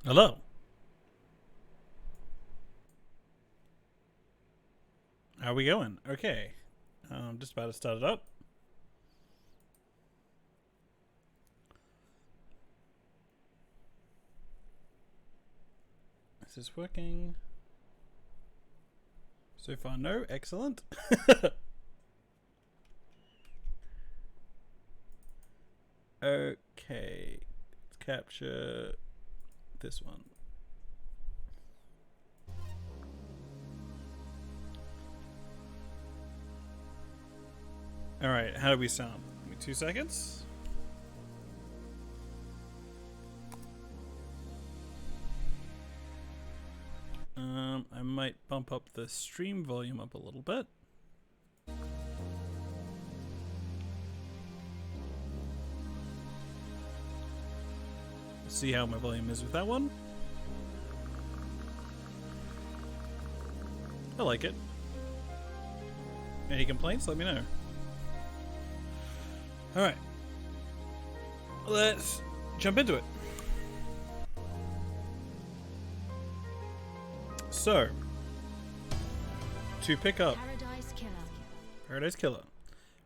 Hello. How are we going? Okay. Just about to start it up. Is this working? So far, no. Excellent. Okay. Let's capture this one. Alright, how do we sound? Give me 2 seconds. I might bump up the stream volume up a little bit. See how my volume is with that one. I like it. Any complaints? Let me know. Alright. Let's jump into it. So, to pick up Paradise Killer.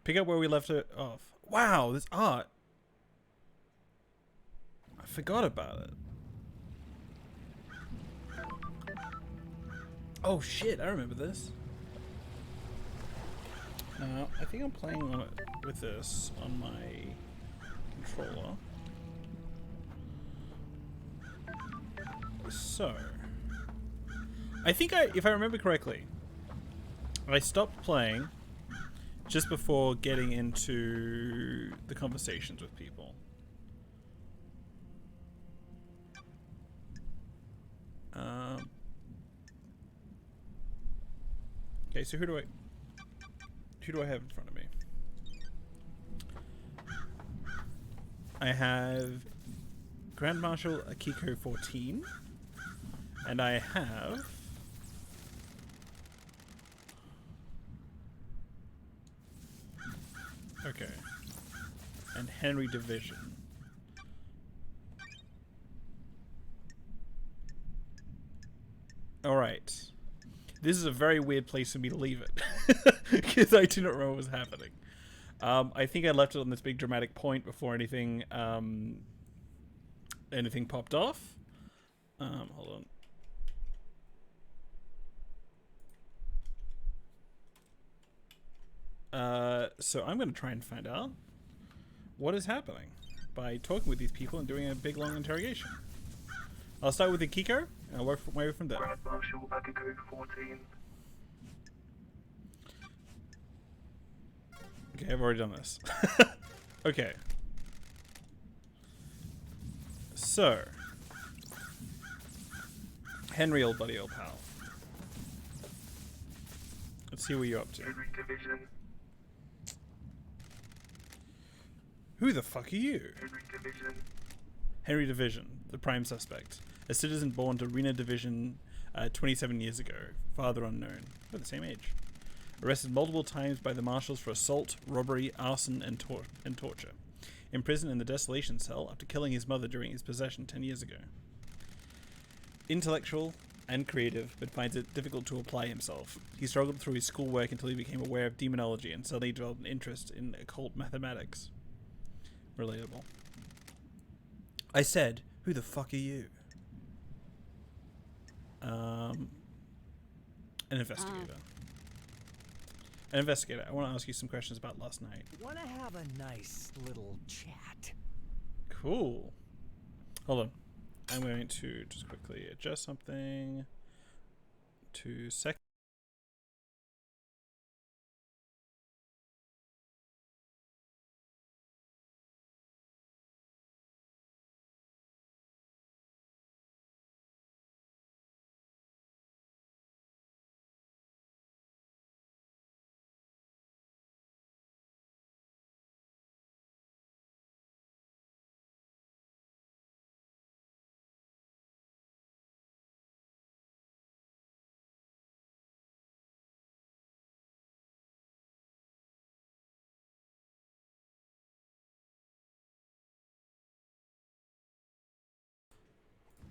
Pick up where we left it off. Wow, this art. I forgot about it. Oh shit, I remember this. Now, I think I'm playing on it with this on my controller. So, I think if I remember correctly, I stopped playing just before getting into the conversations with people. Okay, so who do I have in front of me? I have Grand Marshal Akiko 14, and I have and Henry Division. Alright. This is a very weird place for me to leave it. Because I do not remember what was happening. I think I left it on this big dramatic point before anything anything popped off. Hold on. So I'm going to try and find out what is happening by talking with these people and doing a big long interrogation. I'll start with Akiko, and I'll work my way from there. Grand Marshal Akiko 14. Okay, I've already done this. Okay. So, Henry, old buddy, old pal. Let's see what you're up to. Henry Division. Who the fuck are you? Henry Division. Henry Division, the prime suspect. A citizen born to Rena Division 27 years ago. Father unknown. We're the same age. Arrested multiple times by the marshals for assault, robbery, arson, and torture. Imprisoned in the desolation cell after killing his mother during his possession 10 years ago. Intellectual and creative, but finds it difficult to apply himself. He struggled through his schoolwork until he became aware of demonology and suddenly developed an interest in occult mathematics. Relatable. I said, who the fuck are you? An investigator. An investigator, I want to ask you some questions about last night. Want to have a nice little chat? Cool. Hold on. I'm going to just quickly adjust something. 2 seconds.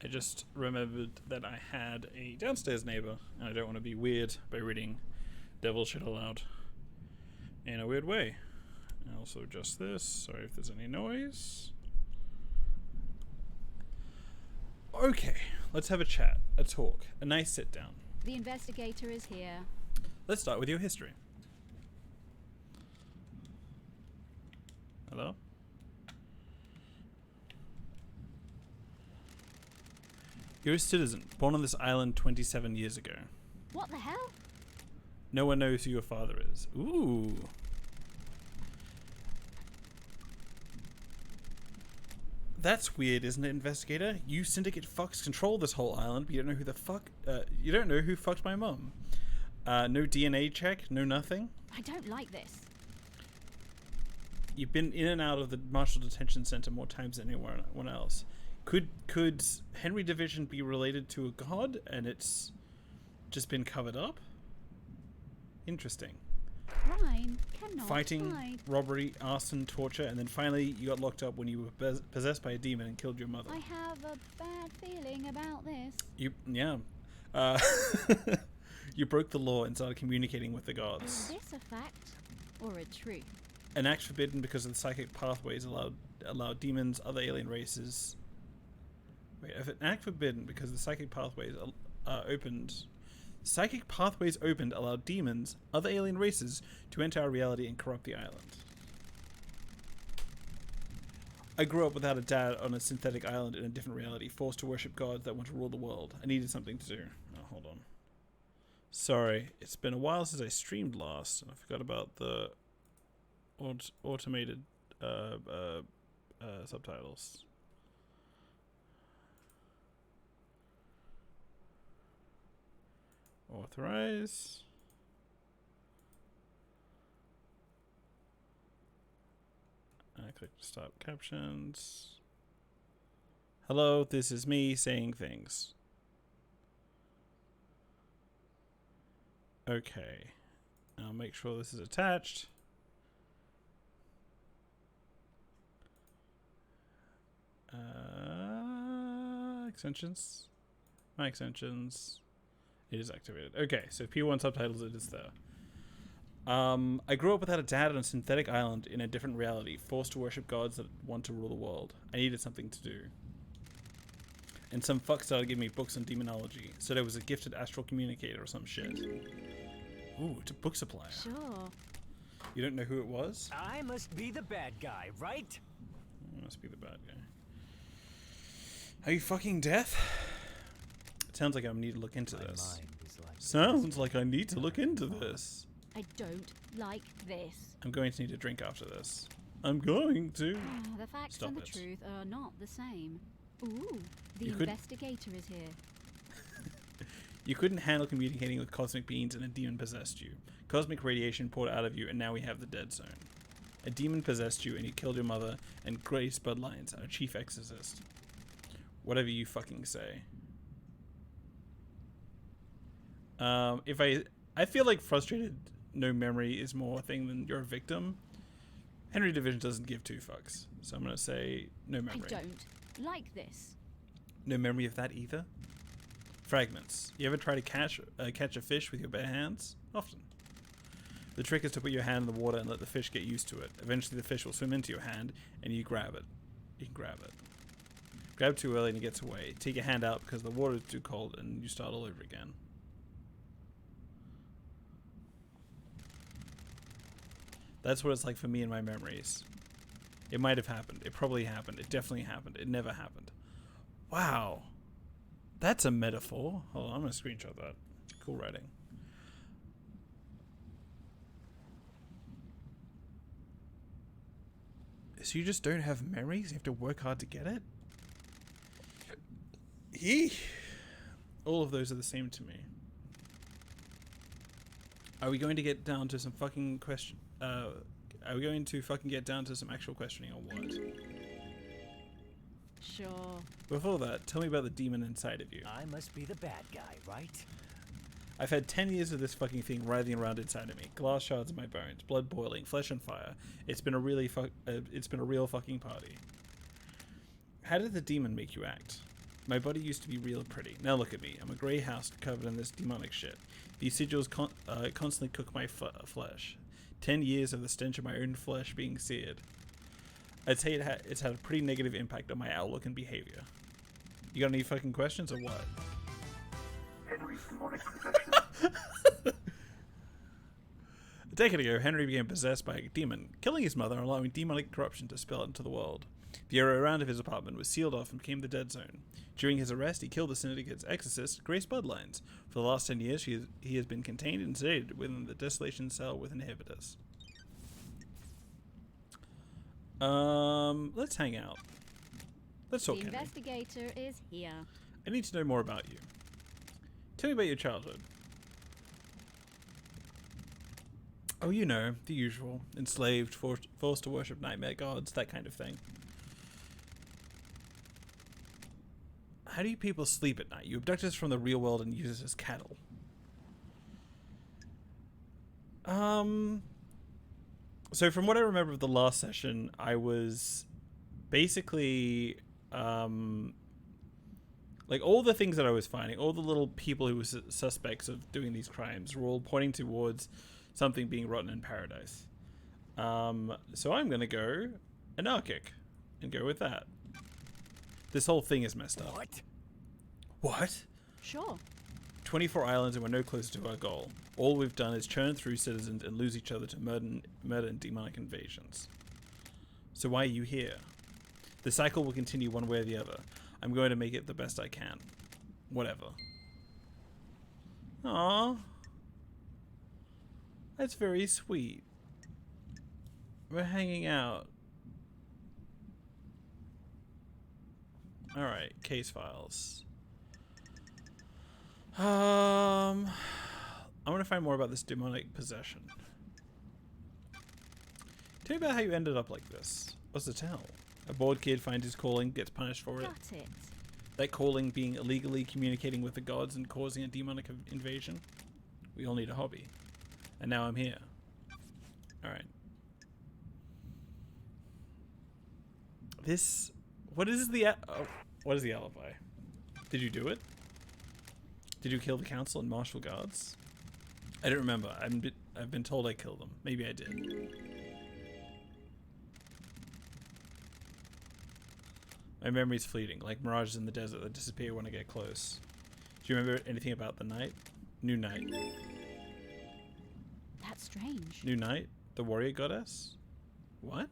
I just remembered that I had a downstairs neighbor, and I don't want to be weird by reading devil shit aloud in a weird way. And also adjust this. Sorry if there's any noise. Okay, let's have a chat, a talk, a nice sit down. The investigator is here. Let's start with your history. Hello? You're a citizen, born on this island 27 years ago. What the hell? No one knows who your father is. Ooh. That's weird, isn't it, investigator? You syndicate fucks control this whole island, but you don't know who the fuck... you don't know who fucked my mum. No DNA check, no nothing. I don't like this. You've been in and out of the Marshall Detention Center more times than anyone else. Could Henry Division be related to a god and it's just been covered up? Interesting. Crime cannot Fighting, hide. robbery, arson, torture, and then finally you got locked up when you were possessed by a demon and killed your mother. I have a bad feeling about this. You broke the law and started communicating with the Is gods. this a fact or a truth? An act forbidden because of the psychic pathways allowed demons, other alien races. Wait, if an act forbidden because the psychic pathways opened allowed demons, other alien races to enter our reality and corrupt the island. I grew up without a dad on a synthetic island in a different reality, forced to worship gods that want to rule the world. I needed something to do. Oh, hold on. Sorry, it's been a while since I streamed last, and I forgot about the automated subtitles. Authorize. I click stop captions. Hello, this is me saying things. Okay. I'll make sure this is attached. Extensions. My extensions. It is activated. Okay, so P1 subtitles, it is there. I grew up without a dad on a synthetic island in a different reality, forced to worship gods that want to rule the world. I needed something to do. And some fuck started giving me books on demonology. Said I was a gifted astral communicator or some shit. Ooh, it's a book supplier. Sure. You don't know who it was? I must be the bad guy, right? Must be the bad guy. Are you fucking deaf? It sounds like I need to look into this. My mind is like Sounds like I need to look into this. I don't like this. I'm going to need a drink after this. I'm going to. The facts Stop and the it. truth are not the same. Ooh, the You could- investigator is here. You couldn't handle communicating with cosmic beings and a demon possessed you. Cosmic radiation poured out of you and now we have the dead zone. A demon possessed you and you killed your mother and Grace Bloodlines, our chief exorcist. Whatever you fucking say. I feel like frustrated no memory is more a thing than you're a victim. Henry Division doesn't give two fucks. So I'm going to say no memory. I don't like this. No memory of that either? Fragments. You ever try to catch a fish with your bare hands? Often. The trick is to put your hand in the water and let the fish get used to it. Eventually the fish will swim into your hand and you grab it. You can grab it. Grab too early and it gets away. Take your hand out because the water is too cold and you start all over again. That's what it's like for me in my memories. It might have happened. It probably happened. It definitely happened. It never happened. Wow. That's a metaphor. Hold on, I'm going to screenshot that. Cool writing. So you just don't have memories? You have to work hard to get it? Eee. All of those are the same to me. Are we going to get down to some fucking question? Are we going to fucking get down to some actual questioning or what? Sure. Before that, tell me about the demon inside of you. I must be the bad guy, right? I've had 10 years of this fucking thing writhing around inside of me. Glass shards in my bones, blood boiling, flesh on fire. It's been a real fucking party. How did the demon make you act? My body used to be real pretty. Now look at me. I'm a grey house covered in this demonic shit. These sigils constantly cook my flesh. 10 years of the stench of my own flesh being seared. I'd say it's had a pretty negative impact on my outlook and behavior. You got any fucking questions or what? Henry's demonic possession. A decade ago, Henry became possessed by a demon, killing his mother and allowing demonic corruption to spill out into the world. The area around his apartment was sealed off and became the dead zone. During his arrest, he killed the syndicate's exorcist, Grace Bloodlines. For the last 10 years, he has been contained and sedated within the desolation cell with inhibitors. Let's hang out. Let's talk, The Henry. investigator is here. I need to know more about you. Tell me about your childhood. Oh, you know, the usual. Enslaved, forced to worship nightmare gods, that kind of thing. How do you people sleep at night? You abduct us from the real world and use us as cattle. So from what I remember of the last session, I was basically, like all the things that I was finding, all the little people who were suspects of doing these crimes were all pointing towards something being rotten in paradise. So I'm going to go anarchic and go with that. This whole thing is messed up. What? What? Sure. 24 islands and we're no closer to our goal. All we've done is churn through citizens and lose each other to murder and demonic invasions. So why are you here? The cycle will continue one way or the other. I'm going to make it the best I can. Whatever. Aww. That's very sweet. We're hanging out. Alright, case files. I want to find more about this demonic possession. Tell me about how you ended up like this. What's the tell? A bored kid finds his calling, gets punished for it. Got it. That calling being illegally communicating with the gods and causing a demonic invasion. We all need a hobby. And now I'm here. Alright. This... What is the... what is the alibi? Did you do it? Did you kill the council and martial guards? I don't remember. I've been told I killed them. Maybe I did. My memory's fleeting, like mirages in the desert that disappear when I get close. Do you remember anything about the night? New Night. That's strange. New Night? The warrior goddess? What?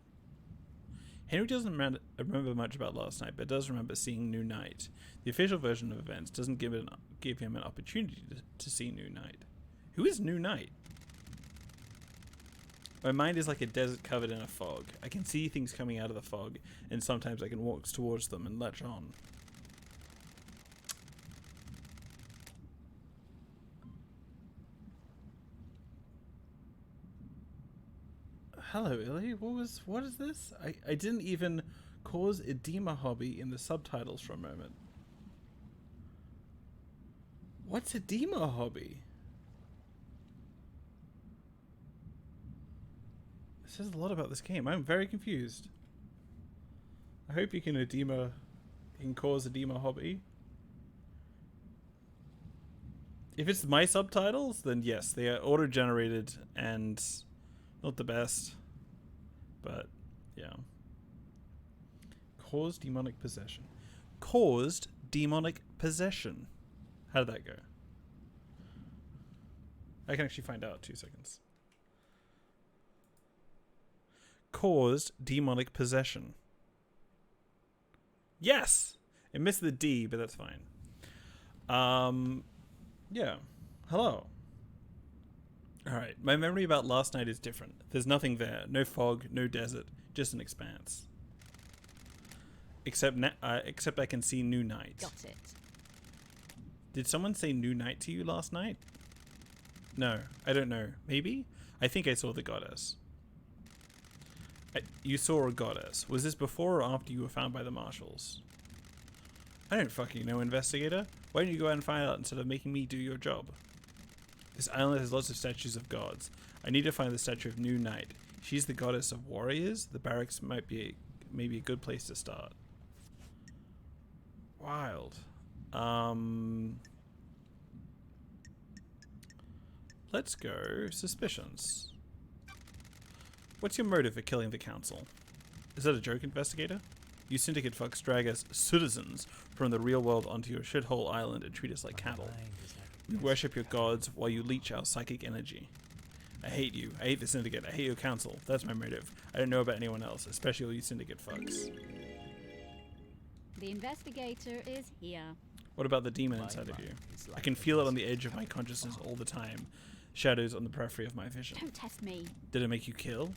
Henry doesn't remember much about last night, but does remember seeing New Night. The official version of events doesn't give him an opportunity to see New Night. Who is New Night? My mind is like a desert covered in a fog. I can see things coming out of the fog, and sometimes I can walk towards them and latch on. Hello, Illy. What is this? I didn't even cause edema hobby in the subtitles for a moment. What's edema hobby? It says a lot about this game. I'm very confused. I hope you can cause edema hobby. If it's my subtitles, then yes, they are auto-generated and not the best. But, yeah. Caused demonic possession. Caused demonic possession. How did that go? I can actually find out. 2 seconds. Caused demonic possession. Yes! It missed the D, but that's fine. Yeah. Hello. Alright, my memory about last night is different. There's nothing there. No fog, no desert, just an expanse. Except I can see New Night. Got it. Did someone say New Night to you last night? No, I don't know. Maybe? I think I saw the goddess. You saw a goddess. Was this before or after you were found by the marshals? I don't fucking know, investigator. Why don't you go out and find out instead of making me do your job? This island has lots of statues of gods. I need to find the statue of New Night. She's the goddess of warriors. The barracks might be maybe a good place to start. Wild. Let's go suspicions. What's your motive for killing the council? Is that a joke, investigator? You syndicate fucks drag us citizens from the real world onto your shithole island and treat us like cattle. We worship your gods while you leech our psychic energy. I hate you. I hate the syndicate. I hate your council. That's my motive. I don't know about anyone else, especially all you syndicate fucks. The investigator is here. What about the demon inside of you? I can feel it on the edge of my consciousness all the time. Shadows on the periphery of my vision. Don't test me. Did it make you kill?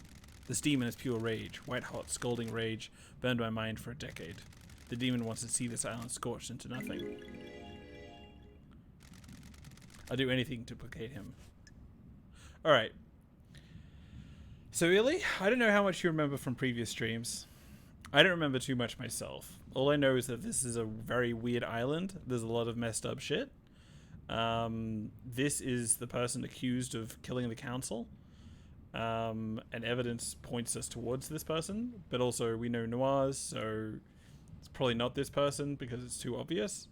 This demon is pure rage. White hot, scalding rage. Burned my mind for a decade. The demon wants to see this island scorched into nothing. I'll do anything to placate him. Alright. So really, I don't know how much you remember from previous streams. I don't remember too much myself. All I know is that this is a very weird island. There's a lot of messed up shit. This is the person accused of killing the council. And evidence points us towards this person. But also we know Noir's, so it's probably not this person because it's too obvious.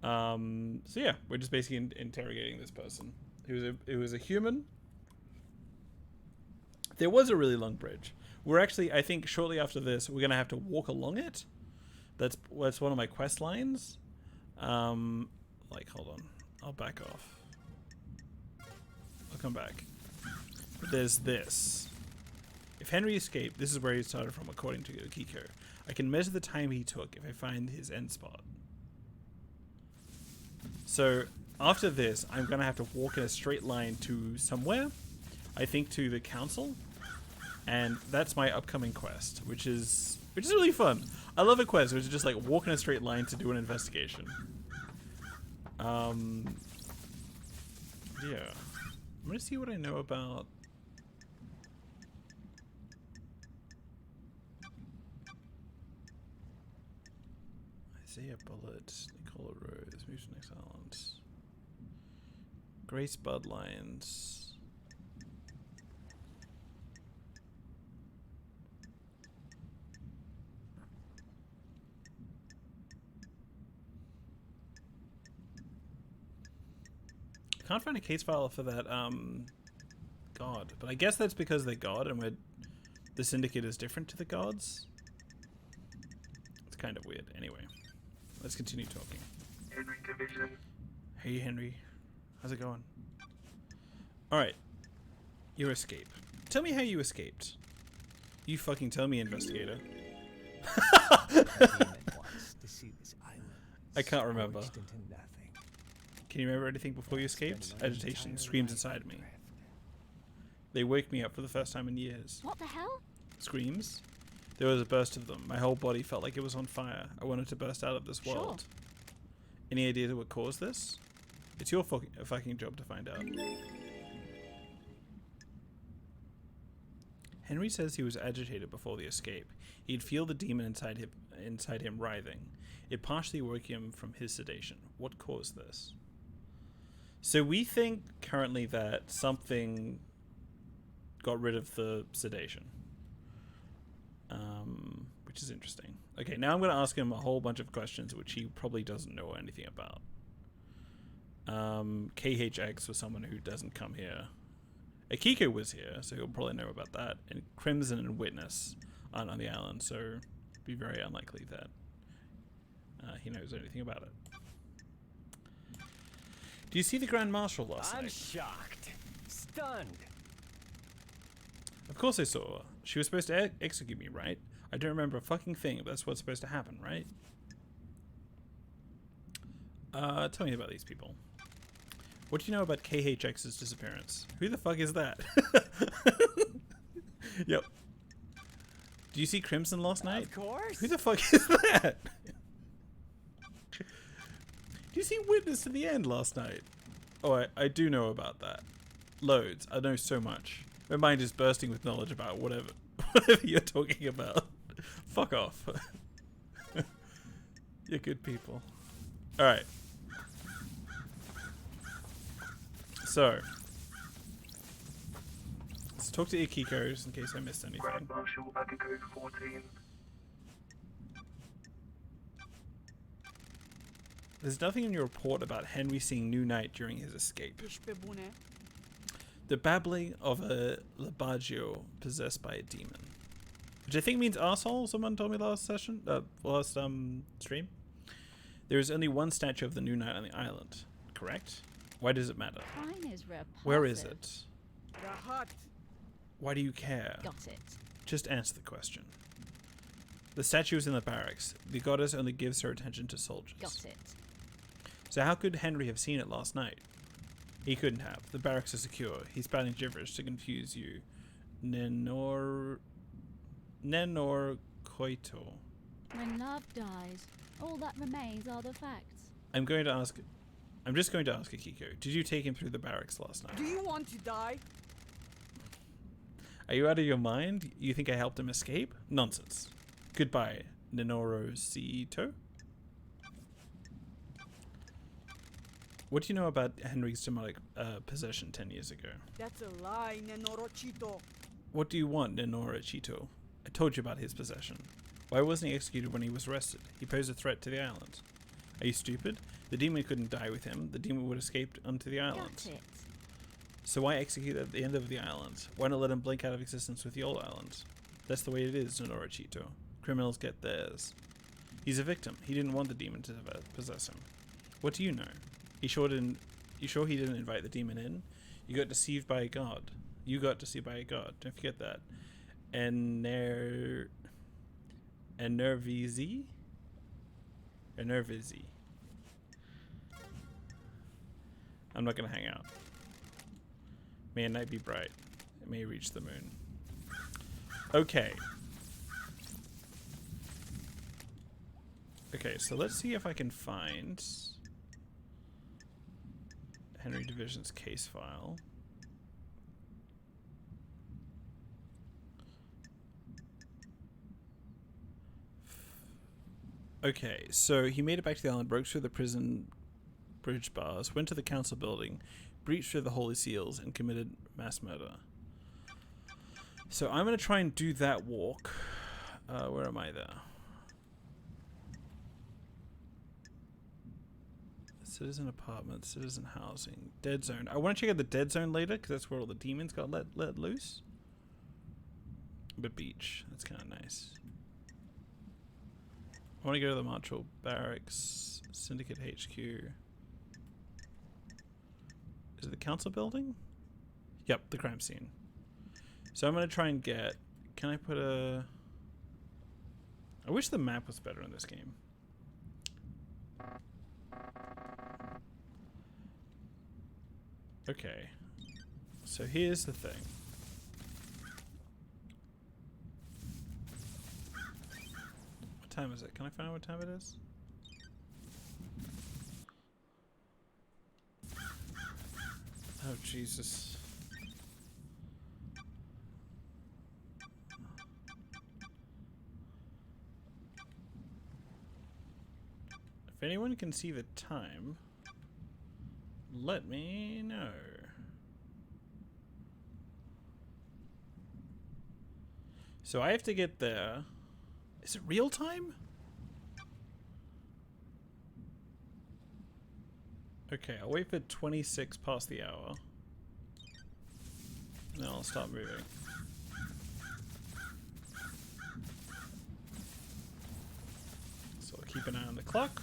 So yeah, we're just basically interrogating this person. It was a human. There was a really long bridge. We're actually, I think, shortly after this, we're gonna have to walk along it. That's one of my quest lines. Like, hold on, I'll back off. I'll come back. But there's this. If Henry escaped, this is where he started from, according to Kiko. I can measure the time he took if I find his end spot. So after this, I'm gonna have to walk in a straight line to somewhere. I think to the council. And that's my upcoming quest, which is really fun. I love a quest which is just like walk in a straight line to do an investigation. Yeah. I'm gonna see what I know about Isaiah Bullet, Nicola Rose, moves to next island. Grace Budlines. Can't find a case file for that god, but I guess that's because they're god and the syndicate is different to the gods. It's kind of weird. Anyway, let's continue talking. Henry Division. Hey Henry, how's it going? Alright, your escape. Tell me how you escaped. You fucking tell me, investigator. I can't remember. Can you remember anything before you escaped? Agitation screams inside me. They wake me up for the first time in years. What the hell? Screams? There was a burst of them. My whole body felt like it was on fire. I wanted to burst out of this world. Any idea what caused this? It's your fucking job to find out. Henry says he was agitated before the escape. He'd feel the demon inside him writhing. It partially woke him from his sedation. What caused this? So we think currently that something got rid of the sedation. Which is interesting. Okay, now I'm going to ask him a whole bunch of questions which he probably doesn't know anything about. KHX was someone who doesn't come here. Akiko was here, so he'll probably know about that. And Crimson and Witness aren't on the island, so it'd be very unlikely that he knows anything about it. Do you see the Grand Marshal last night? I'm shocked. Stunned. Of course I saw her. She was supposed to execute me, right? I don't remember a fucking thing, but that's what's supposed to happen, right? Tell me about these people. What do you know about KHX's disappearance? Who the fuck is that? Yep. Do you see Crimson last night? Of course. Who the fuck is that? Do you see Witness to the end last night? Oh, I do know about that. Loads. I know so much. My mind is bursting with knowledge about whatever you're talking about. Fuck off. You're good people. Alright. So, let's talk to Ikiko's in case I missed anything. Grand Marshal Akiko 14. There's nothing in your report about Henry seeing New Night during his escape. The babbling of a Labaggio possessed by a demon. Which I think means arsehole, someone told me last session, stream. There is only one statue of the New Night on the island, correct? Why does it matter? Crime is repulsive. Where is it? The hut. Why do you care? Got it. Just answer the question. The statue is in the barracks. The goddess only gives her attention to soldiers. Got it. So how could Henry have seen it last night? He couldn't have. The barracks are secure. He's spouting gibberish to confuse you. Nenor coito. When love dies, all that remains are the facts. I'm just going to ask Akiko. Did you take him through the barracks last night? Do you want to die? Are you out of your mind? You think I helped him escape? Nonsense. Goodbye, Nenorosito. What do you know about Henry's demonic possession 10 years ago? That's a lie, Nenorochito. What do you want, Nenorachito? I told you about his possession. Why wasn't he executed when he was arrested? He posed a threat to the island. Are you stupid? The demon couldn't die with him. The demon would have escaped onto the island. Got it. So why execute at the end of the island? Why not let him blink out of existence with the old island? That's the way it is, Nenorachito. Criminals get theirs. He's a victim. He didn't want the demon to possess him. What do you know? You sure he didn't invite the demon in? You got deceived by a god. You got deceived by a god. Don't forget that. Enervizi? Enervizi. I'm not gonna hang out. May a night be bright. It may reach the moon. Okay. Okay, so let's see if I can find Henry Division's case file. Okay, so he made it back to the island, broke through the prison bridge bars, went to the council building, breached through the holy seals, and committed mass murder. So I'm going to try and do that walk. Where am I there? Citizen apartment, citizen housing, dead zone. I want to check out the dead zone later because that's where all the demons got let loose. But beach, that's kind of nice. I want to go to the Marshall Barracks, Syndicate HQ. Is it the council building? Yep, the crime scene. So I'm going to try and get... Can I put a... I wish the map was better in this game. Okay. So here's the thing. What time is it? Can I find out what time it is? Oh, Jesus. If anyone can see the time, let me know. So I have to get there. Is it real time? Okay, I'll wait for 26 past the hour. And then I'll start moving. So I'll keep an eye on the clock.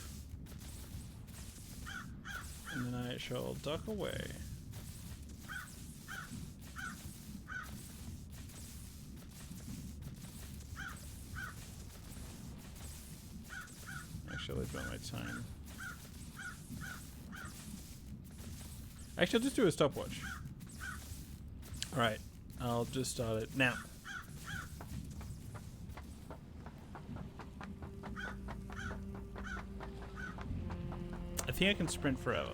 And then I shall duck away. Actually, I'll about my time. Actually, I'll just do a stopwatch. Alright, I'll just start it now. I think I can sprint forever.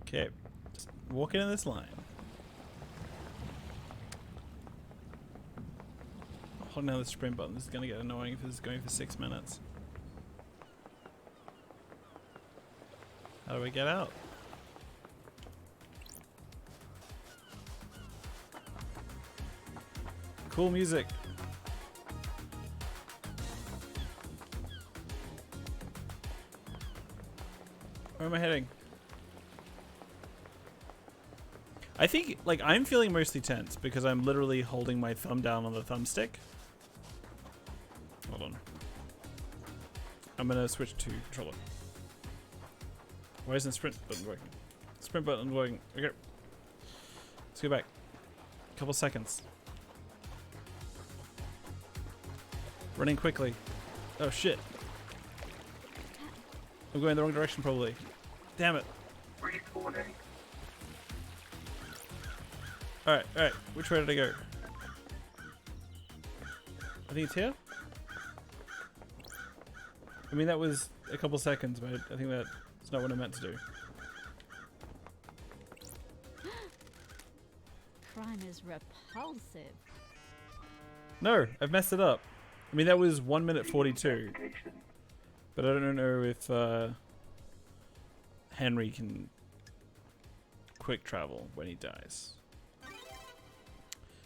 Okay, just walking in this line. holding down the sprint button. This is gonna get annoying if this is going for 6 minutes. How do we get out? Cool music. Where am I heading? I think, like, I'm feeling mostly tense because I'm literally holding my thumb down on the thumbstick. Hold on. I'm gonna switch to controller. Why isn't sprint button working? Sprint button working. Okay. Let's go back. Couple seconds. Running quickly. Oh shit. I'm going the wrong direction probably. Damn it. Respawning. Alright, alright. Which way did I go? I think it's here? I mean, that was a couple seconds, but I think that's not what I meant to do. Crime is repulsive. No, I've messed it up. I mean, that was 1 minute 42. Investigation. But I don't know if Henry can quick travel when he dies.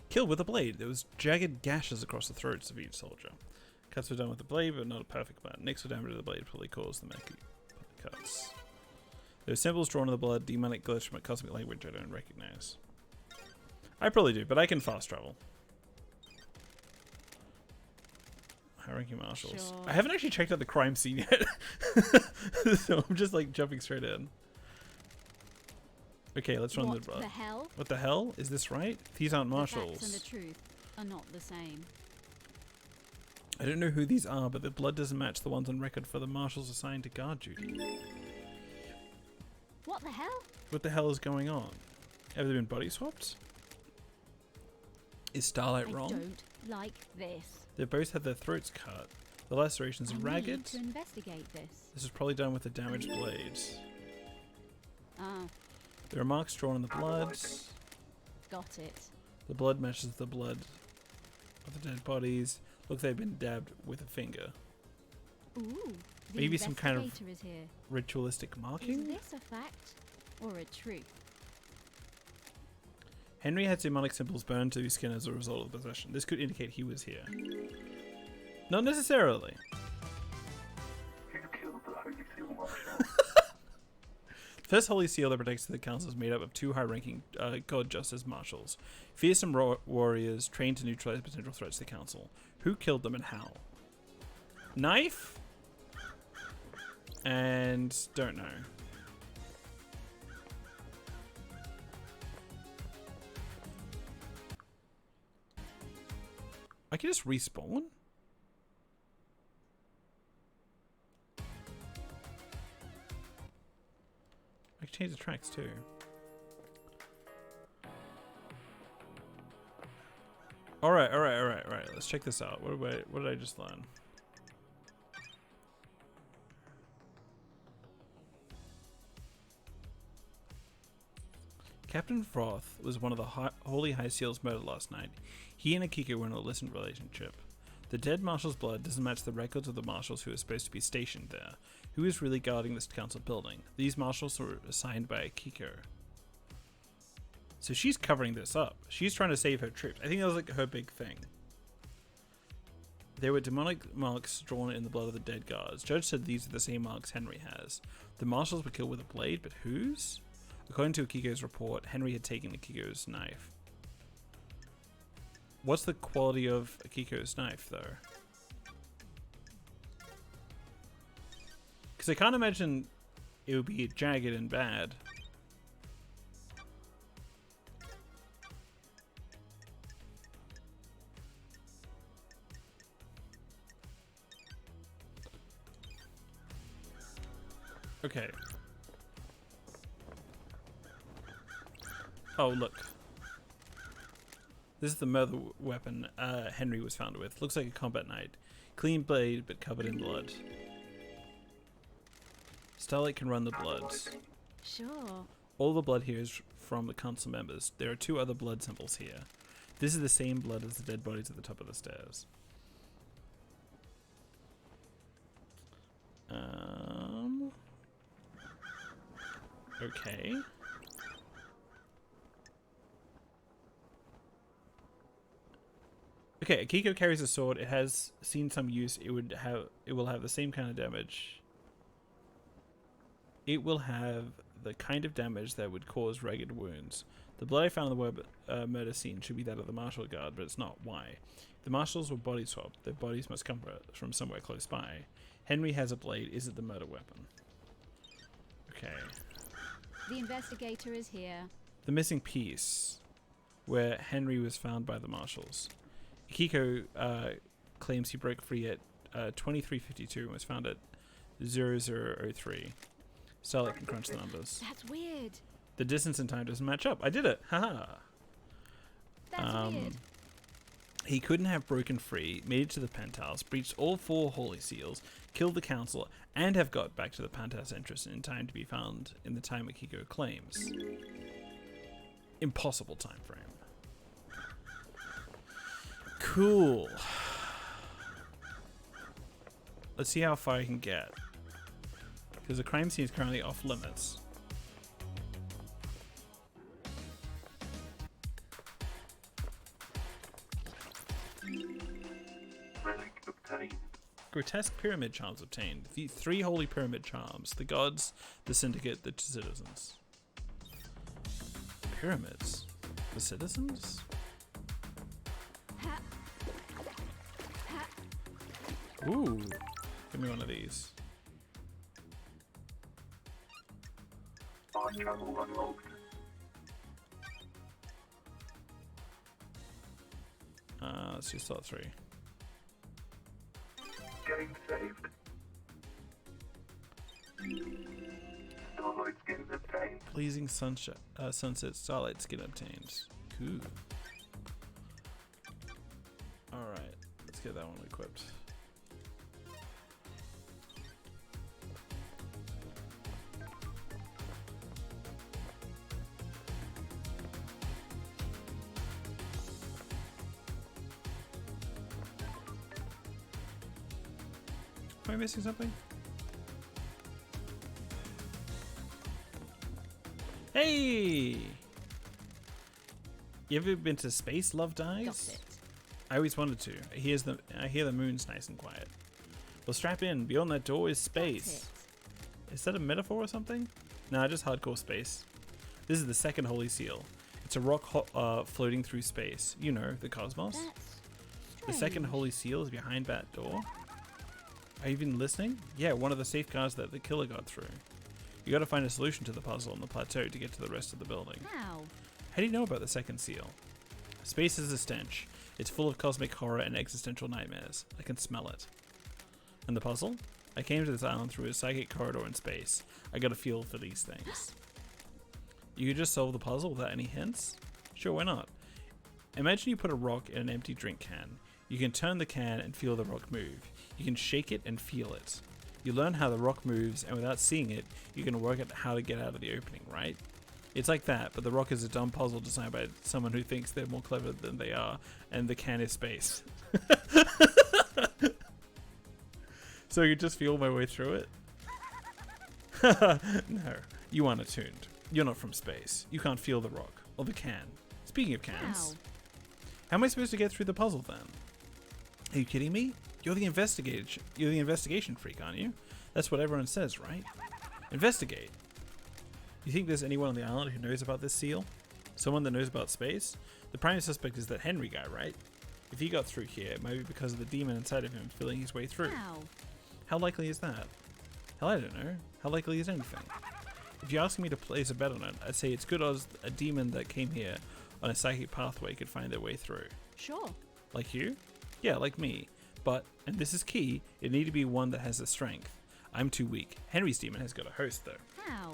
Killed with a blade. There was jagged gashes across the throats of each soldier. Cuts were done with the blade, but not a perfect amount. Nicks or damage to the blade probably caused the many cuts. There are symbols drawn on the blood, demonic glitch from a cosmic language I don't recognize. I probably do, but I can fast travel. High-ranking marshals. Sure. I haven't actually checked out the crime scene yet, so I'm just like jumping straight in. Okay, let's run What the. the hell? What the hell? Is this right? These aren't The marshals. facts and the truth are not the same. I don't know who these are, but the blood doesn't match the ones on record for the marshals assigned to guard duty. What the hell? What the hell is going on? Have they been body swapped? Is Starlight I wrong? don't like this. They both had their throats cut. The lacerations are I ragged. need to investigate this. This was probably done with a damaged blade. Ah, There are marks drawn on the blood. got it. The blood matches the blood of the dead bodies. Look, they've been dabbed with a finger. Ooh, the Maybe some kind of investigator is here. ritualistic Is marking? this a fact or a truth? Henry had demonic symbols burned to his skin as a result of the possession. This could indicate he was here. Not necessarily. Who killed the Holy Seal Marshal? The first Holy Seal that protects the council is made up of two high-ranking God Justice Marshals. Fearsome warriors trained to neutralize potential threats to the council. Who killed them and how? Knife? And don't know. I can just respawn? I can change the tracks too. Alright. Let's check this out. What did I just learn? Captain Froth was one of the Holy High Seals murdered last night. He and Akiko were in a illicit relationship. The dead marshal's blood doesn't match the records of the marshals who are supposed to be stationed there. Who is really guarding this council building? These marshals were assigned by Akiko. So she's covering this up. She's trying to save her troops. I think that was like her big thing. There were demonic marks drawn in the blood of the dead guards. Judge said these are the same marks Henry has. The marshals were killed with a blade, but whose? According to Akiko's report, Henry had taken Akiko's knife. What's the quality of Akiko's knife, though? Because I can't imagine it would be jagged and bad. Okay. Oh, look. This is the murder weapon Henry was found with. Looks like a combat knife. Clean blade, but covered in blood. Starlight can run the blood. Sure. All the blood here is from the council members. There are two other blood symbols here. This is the same blood as the dead bodies at the top of the stairs. Okay. Okay, Akiko carries a sword. It has seen some use. It will have the same kind of damage. It will have the kind of damage that would cause ragged wounds. The blood I found in the murder scene should be that of the martial guard, but it's not. Why? The marshals were body swapped. Their bodies must come from somewhere close by. Henry has a blade. Is it the murder weapon? Okay. The investigator is here. The missing piece, where Henry was found by the marshals. Akiko claims he broke free at 2352 and was found at 0003. Starlight can crunch the numbers. That's weird. The distance and time doesn't match up. I did it. Haha. That's weird. He couldn't have broken free, made it to the penthouse, breached all 4 holy seals, killed the council, and have got back to the penthouse entrance in time to be found in the time Akiko claims. Impossible time frame. Cool. Let's see how far I can get. Because the crime scene is currently off limits. Relic obtained. Grotesque pyramid charms obtained. The 3 holy pyramid charms. The gods, the syndicate, the citizens. Pyramids? The citizens? Ooh. Give me one of these. Far travel unlocked. Let's just start 3. Game saved. Starlight skins obtained. Pleasing sunset starlight skin obtained. Cool. Alright, let's get that one equipped. Am I missing something? Hey! You ever been to space, Love Dies? Got it. I always wanted to. I hear the moon's nice and quiet. Well, strap in. Beyond that door is space. Is that a metaphor or something? Nah, just hardcore space. This is the second holy seal. It's a rock floating through space. You know, the cosmos. That's The second holy seal is behind that door. Are you even listening? Yeah, one of the safeguards that the killer got through. You gotta find a solution to the puzzle on the plateau to get to the rest of the building. How? How do you know about the second seal? Space is a stench. It's full of cosmic horror and existential nightmares. I can smell it. And the puzzle? I came to this island through a psychic corridor in space. I got a feel for these things. You could just solve the puzzle without any hints? Sure, why not? Imagine you put a rock in an empty drink can. You can turn the can and feel the rock move. You can shake it and feel it. You learn how the rock moves, and without seeing it, you can work out how to get out of the opening, right? It's like that, but the rock is a dumb puzzle designed by someone who thinks they're more clever than they are, and the can is space. So you just feel my way through it? No, you aren't attuned. You're not from space. You can't feel the rock, or the can. Speaking of cans, how am I supposed to get through the puzzle then? Are you kidding me? You're the investigation freak, aren't you? That's what everyone says, right? Investigate. You think there's anyone on the island who knows about this seal? Someone that knows about space? The prime suspect is that Henry guy, right? If he got through here, it might be because of the demon inside of him feeling his way through. How likely is that? Hell, I don't know. How likely is anything? If you're asking me to place a bet on it, I'd say it's good odds a demon that came here on a psychic pathway could find their way through. Sure. Like you? Yeah, like me. But, and this is key, it need to be one that has the strength. I'm too weak. Henry's demon has got a host though. How?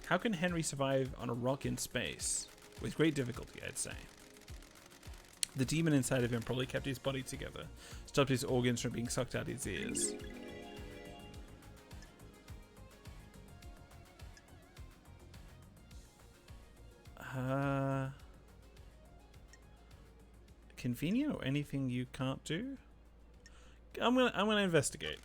How can Henry survive on a rock in space? With great difficulty, I'd say. The demon inside of him probably kept his body together, stopped his organs from being sucked out his ears. Convenio? Anything you can't do? I'm gonna investigate.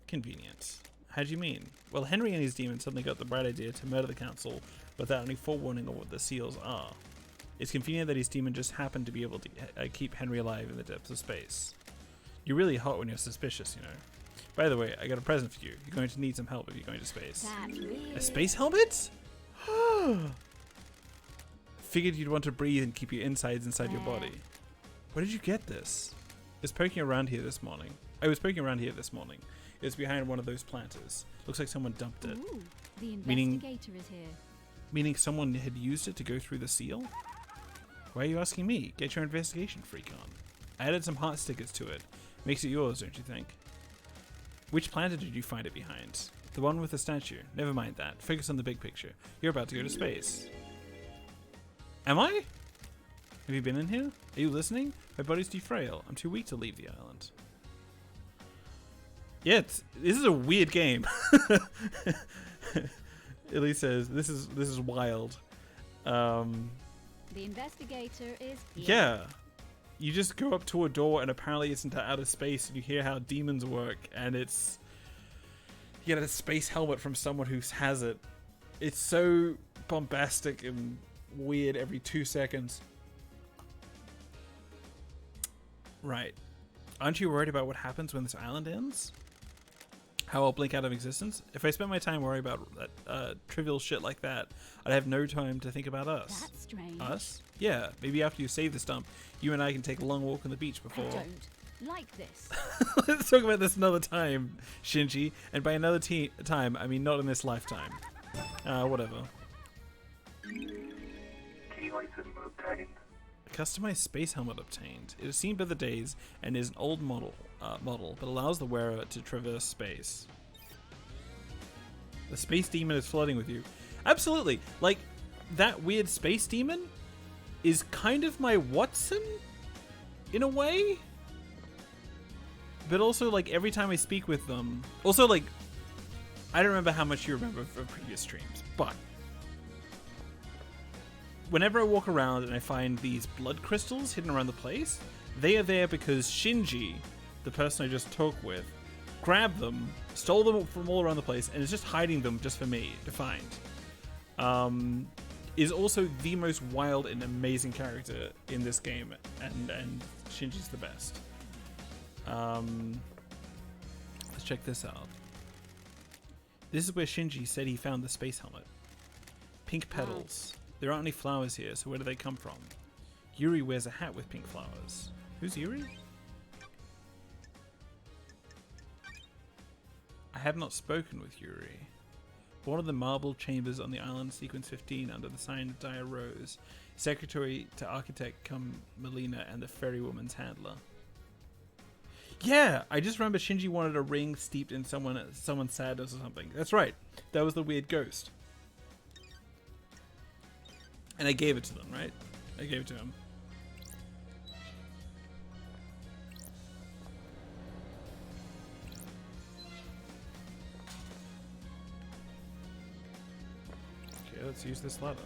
Convenient. How do you mean? Well, Henry and his demon suddenly got the bright idea to murder the council without any forewarning of what the seals are. It's convenient that his demon just happened to be able to keep Henry alive in the depths of space. You're really hot when you're suspicious, you know. By the way, I got a present for you. You're going to need some help if you're going to space. That's weird. A space helmet? Figured you'd want to breathe and keep your insides inside your body. Where did you get this? I was poking around here this morning. It was behind one of those planters. Looks like someone dumped it. Ooh, the Meaning- investigator is here. Meaning someone had used it to go through the seal? Why are you asking me? Get your investigation freak on. I added some heart stickers to it. Makes it yours, don't you think? Which planter did you find it behind? The one with the statue. Never mind that. Focus on the big picture. You're about to go to space. Am I? Have you been in here? Are you listening? My body's too frail. I'm too weak to leave the island. Yeah, this is a weird game. Elise says this is wild. The investigator is here. Yeah. You just go up to a door and apparently it's into outer space and you hear how demons work and it's... You get a space helmet from someone who has it. It's so bombastic and weird every 2 seconds. Right. Aren't you worried about what happens when this island ends? How I'll blink out of existence? If I spent my time worrying about trivial shit like that, I'd have no time to think about us. That's strange. Us? Yeah, maybe after you save the stump, you and I can take a long walk on the beach before... I don't like this. Let's talk about this another time, Shinji. And by another time, I mean not in this lifetime. Whatever. Key item obtained. A customized space helmet obtained. It is seen by the days and is an old model, but allows the wearer to traverse space. The space demon is flirting with you. Absolutely. Like, that weird space demon is kind of my Watson, in a way. But also, like, every time I speak with them... Also, like, I don't remember how much you remember from previous streams, but... Whenever I walk around and I find these blood crystals hidden around the place, they are there because Shinji, the person I just talked with, grabbed them, stole them from all around the place, and is just hiding them just for me to find. Is also the most wild and amazing character in this game, and Shinji's the best. Let's check this out. This is where Shinji said he found the space helmet. Pink petals. There aren't any flowers here, so where do they come from? Yuri wears a hat with pink flowers. Who's Yuri? I have not spoken with Yuri. Born in the marble chambers on the island, sequence 15, under the sign of Dire Rose. Secretary to architect come Melina and the ferrywoman's handler. Yeah, I just remember Shinji wanted a ring steeped in someone's sadness or something. That's right. That was the weird ghost. And I gave it to them, right? I gave it to him. Okay, let's use this ladder.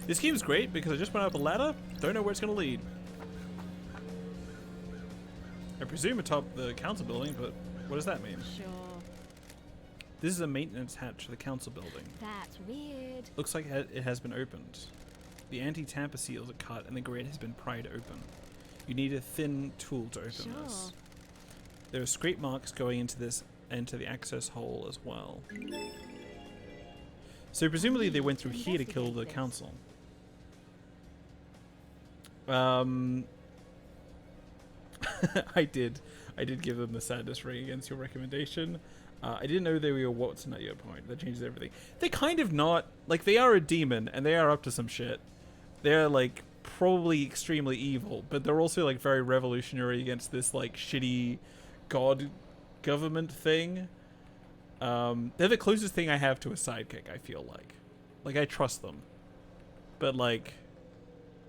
This game's great because I just went up a ladder, don't know where it's going to lead. I presume atop the council building, but what does that mean? Sure. This is a maintenance hatch for the council building. That's weird. Looks like it has been opened. The anti-tamper seals are cut and the grate has been pried open. You need a thin tool to open Sure. this. There are scrape marks going into the access hole as well. So presumably they went through here to kill the council. I did give them the sadness ring against your recommendation. I didn't know they were your Watson at your point. That changes everything. They're kind of not. Like, they are a demon, and they are up to some shit. They're, like, probably extremely evil, but they're also, like, very revolutionary against this, like, shitty god government thing. They're the closest thing I have to a sidekick, I feel like. Like, I trust them. But, like,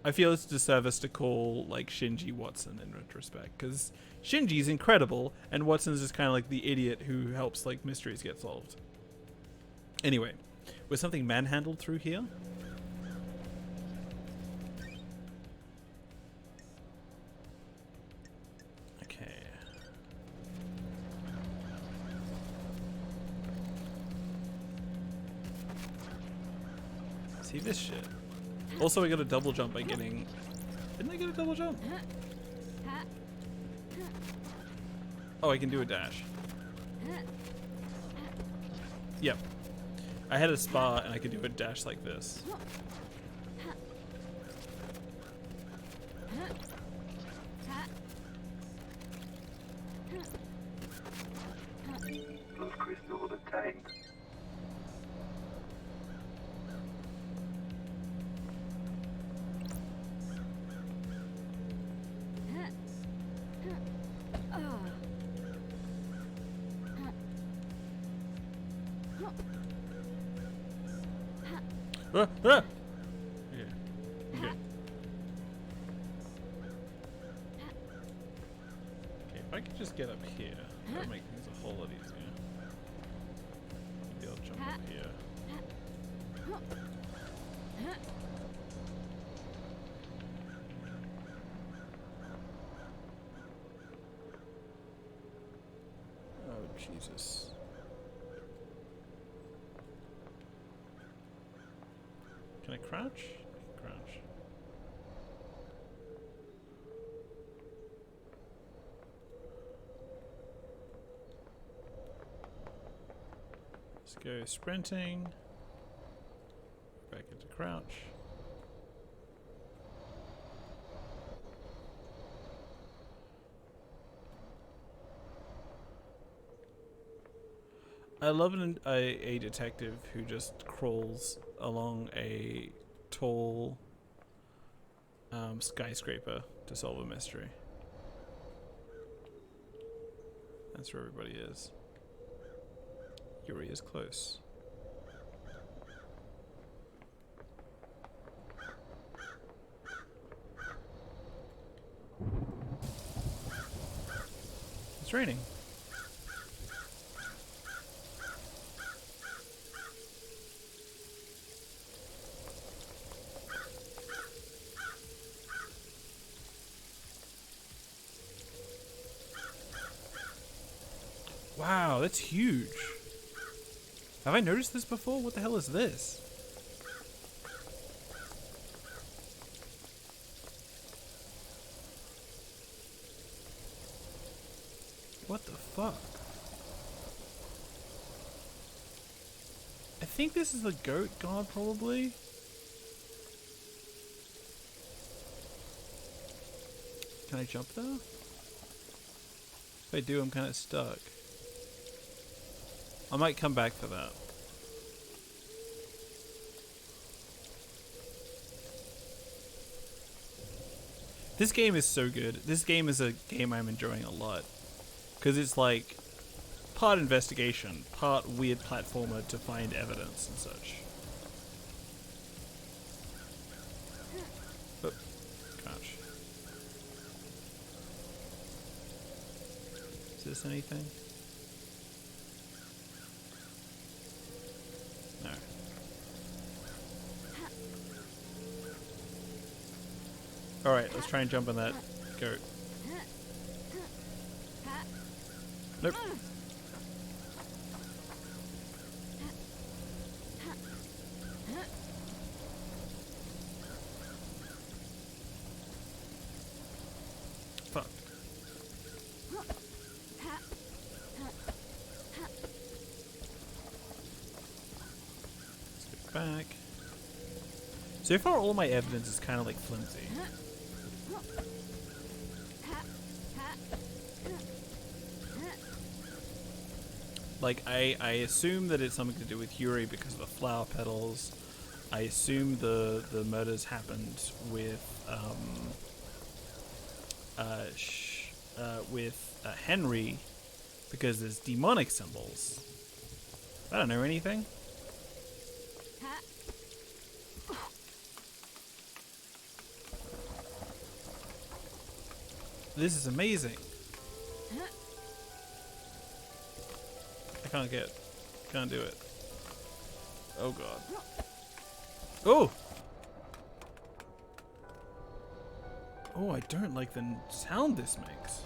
I feel it's a disservice to call, like, Shinji Watson in retrospect, because Shinji's incredible, and Watson's just kind of like the idiot who helps, like, mysteries get solved. Anyway, was something manhandled through here? See this shit. Also, I got a double jump by getting... Didn't I get a double jump? Oh, I can do a dash. Yep. I had a spa and I could do a dash like this. Blue crystal obtained. Ah, ah! Okay. Okay. Okay, if I could just get up here, that would make things a whole lot easier. Maybe I'll jump up here. Oh, Jesus. Can I crouch? Crouch. Let's go sprinting. Back into crouch. I love a detective who just crawls along a tall skyscraper to solve a mystery. That's where everybody is. Yuri is close. It's raining. Wow, that's huge. Have I noticed this before? What the hell is this? What the fuck? I think this is the goat god, probably. Can I jump there? If I do, I'm kind of stuck. I might come back for that. This game is so good. This game is a game I'm enjoying a lot. Because it's like part investigation, part weird platformer to find evidence and such. Oh, gosh. Is this anything? No. Alright, let's try and jump on that goat. Nope. Fuck. Let's go back. So far all my evidence is kind of like flimsy. Like, I assume that it's something to do with Yuri because of the flower petals. I assume the murders happened with Henry because there's demonic symbols. I don't know anything. This is amazing. Can't do it. Oh god. Oh! Oh, I don't like the sound this makes.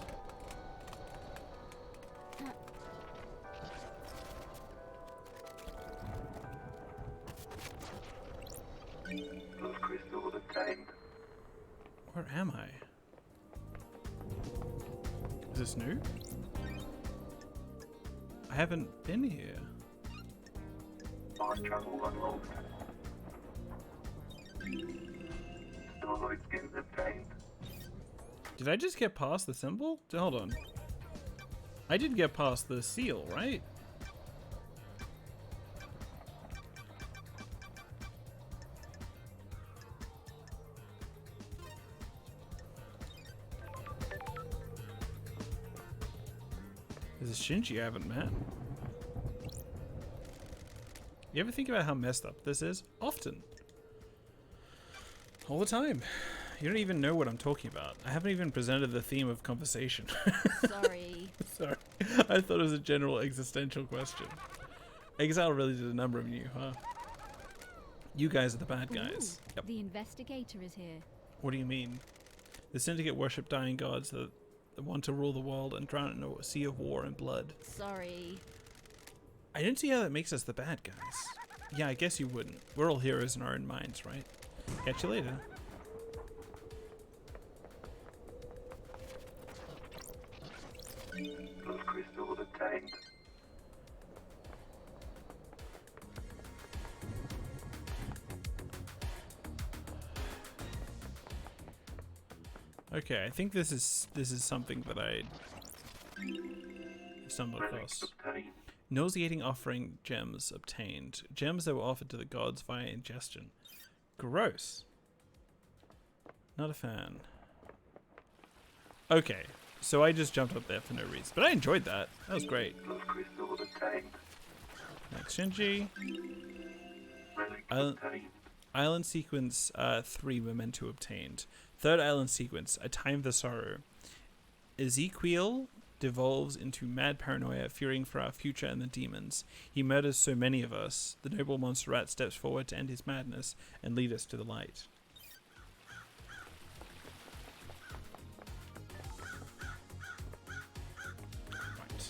Where am I? Is this new? I haven't been here. Fast travel unlocked. Starlight skins obtained. Did I just get past the symbol? Hold on. I did get past the seal, right? There's a Shinji I haven't met. You ever think about how messed up this is? Often. All the time. You don't even know what I'm talking about. I haven't even presented the theme of conversation. Sorry. Sorry. I thought it was a general existential question. Exile really did a number on you, huh? You guys are the bad guys. Ooh, Yep. the investigator is here. What do you mean? The Syndicate worship dying gods that want to rule the world and drown in a sea of war and blood. Sorry. I didn't see how that makes us the bad guys. Yeah, I guess you wouldn't. We're all heroes in our own minds, right? Catch you later. Blood crystals obtained. Okay, I think this is something that I stumbled Relics across. obtained. Nauseating offering gems obtained. Gems that were offered to the gods via ingestion. Gross. Not a fan. Okay, so I just jumped up there for no reason. But I enjoyed that. That was great. Blood crystals obtained. Next Shinji. Relics Island, obtained. island sequence 3 memento obtained. Third island sequence, A Time of the Sorrow. Ezekiel devolves into mad paranoia, fearing for our future and the demons. He murders so many of us. The noble monster rat steps forward to end his madness and lead us to the light. Right.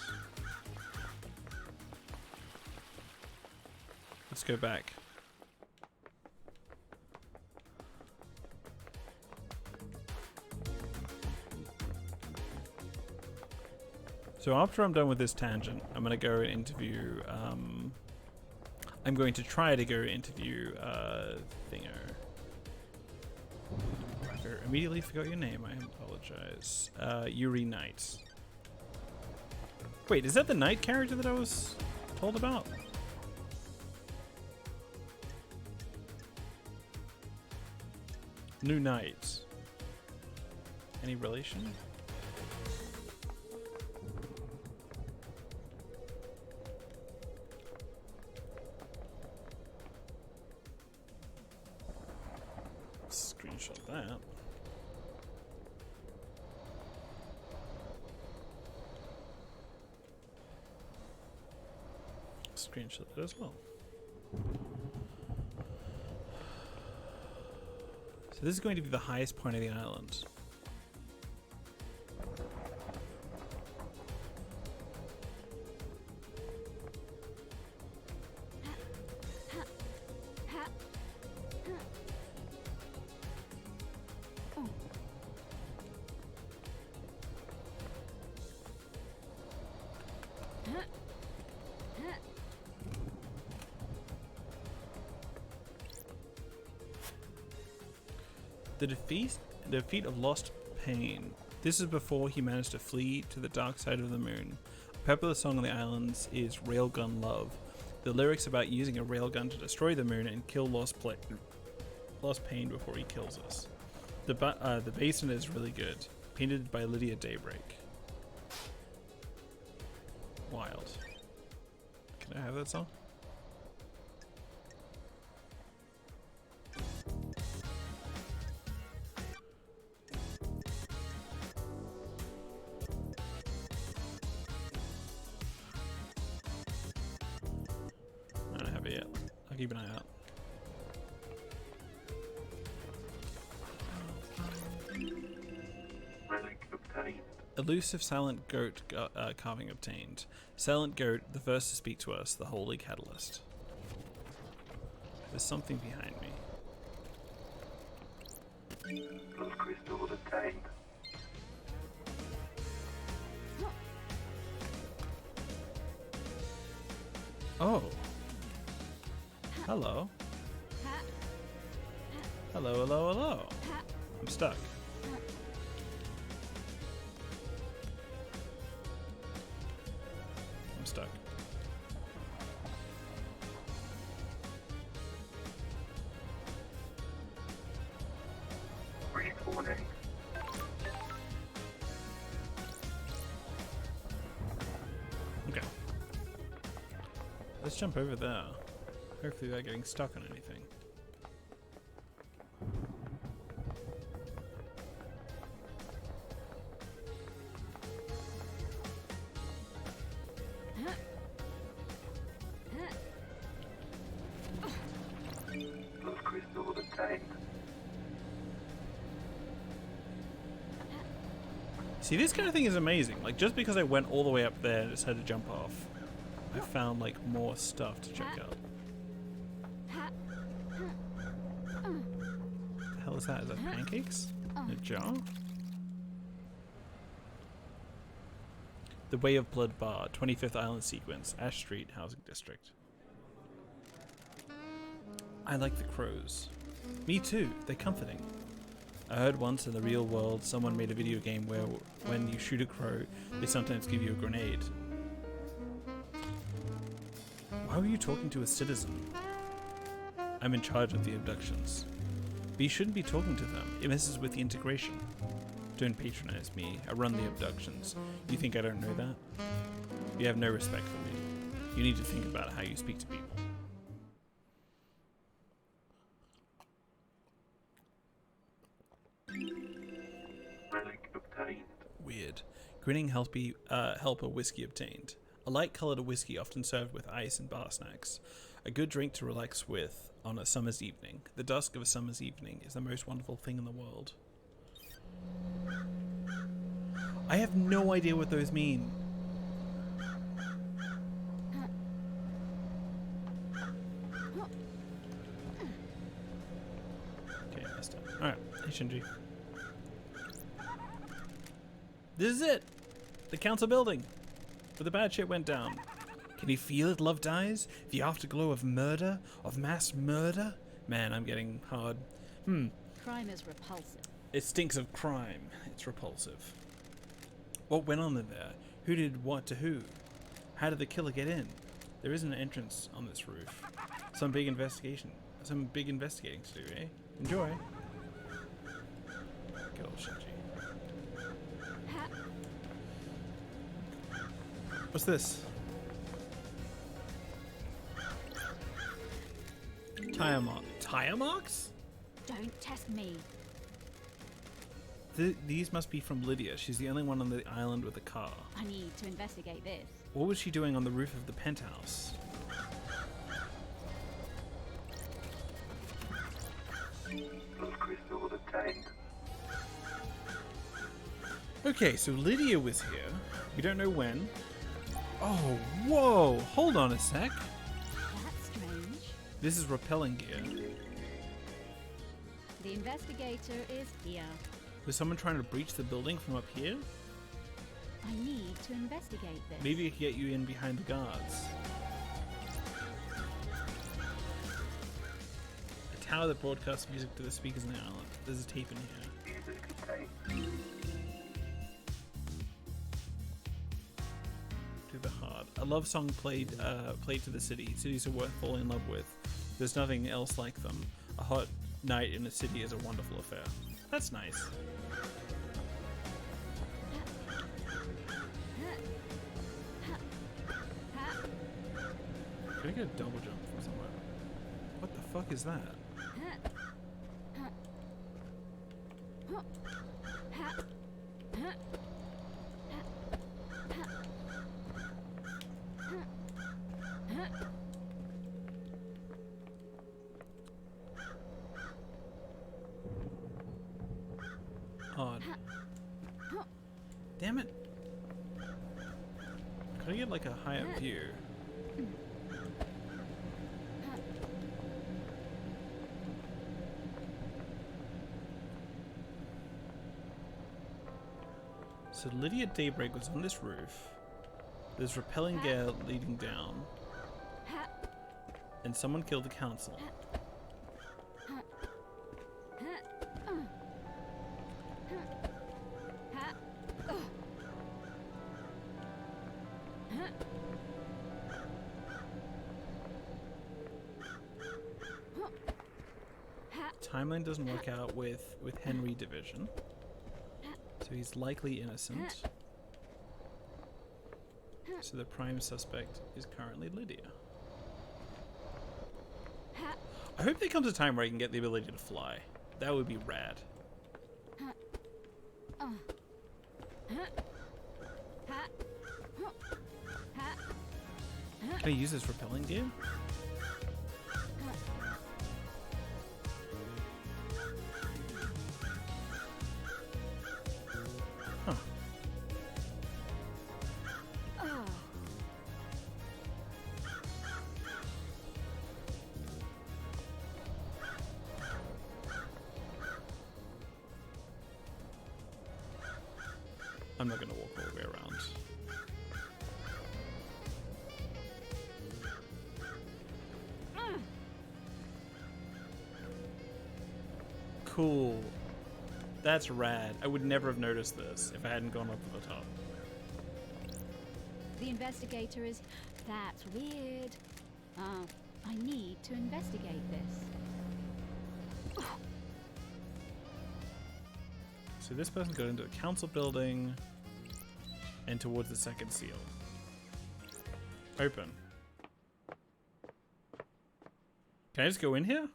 Let's go back. So after I'm done with this tangent, I'm going to go and interview, I'm going to try to go interview, Thinger. I immediately forgot your name, I apologize. Yuri Knight. Wait, is that the Knight character that I was told about? New Knight. Any relation? Screenshot that. Screenshot that as well. So this is going to be the highest point of the island. The defeat of Lost Pain. This is before he managed to flee to the dark side of the moon. A popular song on the islands is Railgun Love. The lyrics about using a railgun to destroy the moon and kill Lost Pain before he kills us. The basin is really good. Painted by Lydia Daybreak. Wild. Can I have that song? I don't have it yet. I'll keep an eye out. Relic obtained. Elusive silent goat carving obtained. Silent goat, the first to speak to us, the holy catalyst. There's something behind me. Blood crystal Oh. Hello. Hello, hello, hello. I'm stuck. I'm stuck. Respawning. Okay. Let's jump over there. Hopefully without getting stuck on anything. Blood crystal obtained. See, this kind of thing is amazing. Like, just because I went all the way up there and just had to jump off, I found, like, more stuff to check out. The hell is that? Is that pancakes? In a jar? The Way of Blood Bar, 25th Island Sequence, Ash Street Housing District. I like the crows. Me too, they're comforting. I heard once in the real world someone made a video game where when you shoot a crow, they sometimes give you a grenade. Why were you talking to a citizen? I'm in charge of the abductions. But you shouldn't be talking to them, it messes with the integration. Don't patronize me, I run the abductions. You think I don't know that? You have no respect for me. You need to think about how you speak to people. Relic obtained. Weird. Grinning helper whiskey obtained. A light-coloured whiskey often served with ice and bar snacks. A good drink to relax with on a summer's evening. The dusk of a summer's evening is the most wonderful thing in the world. I have no idea what those mean. Okay, I messed up. Alright, hey Shinji. This is it! The council building! Where the bad shit went down. Can you feel it, Love Dies? The afterglow of murder? Of mass murder? Man, I'm getting hard. Crime is repulsive. It stinks of crime. It's repulsive. What went on in there? Who did what to who? How did the killer get in? There is an entrance on this roof. Some big investigating to do, eh? Enjoy. Good old Shinji. What's this? Tire mark. Tire marks? Don't test me. These must be from Lydia. She's the only one on the island with a car. I need to investigate this. What was she doing on the roof of the penthouse? Blood crystal obtained. Okay, so Lydia was here. We don't know when. Oh, whoa! Hold on a sec. That's strange. This is rappelling gear. The investigator is here. Was someone trying to breach the building from up here? I need to investigate this. Maybe it could get you in behind the guards. A tower that broadcasts music to the speakers on the island. There's a tape in here. Music obtained. To the heart. A love song played to the city. Cities are worth falling in love with. There's nothing else like them. A hot night in a city is a wonderful affair. That's nice. Can I get a double jump from somewhere? What the fuck is that? Odd. Damn it. Could I get like a higher view? So Lydia Daybreak was on this roof. There's rappelling gear leading down. and someone killed the council. Timeline doesn't work out with Henry Division, so he's likely innocent. So the prime suspect is currently Lydia. I hope there comes a time where I can get the ability to fly. That would be rad. Can I use this repelling gear? Huh. I'm not going to walk all the way around. Cool. That's rad. I would never have noticed this if I hadn't gone up to the top. The investigator is... That's weird. I need to investigate this. So this person got into a council building and towards the second seal. Open. Can I just go in here?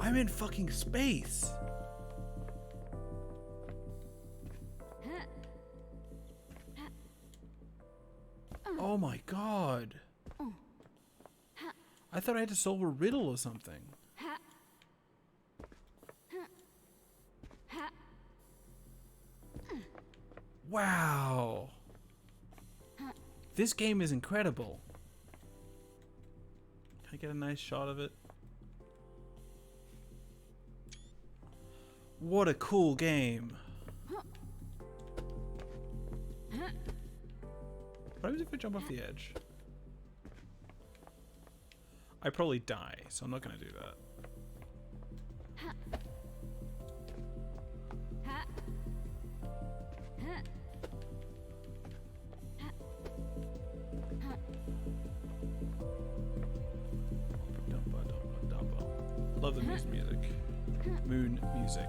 I'm in fucking space. Oh my god. I thought I had to solve a riddle or something. Wow. This game is incredible. Can I get a nice shot of it? What a cool game. What happens if I jump off the edge? I probably die, so I'm not gonna do that. Love the music. Moon music.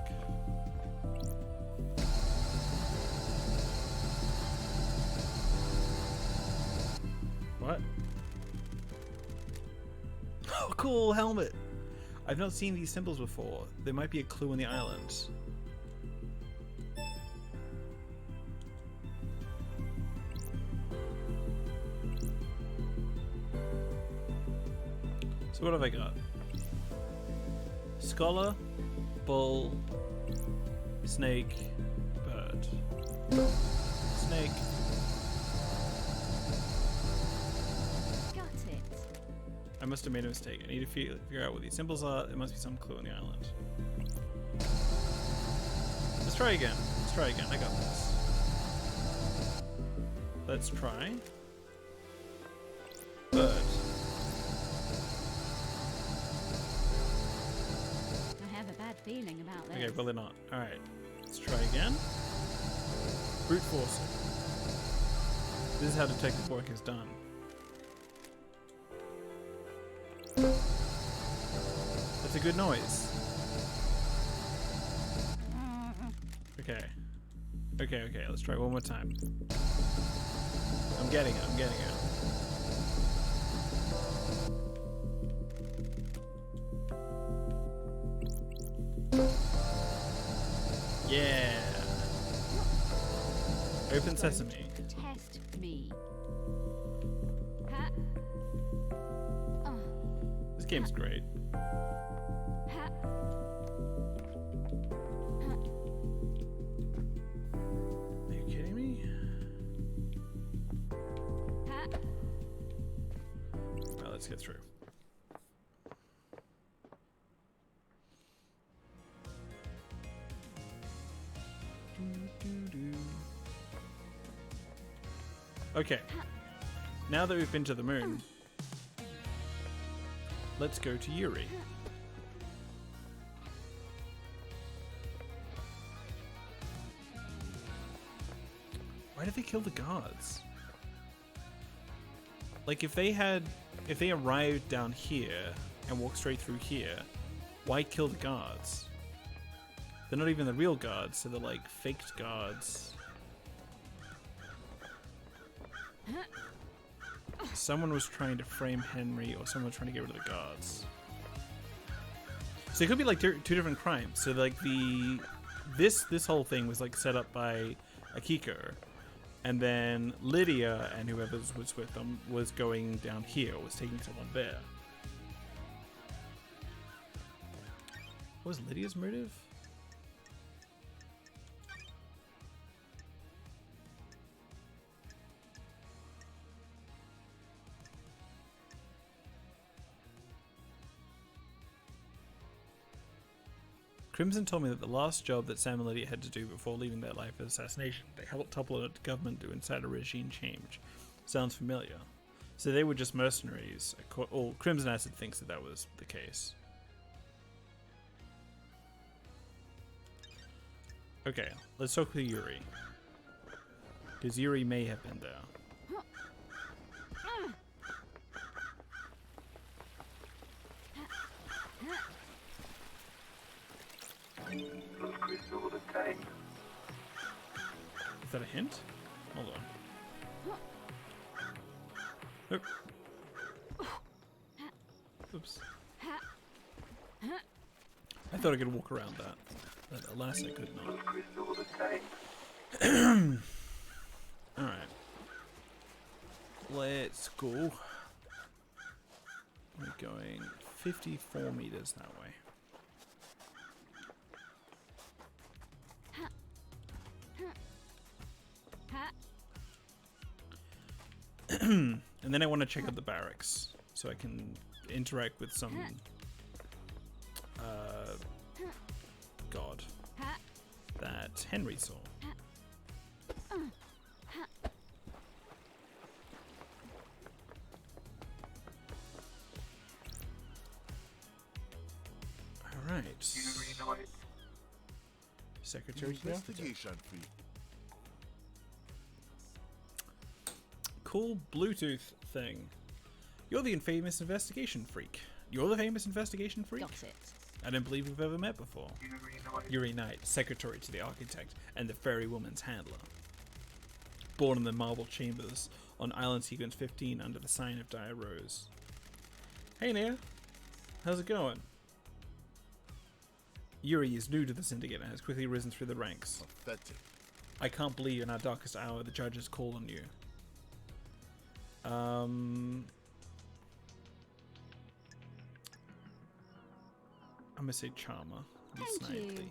What? Oh, cool helmet. I've not seen these symbols before. There might be a clue on the island. So what have I got? Scholar, bull, snake, bird. Snake. Got it. I must have made a mistake. I need to figure out what these symbols are. There must be some clue on the island. Let's try again. Let's try again. I got this. Let's try. Bird. I have a bad feeling about this. Okay, well they're not. Alright. Let's try again. Brute force it. This is how detective work is done. That's a good noise. Okay. Okay, let's try one more time. I'm getting it, I'm getting it. Yeah. Open sesame. Test me. This game's great. Are you kidding me? Well, let's get through. Okay. Now that we've been to the moon, let's go to Yuri. Why did they kill the guards? Like, if they arrived down here and walked straight through here, why kill the guards? They're not even the real guards, so they're like faked guards. Someone was trying to frame Henry, or someone was trying to get rid of the guards. So it could be like two different crimes. So like this whole thing was like set up by Akiko, and then Lydia and whoever was with them was going down here, was taking someone there. What was Lydia's motive? Crimson told me that the last job that Sam and Lydia had to do before leaving their life as assassination, they helped topple a government to incite a regime change. Sounds familiar. So they were just mercenaries. Crimson Acid thinks that that was the case. Okay, let's talk with Yuri. Because Yuri may have been there. Los crystal the tank. Is that a hint? Hold on. Oop. Oops. I thought I could walk around that, but alas I could not. Los crystal the tank. Alright. Let's go. We're going 54 meters that way. And then I want to check out the barracks so I can interact with some god that Henry saw. Alright. Unite. Secretary to the architect. Investigation fee. Cool Bluetooth thing. You're the infamous investigation freak. You're the famous investigation freak? Got it. I don't believe we've ever met before. Unite. Yuri Knight, secretary to the architect and the fairy woman's handler. Born in the marble chambers on Island Sequence 15 under the sign of Dire Rose. Hey Nia, how's it going? Yuri is new to the syndicate and has quickly risen through the ranks. Pathetic. I can't believe in our darkest hour the judges call on you. I'm gonna say charmer. Be Thank you. snidely.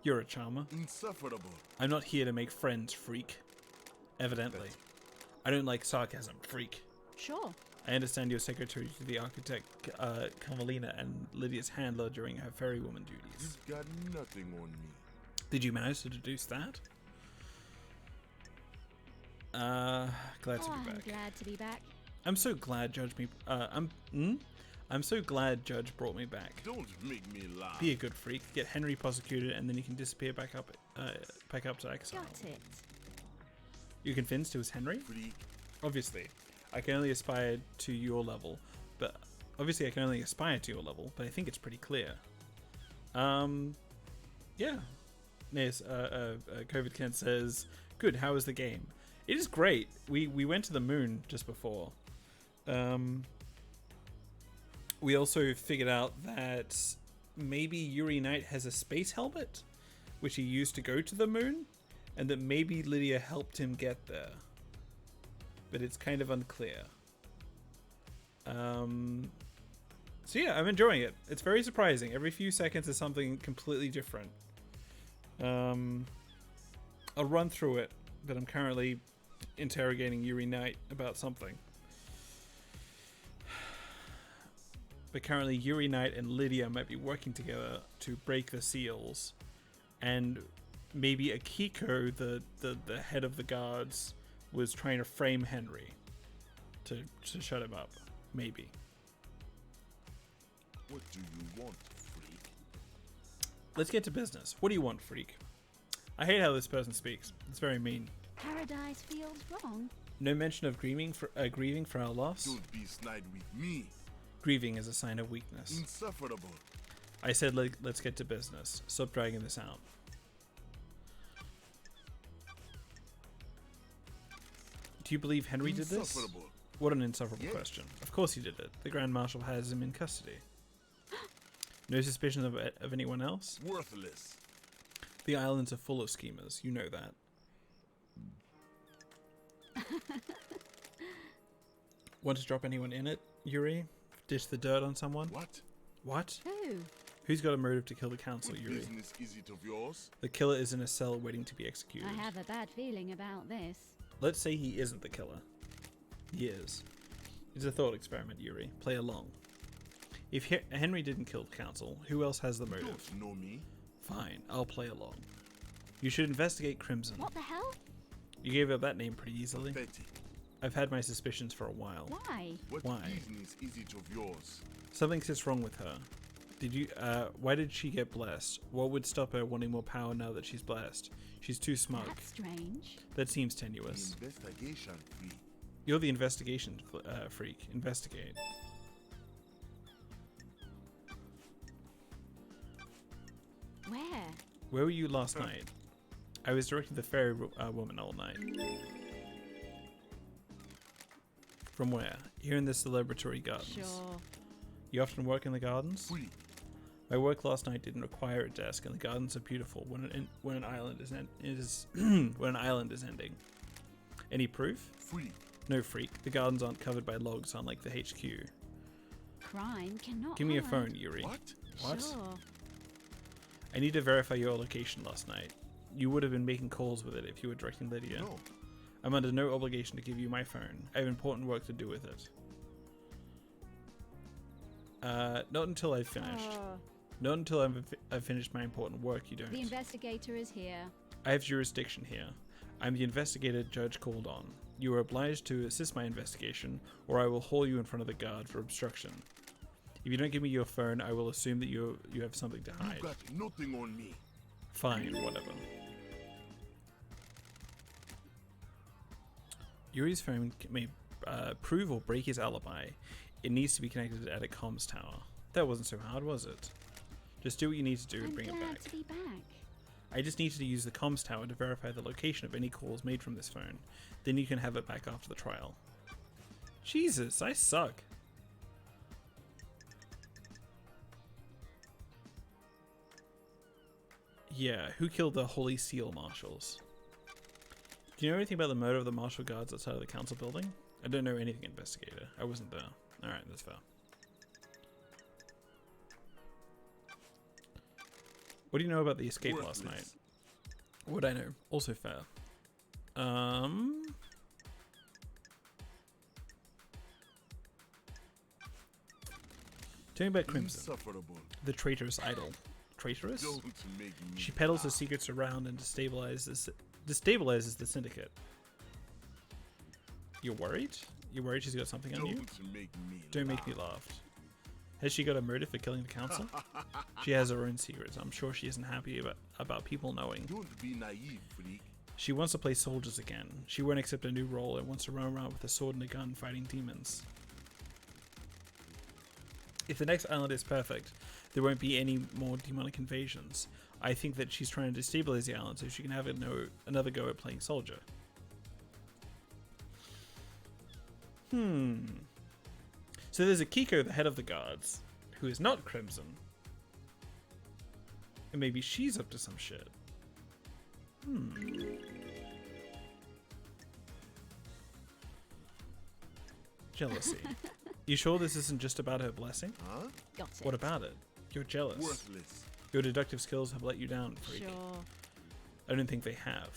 You're a charmer. Insufferable. I'm not here to make friends, freak. Evidently. I don't like sarcasm, freak. Sure. I understand you're secretary to the architect, Carmelina, and Lydia's handler during her fairy woman duties. You've got nothing on me. Did you manage to deduce that? Glad to Oh, be I'm back. glad to be back. I'm so glad I'm so glad Judge brought me back. Don't make me laugh. Be a good freak. Get Henry prosecuted, and then you can disappear back up to exile. Got it. You convinced it was Henry? Freak. Obviously, I can only aspire to your level, but I think it's pretty clear. Yeah. Yes. COVID Kent says, "Good. How is the game?" It is great. We went to the moon just before. We also figured out that maybe Yuri Knight has a space helmet, which he used to go to the moon, and that maybe Lydia helped him get there. But it's kind of unclear. So yeah, I'm enjoying it. It's very surprising. Every few seconds is something completely different. I'll run through it, but I'm currently interrogating Yuri Knight about something. But currently Yuri Knight and Lydia might be working together to break the seals, and maybe Akiko, the head of the guards, was trying to frame Henry to shut him up. Maybe. What do you want, freak? Let's get to business. What do you want, freak? I hate how this person speaks. It's very mean. Paradise feels wrong. No mention of grieving for our loss. Don't be snide with me. Grieving is a sign of weakness. Insufferable. I said let's get to business. Stop dragging this out. Do you believe Henry did this? Insufferable. What an insufferable Yeah. question. Of course he did it. The Grand Marshal has him in custody. No suspicion of anyone else? Worthless. The islands are full of schemers. You know that. Want to drop anyone in it, Yuri? Dish the dirt on someone? What? What? Who? Who's got a motive to kill the council, What Yuri? business is it of yours? The killer is in a cell waiting to be executed. I have a bad feeling about this. Let's say he isn't the killer. He is. It's a thought experiment, Yuri. Play along. If Henry didn't kill the council, who else has the You motive? don't know me. Fine, I'll play along. You should investigate Crimson. What the hell? You gave up that name pretty easily. Pathetic. I've had my suspicions for a while. Why? What Why? business is it of yours? Something sits wrong with her. Why did she get blessed? What would stop her wanting more power now that she's blessed? She's too smug. That's strange. That seems The tenuous. investigation, freak. You're the investigation freak. Investigate. Where? Where were you last night? I was directing the fairy woman all night. From where? Here in the celebratory gardens. Sure. You often work in the gardens? Freak. My work last night didn't require a desk, and the gardens are beautiful when an island is when an island is ending. Any proof? Freak. No, freak. The gardens aren't covered by logs, unlike the HQ. Crime cannot Give me a hide. phone, Yuri. What? What? Sure. I need to verify your location last night. You would have been making calls with it if you were directing Lydia. No. I'm under no obligation to give you my phone. I have important work to do with it. Not until I've finished. Not until I've finished my important work, you don't. The investigator is here. I have jurisdiction here. I'm the investigator Judge called on. You are obliged to assist my investigation, or I will haul you in front of the guard for obstruction. If you don't give me your phone, I will assume that you have something to hide. You got nothing on me. Fine, whatever. Yuri's phone may prove or break his alibi. It needs to be connected at a comms tower. That wasn't so hard, was it? Just do what you need to do and I'm bring it glad back. to be back. I just need to use the comms tower to verify the location of any calls made from this phone. Then you can have it back after the trial. Jesus, I suck. Yeah, who killed the Holy Seal Marshals? Do you know anything about the murder of the Marshal Guards outside of the council building? I don't know anything, investigator. I wasn't there. Alright, that's fair. What do you know about the escape last night? Worthless. What I know. Also fair. Tell me about Crimson, Insufferable. the traitorous idol. Traitorous? Don't make me She peddles her laugh. secrets around and destabilizes the syndicate. You're worried? You're worried she's got something on you? Don't make me Don't make me laugh. Has she got a motive for killing the council? She has her own secrets. I'm sure she isn't happy about people knowing. Don't be naive, freak. She wants to play soldiers again. She won't accept a new role and wants to run around with a sword and a gun fighting demons. If the next island is perfect, there won't be any more demonic invasions. I think that she's trying to destabilize the island so she can have another go at playing soldier. So there's a Kiko, the head of the guards, who is not Crimson. And maybe she's up to some shit. Jealousy. You sure this isn't just about her blessing? Huh? Got it. What about it? You're jealous. Worthless. Your deductive skills have let you down, freak. Sure. I don't think they have.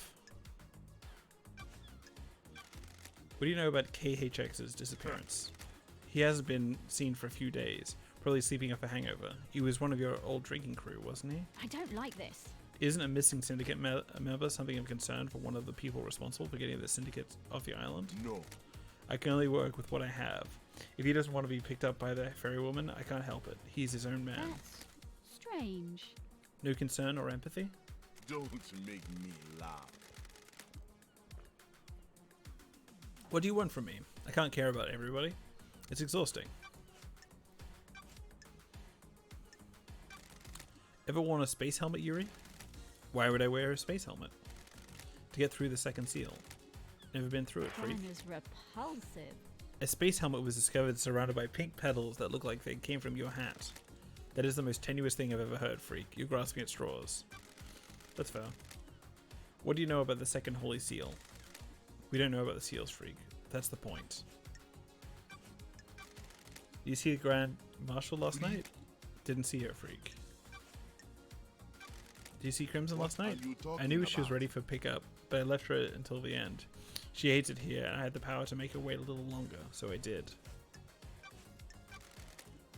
What do you know about KHX's disappearance? He hasn't been seen for a few days, probably sleeping off a hangover. He was one of your old drinking crew, wasn't he? I don't like this. Isn't a missing syndicate member something of concern for one of the people responsible for getting the syndicate off the island? No. I can only work with what I have. If he doesn't want to be picked up by the ferrywoman, I can't help it. He's his own man. That's strange. No concern or empathy? Don't make me laugh. What do you want from me? I can't care about everybody. It's exhausting. Ever worn a space helmet, Yuri? Why would I wear a space helmet? To get through the second seal. Never been through it, freak. Ken is repulsive. A space helmet was discovered surrounded by pink petals that look like they came from your hat. That is the most tenuous thing I've ever heard, freak. You're grasping at straws. That's fair. What do you know about the second holy seal? We don't know about the seals, freak. That's the point. Did you see the Grand Marshal last night? Didn't see her, freak. Did you see Crimson last night? I knew she was ready for pickup, but I left her until the end. She hates it here, and I had the power to make her wait a little longer, so I did.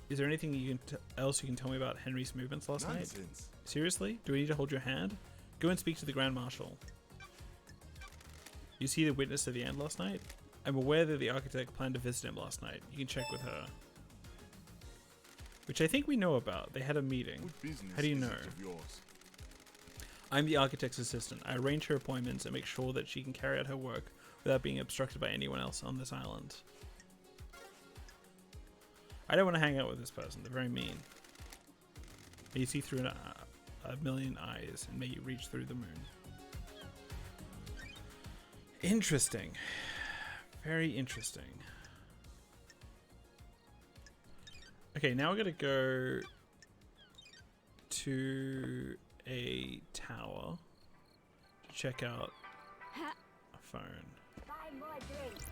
Is there anything else you can tell me about Henry's movements last night? Seriously? Do I need to hold your hand? Go and speak to the Grand Marshal. You see the witness at the end last night? I'm aware that the architect planned to visit him last night. You can check with her. Which I think we know about. They had a meeting. How do you know? I'm the architect's assistant. I arrange her appointments and make sure that she can carry out her work without being obstructed by anyone else on this island. I don't want to hang out with this person. They're very mean. May you see through a million eyes, and may you reach through the moon. Interesting. Very interesting. Okay, now we're going to go to a tower to check out a phone. Buy more drinks.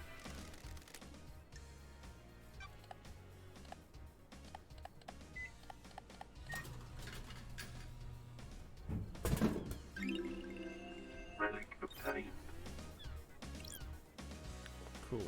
Relic obtained. Cool.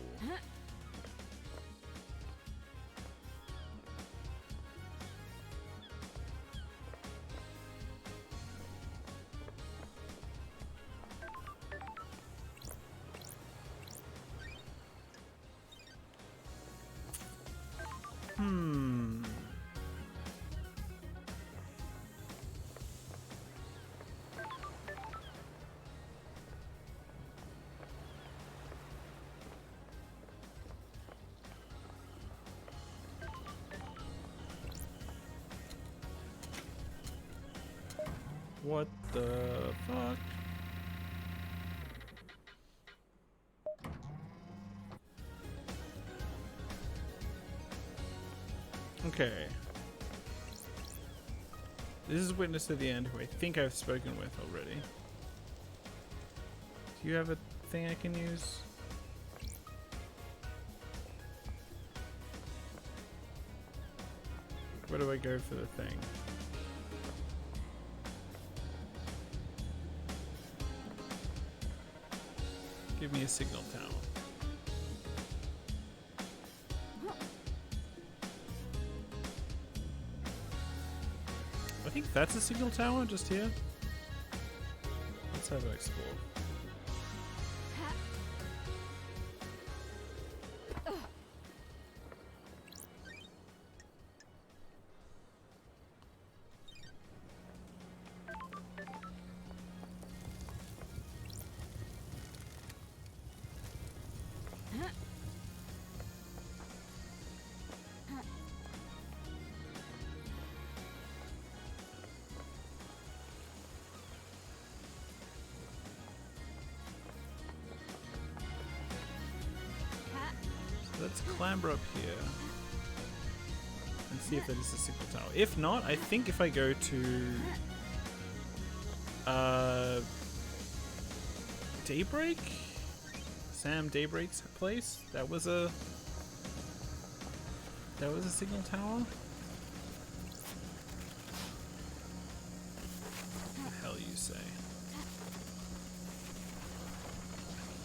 What the fuck? Okay. This is witness at the end, who I think I've spoken with already. Do you have a thing I can use? Where do I go for the thing? Give me a signal tower. I think that's a signal tower just here. Let's have it explored. Let's clamber up here and see if that is a signal tower. If not, I think if I go to Daybreak? Sam Daybreak's place? That was a signal tower? What the hell you say?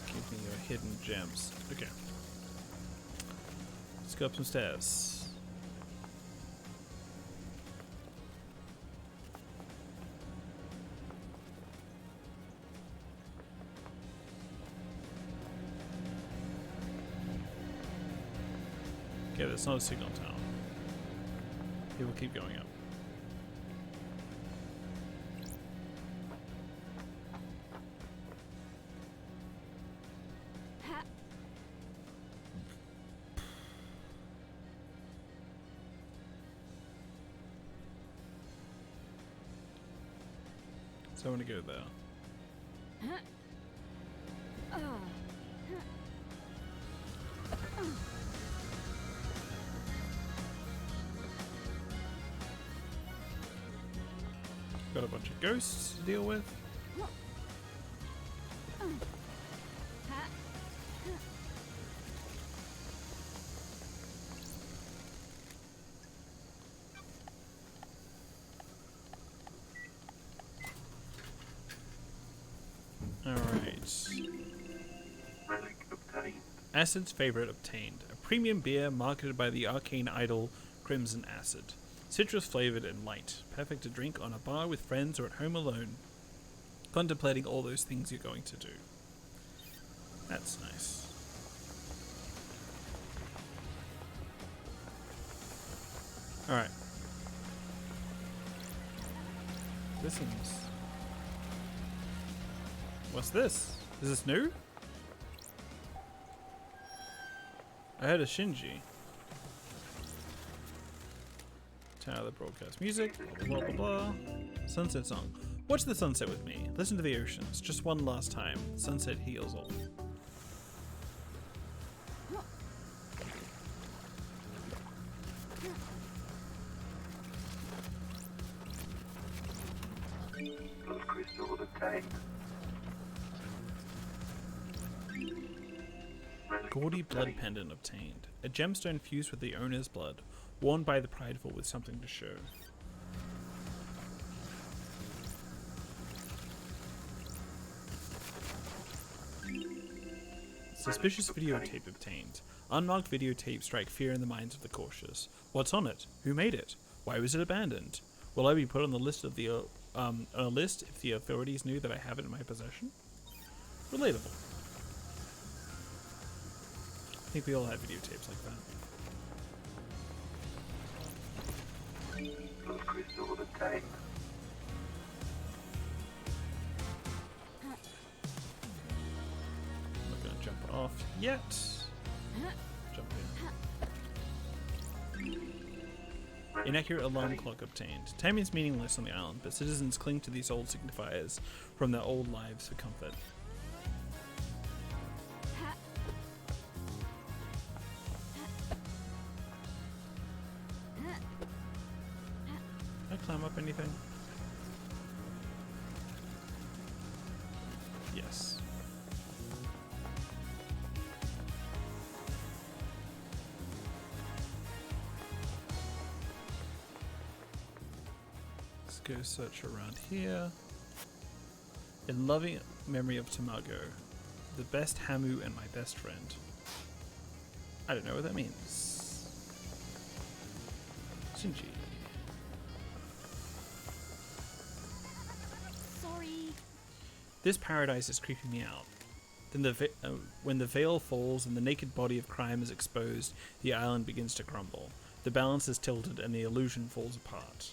Give me your hidden gems. Okay. Let's go up some stairs. Yeah, there's not a signal tower. People keep going up. Ha. So I want to go there. Got a bunch of ghosts to deal with. Alright. Relic obtained. Acid's favorite obtained. A premium beer marketed by the arcane idol Crimson Acid. Citrus flavored and light. Perfect to drink on a bar with friends or at home alone. Contemplating all those things you're going to do. That's nice. Alright. Listens. What's this? Is this new? I heard a Shinji. Turn out the broadcast music. Blah blah blah blah. Sunset song. Watch the sunset with me. Listen to the oceans. Just one last time. Sunset heals all. Blood crystal obtained. Relic Gaudy blood obtained. pendant obtained. A gemstone fused with the owner's blood, worn by the prideful with something to show. Suspicious videotape obtained. Unmarked videotape strike fear in the minds of the cautious. What's on it? Who made it? Why was it abandoned? Will I be put on the list of the on a list if the authorities knew that I have it in my possession? Relatable. I think we all have videotapes like that. Blood crystal obtained. I'm not gonna jump off yet. Jump in. Inaccurate alarm clock obtained. Time is meaningless on the island, but citizens cling to these old signifiers from their old lives for comfort. Can I climb up anything? Yes. Let's go search around here. In loving memory of Tamago, the best Hamu and my best friend. I don't know what that means. Shinji. Sorry. This paradise is creeping me out. Then when the veil falls and the naked body of crime is exposed, the island begins to crumble. The balance is tilted and the illusion falls apart.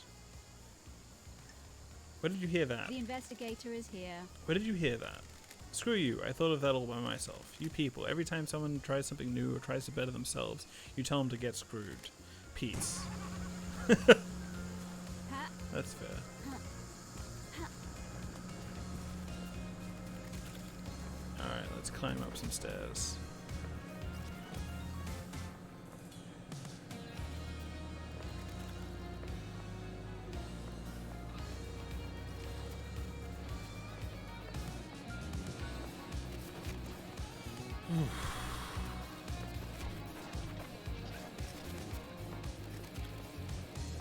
Where did you hear that? The investigator is here. Where did you hear that? Screw you, I thought of that all by myself. You people, every time someone tries something new or tries to better themselves, you tell them to get screwed. Peace. That's fair. Alright, let's climb up some stairs.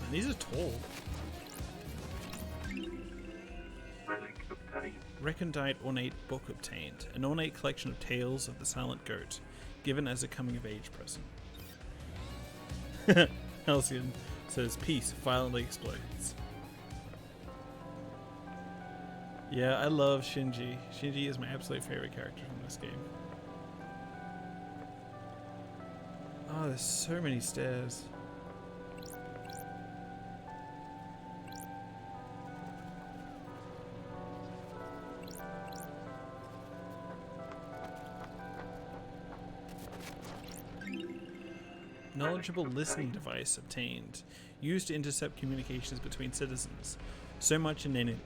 Man, these are tall. Relic obtained. Recondite ornate book obtained. An ornate collection of tales of the silent goat, given as a coming of age present. Halcyon says peace violently explodes. Yeah, I love Shinji. Shinji is my absolute favorite character from this game. Oh, there's so many stairs. Knowledgeable listening device obtained. Used to intercept communications between citizens. So much inanity.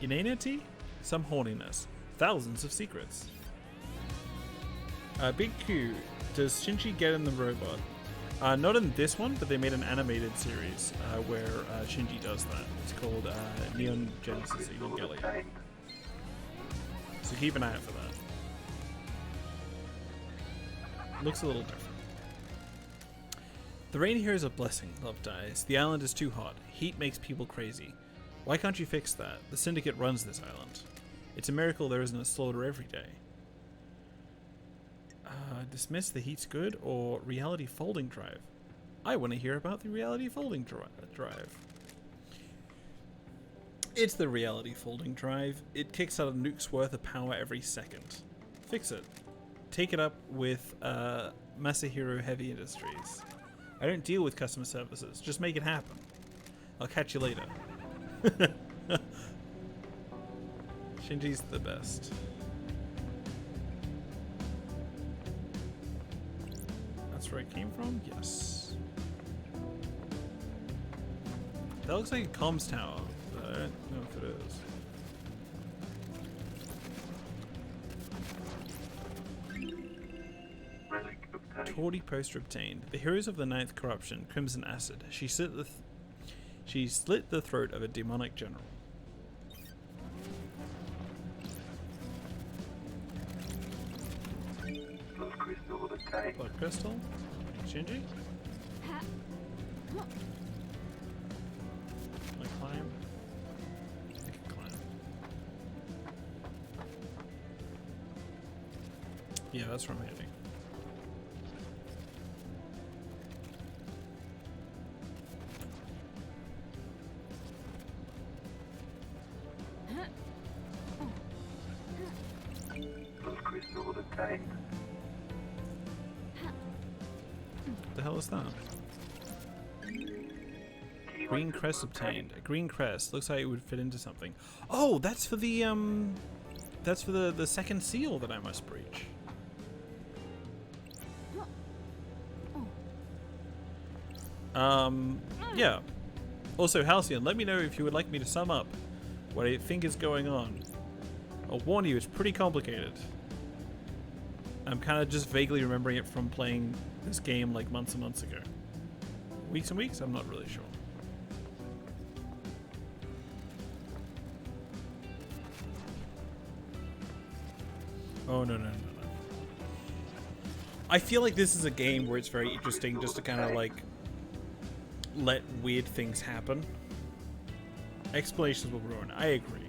Inanity? Some horniness. Thousands of secrets. Big Q. Does Shinji get in the robot? Not in this one, but they made an animated series where Shinji does that. It's called Neon Genesis Evangelion. So keep an eye out for that. Looks a little different. The rain here is a blessing, Love dies. The island is too hot. Heat makes people crazy. Why can't you fix that? The Syndicate runs this island. It's a miracle there isn't a slaughter every day. Dismiss the heat's good or reality folding drive? I want to hear about the reality folding drive. It's the reality folding drive. It kicks out a nuke's worth of power every second. Fix it. Take it up with Masahiro Heavy Industries. I don't deal with customer services. Just make it happen. I'll catch you later. Shinji's the best. That's where it came from? Yes. That looks like a comms tower, but I don't know if it is. 40 poster obtained. The heroes of the Ninth Corruption, Crimson Acid. She slit the throat of a demonic general. Blood crystal obtained. Blood crystal? Shinji? Can I climb? I can climb. Yeah, that's where I'm heading. Blood crystal obtained. What the hell is that? Green crest obtained. A green crest. Looks like it would fit into something. Oh, that's for the second seal that I must breach. Yeah. Also, Halcyon, let me know if you would like me to sum up what I think is going on. I'll warn you, it's pretty complicated. I'm kind of just vaguely remembering it from playing this game like months and months ago. Weeks and weeks? I'm not really sure. Oh, no. I feel like this is a game where it's very interesting just to kind of like let weird things happen. Explanations will ruin. I agree.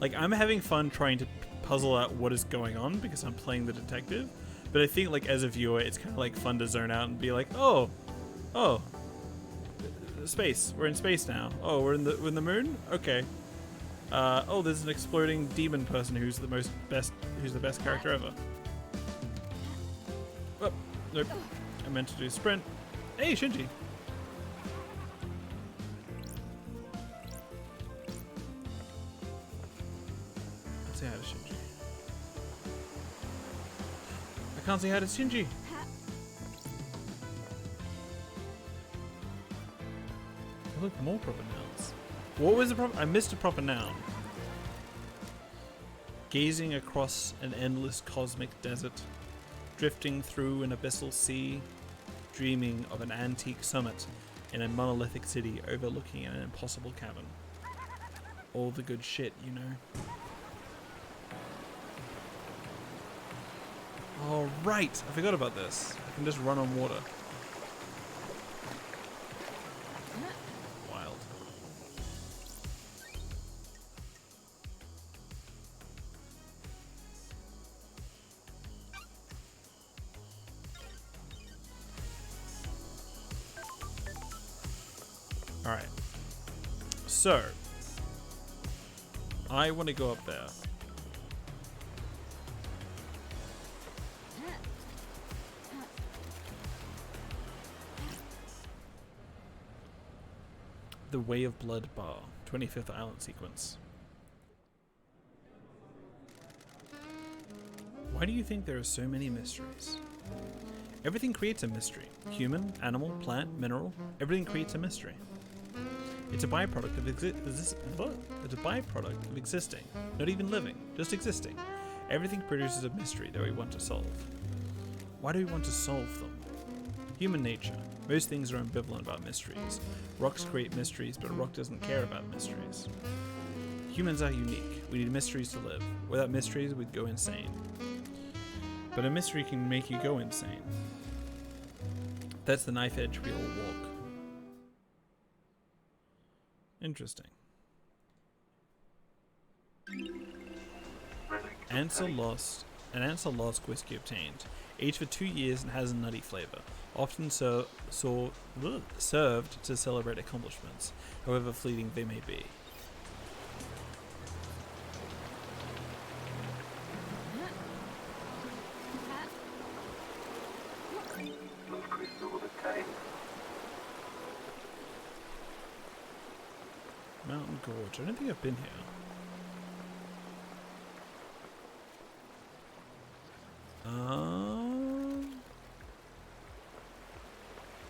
Like, I'm having fun trying to puzzle out what is going on because I'm playing the detective, but I think like as a viewer it's kind of like fun to zone out and be like, oh, space. We're in space now. Oh, we're in the moon? Okay. Oh, there's an exploding demon person who's the best character ever. Oh, nope. I meant to do sprint. Hey, Shinji. Let's say hi to Shinji. I can't say hi to Shinji. Oh, look, more proper nouns. What was the proper? I missed a proper noun. Gazing across an endless cosmic desert, drifting through an abyssal sea, dreaming of an antique summit in a monolithic city overlooking an impossible cavern. All the good shit, you know. Oh, right! I forgot about this. I can just run on water. Wild. Alright. So, I want to go up there. The Way of Blood Bar, 25th Island sequence. Why do you think there are so many mysteries? Everything creates a mystery. Human, animal, plant, mineral, everything creates a mystery. It's a byproduct of It's a byproduct of existing, not even living, just existing. Everything produces a mystery that we want to solve. Why do we want to solve them? Human nature. Most things are ambivalent about mysteries. Rocks create mysteries, but a rock doesn't care about mysteries. Humans are unique. We need mysteries to live. Without mysteries, we'd go insane. But a mystery can make you go insane. That's the knife edge we all walk. Interesting. Answer lost. An answer lost, whiskey obtained. Aged for 2 years and has a nutty flavor. Often served to celebrate accomplishments, however fleeting they may be. Blood crystal obtained. Mountain Gorge. I don't think I've been here.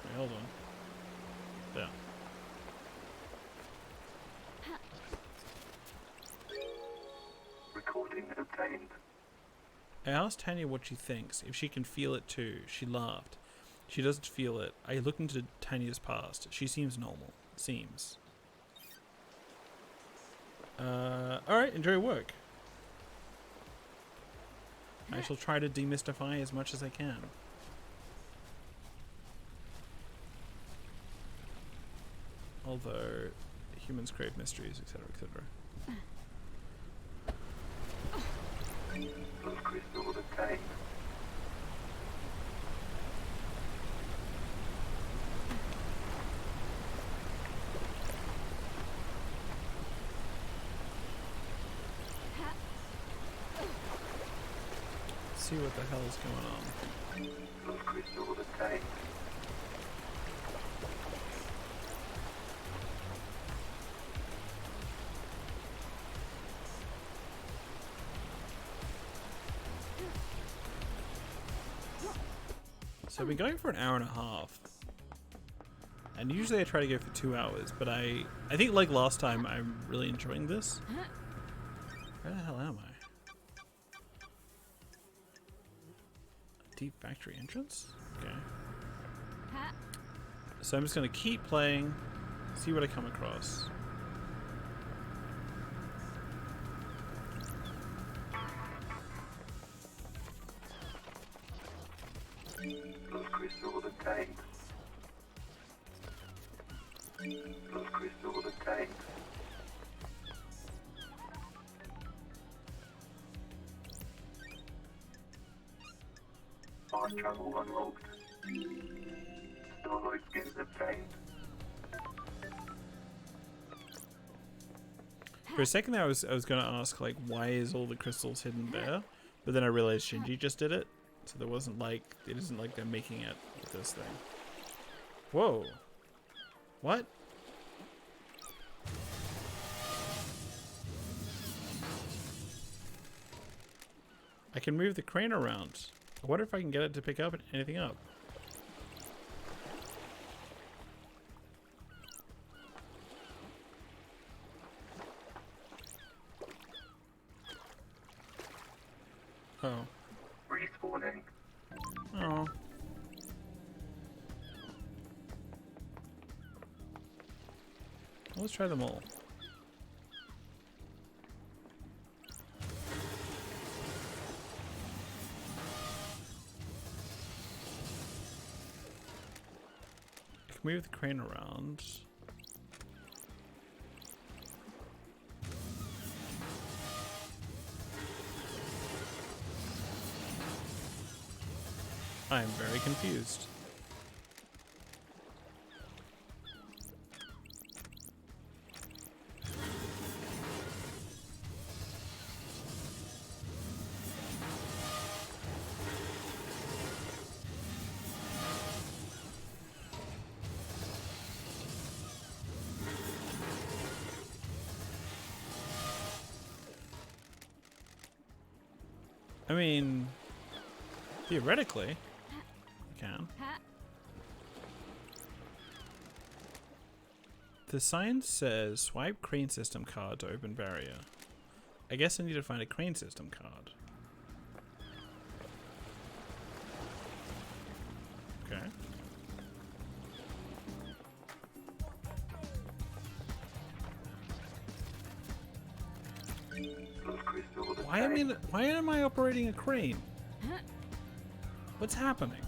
Wait, hold on. There. Recording obtained. I asked Tanya what she thinks, if she can feel it too. She laughed. She doesn't feel it. I looked into Tanya's past. She seems normal. Seems. Alright, enjoy your work. I shall try to demystify as much as I can. Although humans crave mysteries, etc., etc. Blood crystal obtained. See what the hell is going on. Blood crystal obtained. So I've been going for an hour and a half. And usually I try to go for 2 hours, but I think like last time I'm really enjoying this. Where the hell am I? Deep factory entrance? Okay. So I'm just gonna keep playing, see what I come across. Blood crystal obtained. Blood crystal obtained. Fast travel unlocked. Starlight skins obtained. For a second there I was gonna ask like why is all the crystals hidden there? But then I realized Shinji just did it. So there wasn't like it isn't like they're making it with this thing. Whoa. What? I can move the crane around. I wonder if I can get it to pick up anything up. Oh. Respawning. Oh. Let's try them all. I can move the crane around. I'm very confused. I mean, theoretically, I can. Ha. The sign says swipe crane system card to open barrier. I guess I need to find a crane system card. Okay. Blood crystal with a Why am I operating a crane? Huh? What's happening?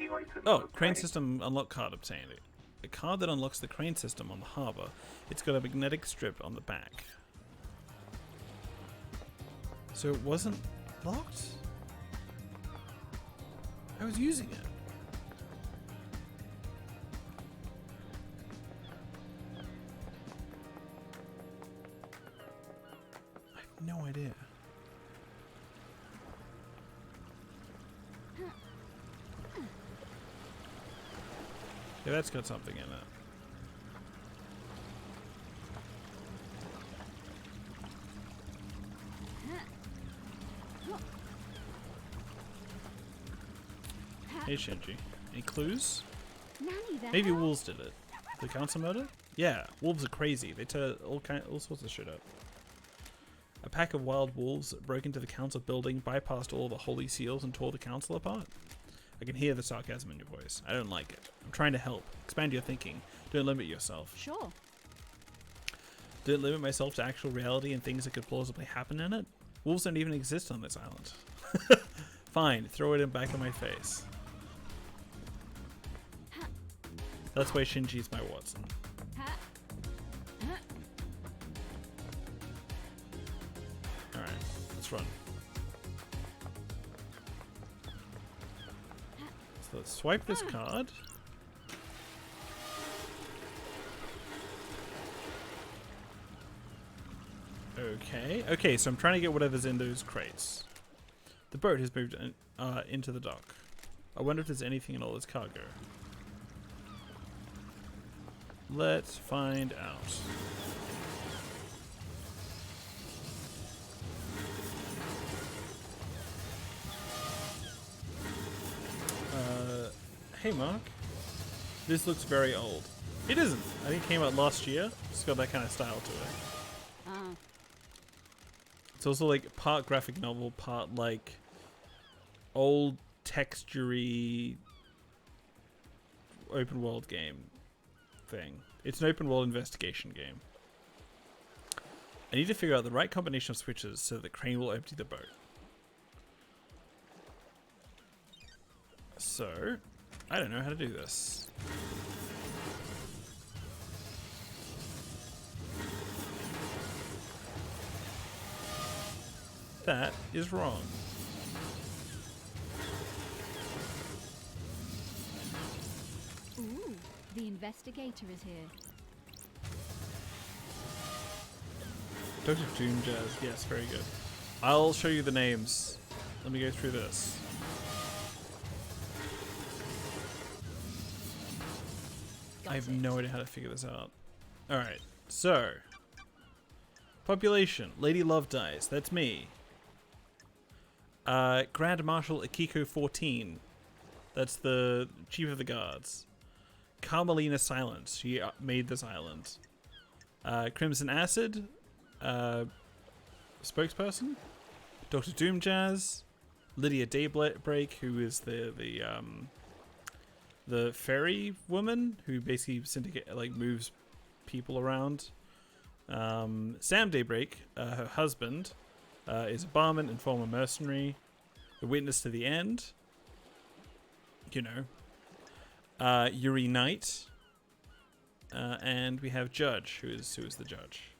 key item Oh, obtained. crane system unlock card obtained. A card that unlocks the crane system on the harbor. It's got a magnetic strip on the back. So it wasn't locked? I was using it. I have no idea. Yeah, that's got something in it. Hey Shinji, any clues? Nanny there. Maybe wolves did it. The council murder? Yeah, wolves are crazy. They tear all sorts of shit up. A pack of wild wolves broke into the council building, bypassed all the holy seals, and tore the council apart. I can hear the sarcasm in your voice. I don't like it. I'm trying to help. Expand your thinking. Don't limit yourself. Sure. Don't limit myself to actual reality and things that could plausibly happen in it. Wolves don't even exist on this island. Fine, throw it back in my face. That's why Shinji's my Watson. Ha. Ha. Alright, let's run. So let's swipe this card. Okay, so I'm trying to get whatever's in those crates. The boat has moved into the dock. I wonder if there's anything in all this cargo. Let's find out. Hey Mark. This looks very old. It isn't. I think it came out last year. It's got that kind of style to it. Ah. It's also like part graphic novel, part like old textury open world game thing. It's an open world investigation game. I need to figure out the right combination of switches so that Crane will empty the boat. So, I don't know how to do this. That is wrong. Ooh, the investigator is here. Dr. Doom Jazz, yes, very good. I'll show you the names. Let me go through this. I have no idea how to figure this out. Alright, so. Population. Lady Love dies. That's me. Grand Marshal Akiko 14. That's the Chief of the Guards. Carmelina Silence. She made this island. Crimson Acid. Spokesperson. Dr. Doom Jazz. Lydia Daybreak, who is the fairy woman who basically moves people around. Sam Daybreak, her husband, is a barman and former mercenary. The witness to the end. You know. Yuri Knight. And we have Judge, who is the judge.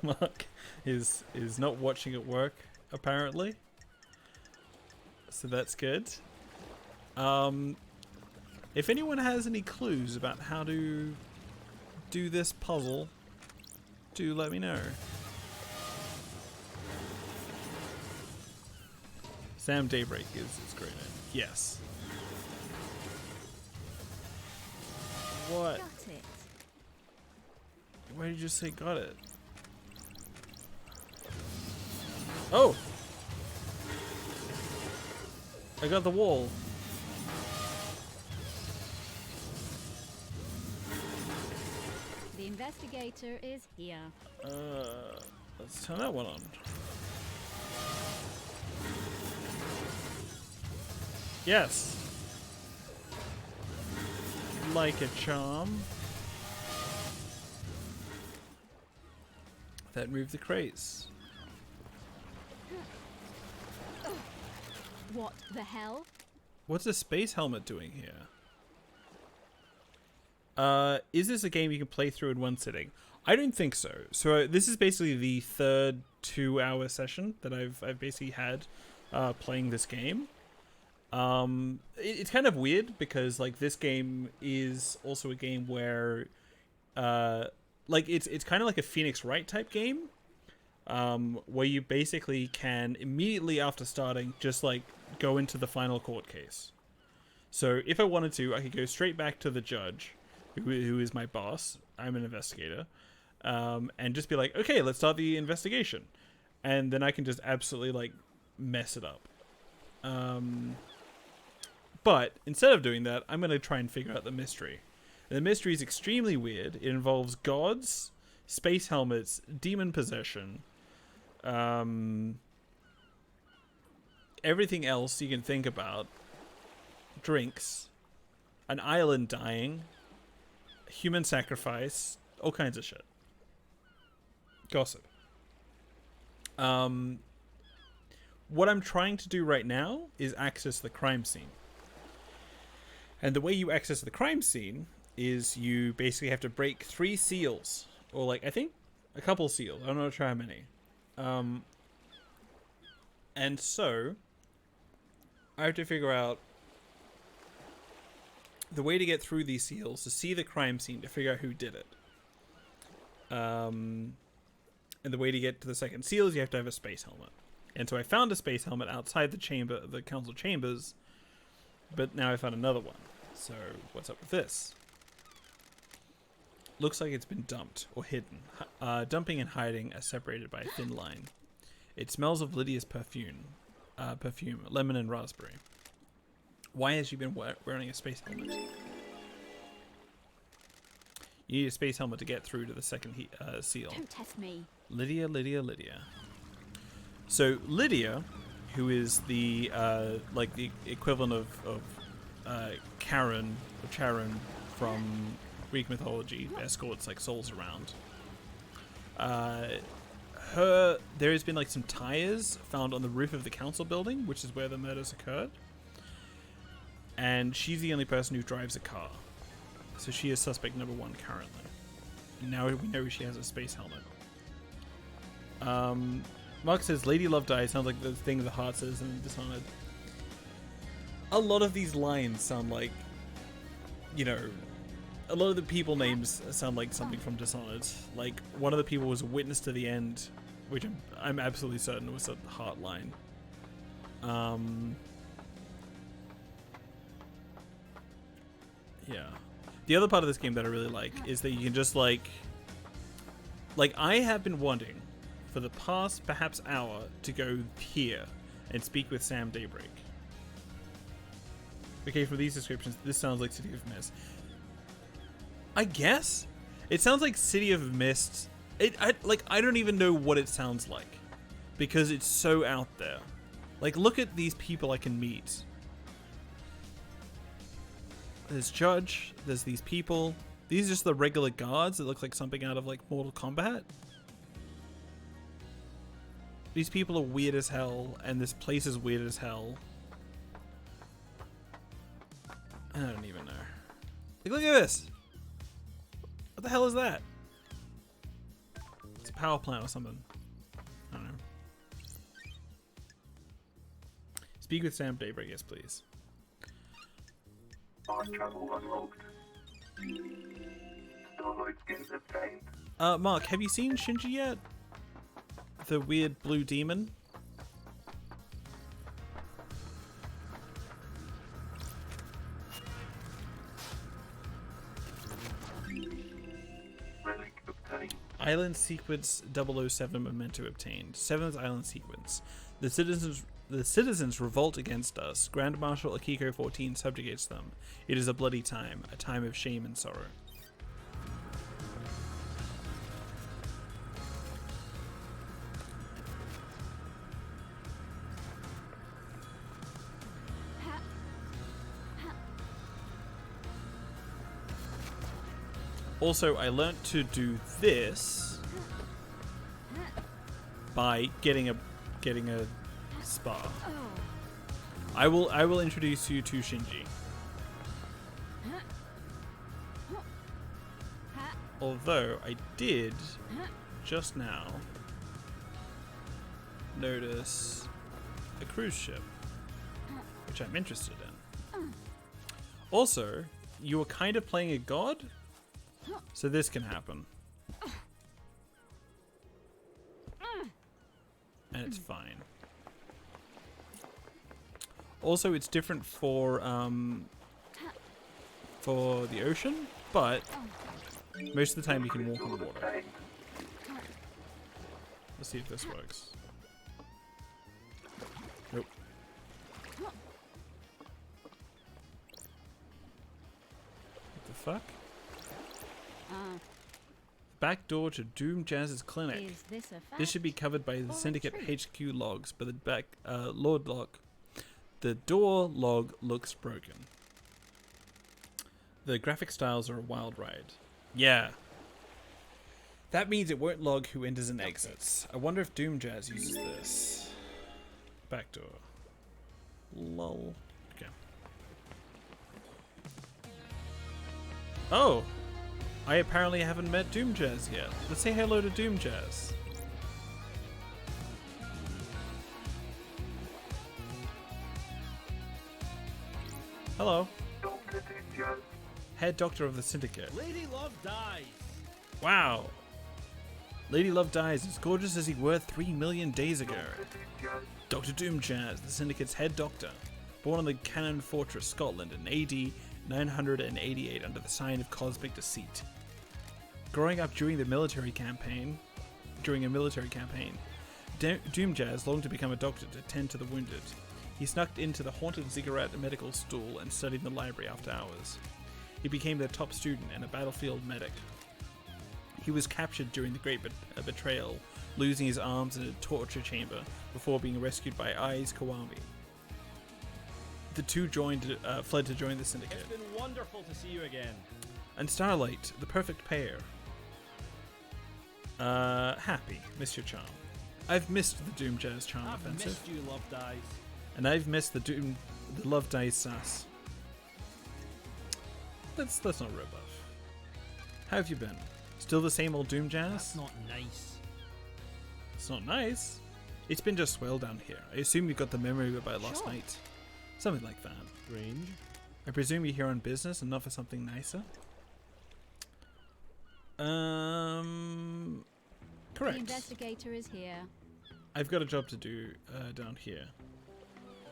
Mark is not watching at work, apparently. So that's good. If anyone has any clues about how to do this puzzle, do let me know. Sam Daybreak is great name. Yes. What? Got it. Why did you just say got it? Oh! I got the wall. The investigator is here. Let's turn that one on. Yes. Like a charm. That moved the crates. What the hell? What's a space helmet doing here? Is this a game you can play through in one sitting? I don't think so. So this is basically the third 2-hour session that I've basically had playing this game. It's kind of weird because like this game is also a game where like it's kind of like a Phoenix Wright type game, where you basically can immediately after starting just like go into the final court case. So if I wanted to, I could go straight back to the judge, who is my boss. I'm an investigator, and just be like, okay, let's start the investigation, and then I can just absolutely like mess it up. But instead of doing that, I'm going to try and figure out the mystery. And the mystery is extremely weird. It involves gods, space helmets, demon possession, everything else you can think about, drinks, an island dying, human sacrifice, all kinds of shit. Gossip. What I'm trying to do right now is access the crime scene. And the way you access the crime scene is you basically have to break 3 seals. Or like, I think a couple seals. I'm not sure how many. And so, I have to figure out the way to get through these seals, to see the crime scene, to figure out who did it. And the way to get to the second seal is you have to have a space helmet. And so I found a space helmet outside the council chambers, but now I found another one. So what's up with this? Looks like it's been dumped or hidden. Dumping and hiding are separated by a thin line. It smells of Lydia's perfume, lemon and raspberry. Why has she been wearing a space helmet? You need a space helmet to get through to the second seal. Don't test me. Lydia. So Lydia, who is the like the equivalent of Karen or Charon from Greek mythology, escorts like souls around. There has been like some tires found on the roof of the council building, which is where the murders occurred. And she's the only person who drives a car. So she is suspect number 1 currently. Now we know she has a space helmet. Mark says, Lady Love Dies sounds like the thing the heart says in Dishonored. A lot of these lines sound like, you know, a lot of the people names sound like something from Dishonored. Like, one of the people was a witness to the end, which I'm absolutely certain was a heart line. Yeah. The other part of this game that I really like is that you can just like I have been wanting for the past perhaps hour to go here and speak with Sam Daybreak. Okay, from these descriptions, this sounds like City of Mist. I guess it sounds like City of Mist. I don't even know what it sounds like because it's so out there. Like, look at these people I can meet. There's Judge. There's these people. These are just the regular guards that look like something out of like Mortal Kombat. These people are weird as hell, and this place is weird as hell. I don't even know. Like, look at this. What the hell is that? It's a power plant or something. I don't know. Speak with Sam Daybreak, yes, please. Fast travel unlocked. Starlight skins obtained. Mark, have you seen Shinji yet? The weird blue demon? Relic obtained. Island sequence 007 memento obtained. 7th island sequence. The citizens revolt against us. Grand Marshal Akiko 14 subjugates them. It is a bloody time, a time of shame and sorrow. Also, I learnt to do this by getting a spa. I will introduce you to Shinji. Although I did just now notice a cruise ship, which I'm interested in. Also, you were kind of playing a god, so this can happen. And it's fine. Also, it's different for the ocean, but most of the time you can walk on the water. Let's see if this works. Nope. What the fuck? Back door to Doom Jazz's clinic. Is this a fact? This should be covered by the or Syndicate truth? HQ logs, but the back Lord log. The door log looks broken. The graphic styles are a wild ride. Yeah. That means it won't log who enters and exits. I wonder if Doom Jazz uses this. Back door. Lol. Okay. Oh! I apparently haven't met Doom Jazz yet. Let's say hello to Doom Jazz. Hello. Dr. Doomjazz. Head doctor of the Syndicate. Lady Love dies. Wow. Lady Love dies as gorgeous as he were 3 million days ago. Doomjazz. Dr. Doom Jazz, the Syndicate's head doctor, born in the Cannon Fortress, Scotland in AD 988 under the sign of cosmic deceit. Growing up during a military campaign, Doom Jazz longed to become a doctor to tend to the wounded. He snuck into the haunted ziggurat medical stool and studied in the library after hours. He became their top student and a battlefield medic. He was captured during the Great Betrayal, losing his arms in a torture chamber before being rescued by Ai's Kawami. The two fled to join the Syndicate. It's been wonderful to see you again. And Starlight, the perfect pair. Happy, miss your charm. I've missed the Doom Jazz charm I've offensive. missed you, Love Dies. And I've missed the Love Dice sass. That's not rip off. How have you been? Still the same old Doom Jazz? That's not nice. It's not nice. It's been just swell down here. I assume you got the memory about last Sure. night. Something like that. Strange. I presume you're here on business and not for something nicer? Correct. The investigator is here. I've got a job to do down here.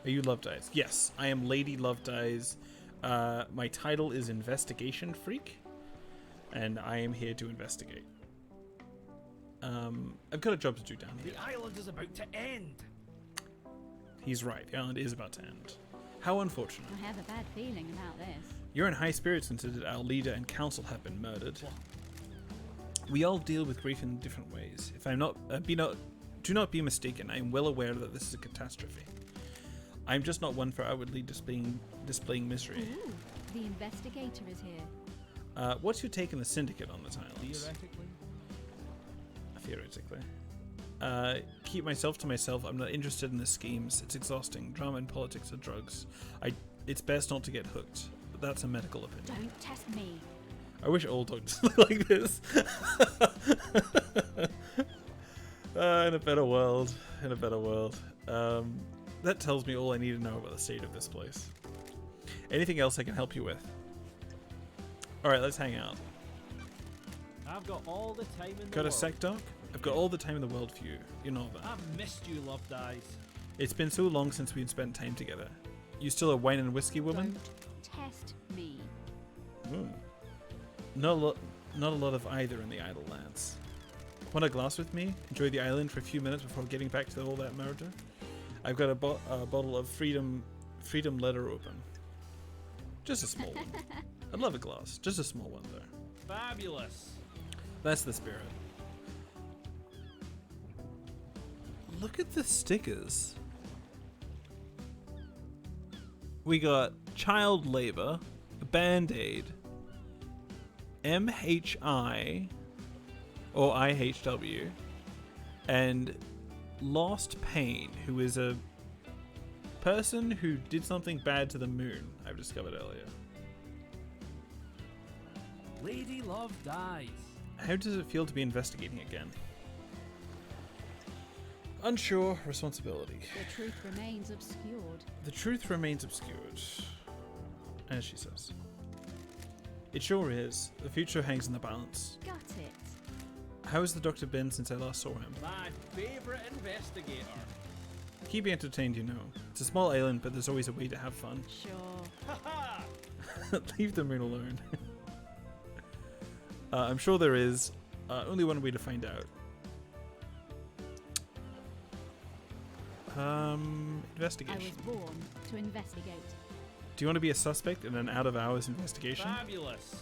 Are you Love Dies? Yes, I am Lady Love Dies. My title is Investigation Freak, and I am here to investigate. I've got a job to do down here. The island is about to end. He's right, the island is about to end. How unfortunate. I have a bad feeling about this. You're in high spirits since our leader and council have been murdered. We all deal with grief in different ways. If I'm not, do not be mistaken. I am well aware that this is a catastrophe. I'm just not one for outwardly displaying misery. Ooh, the investigator is here. What's your take on the Syndicate on the islands? Theoretically. Theoretically. Keep myself to myself. I'm not interested in the schemes. It's exhausting. Drama and politics are drugs. It's best not to get hooked. But that's a medical opinion. Don't test me. I wish all dogs looked like this. In a better world. In a better world. That tells me all I need to know about the state of this place. Anything else I can help you with? Alright, let's hang out. I've got all the time in the Got a world. sec, Doc? I've got all the time in the world for you. You know that. I've missed you, Love Dies. It's been so long since we'd spent time together. You still a wine and whiskey woman? Don't test me. Ooh. Not a lot of either in the Idle Lands. Want a glass with me? Enjoy the island for a few minutes before getting back to all that murder? I've got a bottle of freedom letter open. Just a small one. I'd love a glass. Just a small one though. Fabulous. That's the spirit. Look at the stickers. We got child labor, Band-Aid, MHI or IHW, and Lost Pain, who is a person who did something bad to the moon, I've discovered earlier. Lady Love dies. How does it feel to be investigating again? Unsure, responsibility. The truth remains obscured. The truth remains obscured, as she says. It sure is. The future hangs in the balance. Got it. How has the doctor been since I last saw him? My favourite investigator. Keep me entertained, you know. It's a small island, but there's always a way to have fun. Sure. Haha! Leave the moon alone. I'm sure there is. Only one way to find out. I Investigation. was born to investigate. Do you want to be a suspect in an out-of-hours investigation? Fabulous.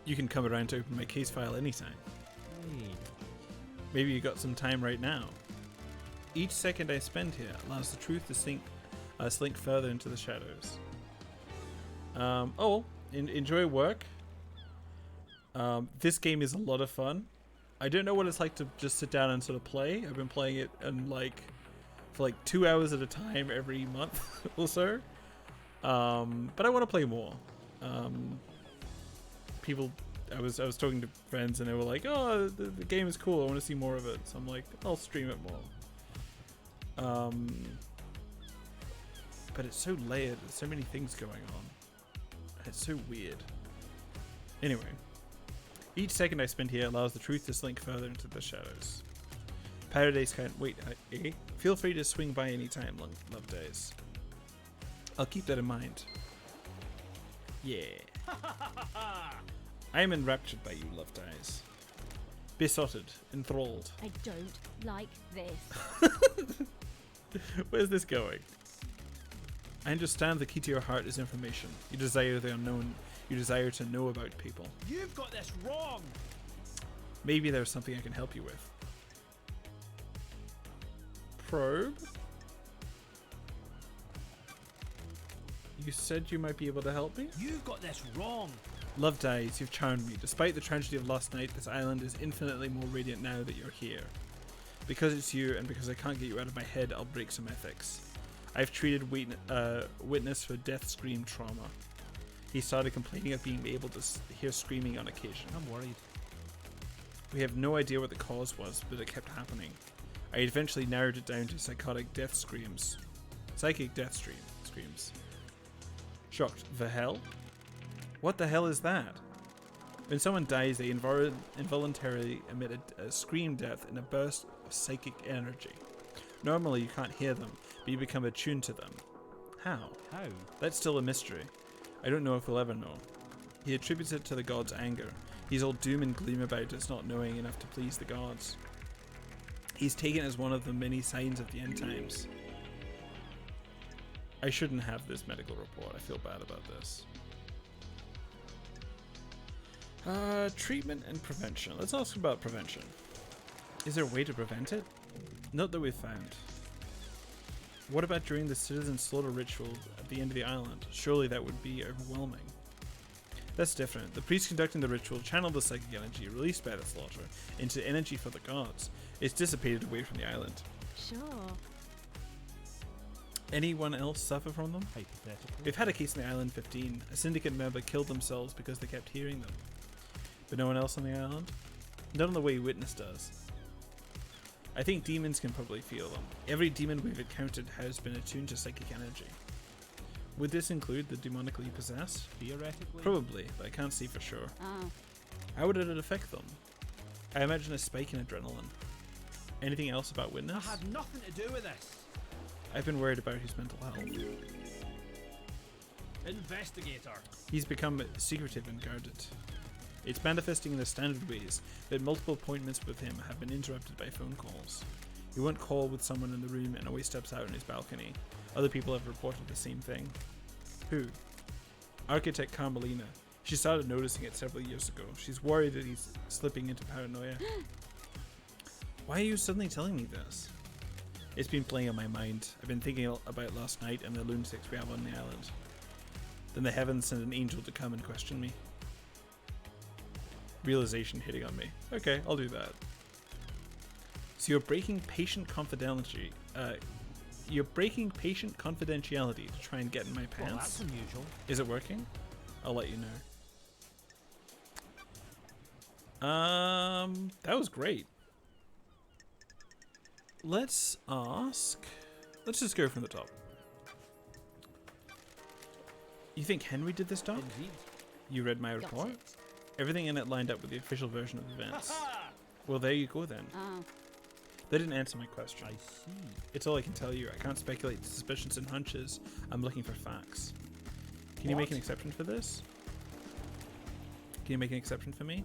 You can come around to open my case file anytime. Hey. Maybe you got some time right now. Each second I spend here allows the truth to slink further into the shadows. Enjoy work. This game is a lot of fun. I don't know what it's like to just sit down and sort of play. I've been playing it for 2 hours at a time every month or so. But I want to play more. I was talking to friends and they were like, "Oh, the game is cool. I want to see more of it." So I'm like, "I'll stream it more." But it's so layered. There's so many things going on. It's so weird. Anyway, each second I spend here allows the truth to slink further into the shadows. Paradise can't wait. Feel free to swing by anytime, Love Days. I'll keep that in mind. Yeah. I am enraptured by you, Love Days. Besotted, enthralled. I don't like this. Where's this going? I understand the key to your heart is information. You desire the unknown. You desire to know about people. You've got this wrong. Maybe there's something I can help you with. Probe? You said you might be able to help me? You've got this wrong. Love Dies, you've charmed me. Despite the tragedy of last night, this island is infinitely more radiant now that you're here. Because it's you, and because I can't get you out of my head, I'll break some ethics. I've treated Witness for death scream trauma. He started complaining of being able to hear screaming on occasion. I'm worried. We have no idea what the cause was, but it kept happening. I eventually narrowed it down to psychic death screams. Shocked. The hell? What the hell is that? When someone dies, they involuntarily emit a scream death in a burst of psychic energy. Normally, you can't hear them, but you become attuned to them. How? How? That's still a mystery. I don't know if we'll ever know. He attributes it to the gods' anger. He's all doom and gloom about us not knowing enough to please the gods. He's taken as one of the many signs of the end times. I shouldn't have this medical report. I feel bad about this. Treatment and prevention. Let's ask about prevention. Is there a way to prevent it? Not that we've found. What about during the citizen slaughter ritual at the end of the island? Surely that would be overwhelming. That's different. The priest conducting the ritual channeled the psychic energy released by the slaughter into energy for the gods. It's dissipated away from the island. Sure. Anyone else suffer from them? Hypothetical. We've had a case on the island 15. A syndicate member killed themselves because they kept hearing them. But no one else on the island? Not in the way Witness does. I think demons can probably feel them. Every demon we've encountered has been attuned to psychic energy. Would this include the demonically possessed? Theoretically. Probably, but I can't see for sure. Oh. How would it affect them? I imagine a spike in adrenaline. Anything else about I Witness? had nothing to do with this. I've been worried about his mental health. Investigator. He's become secretive and guarded. It's manifesting in the standard ways, but multiple appointments with him have been interrupted by phone calls. He won't call with someone in the room and always steps out on his balcony. Other people have reported the same thing. Who? Architect Carmelina. She started noticing it several years ago. She's worried that he's slipping into paranoia. Why are you suddenly telling me this? It's been playing on my mind. I've been thinking about last night and the lunatics we have on the island. Then the heavens sent an angel to come and question me. Realization hitting on me. Okay, I'll do that. So you're breaking patient confidentiality. You're breaking patient confidentiality to try and get in my pants. Well, that's unusual. Is it working? I'll let you know. That was great. Let's ask. Let's just go from the top. You think Henry did this, Doc? Indeed. You read my Got report? it. Everything in it lined up with the official version of events. Well, there you go then. Oh, They didn't answer my question. I see. It's all I can tell you. I can't speculate suspicions and hunches. I'm looking for facts. Can you make What? an exception for this? Can you make an exception for me?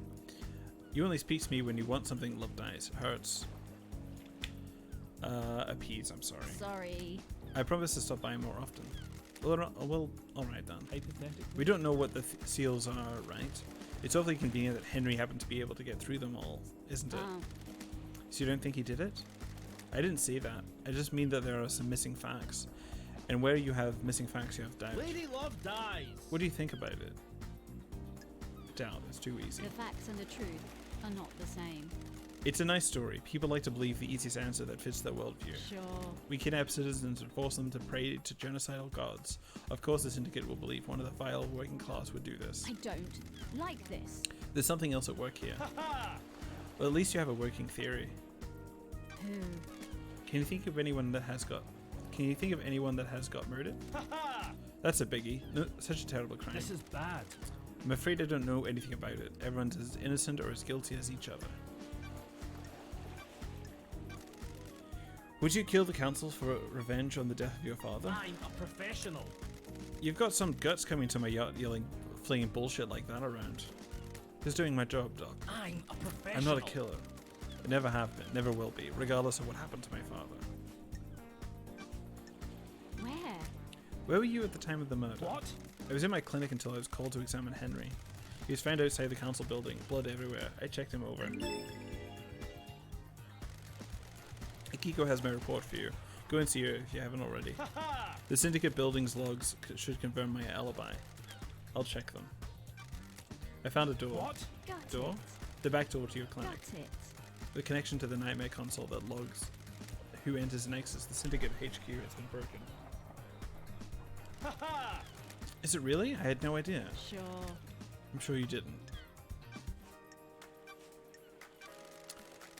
You only speak to me when you want something. Love dies. Hurts. Appease. I'm sorry. sorry. I promise to stop by more often. Well, alright then. Hypothetically. We don't know what the seals are, right? It's awfully convenient that Henry happened to be able to get through them all, isn't it? Oh, So you don't think he did it? I didn't say that. I just mean that there are some missing facts. And where you have missing facts, you have doubt. Lady Love dies. What do you think about it? Doubt. It's too easy. the facts and the truth are not the same. It's a nice story. People like to believe the easiest answer that fits their worldview. Sure. We kidnap citizens and force them to pray to genocidal gods. Of course the Syndicate will believe one of the vile working class would do this. I don't like this. There's something else at work here. Ha! Well, at least you have a working theory. Who? Can you think of anyone that has got... Can you think of anyone that has got murdered? Ha! That's a biggie. No, such a terrible crime. This is bad. I'm afraid I don't know anything about it. Everyone's as innocent or as guilty as each other. Would you kill the council for revenge on the death of your father? I'm a professional. You've got some guts coming to my yacht yelling, flinging bullshit like that around. Just doing my job, Doc. I'm a professional. I'm not a killer. I never have been, never will be, regardless of what happened to my father. Where? Where were you at the time of the murder? What? I was in my clinic until I was called to examine Henry. He was found outside the council building, blood everywhere. I checked him over. Akiko has my report for you. Go and see her if you haven't already. Ha! The Syndicate building's logs should confirm my alibi. I'll check them. I found a door. What? Got Door? it. The back door to your clinic. Got it. The connection to the nightmare console that logs who enters and exits the Syndicate HQ has been broken. Ha! Is it really? I had no idea. Sure. I'm sure you didn't.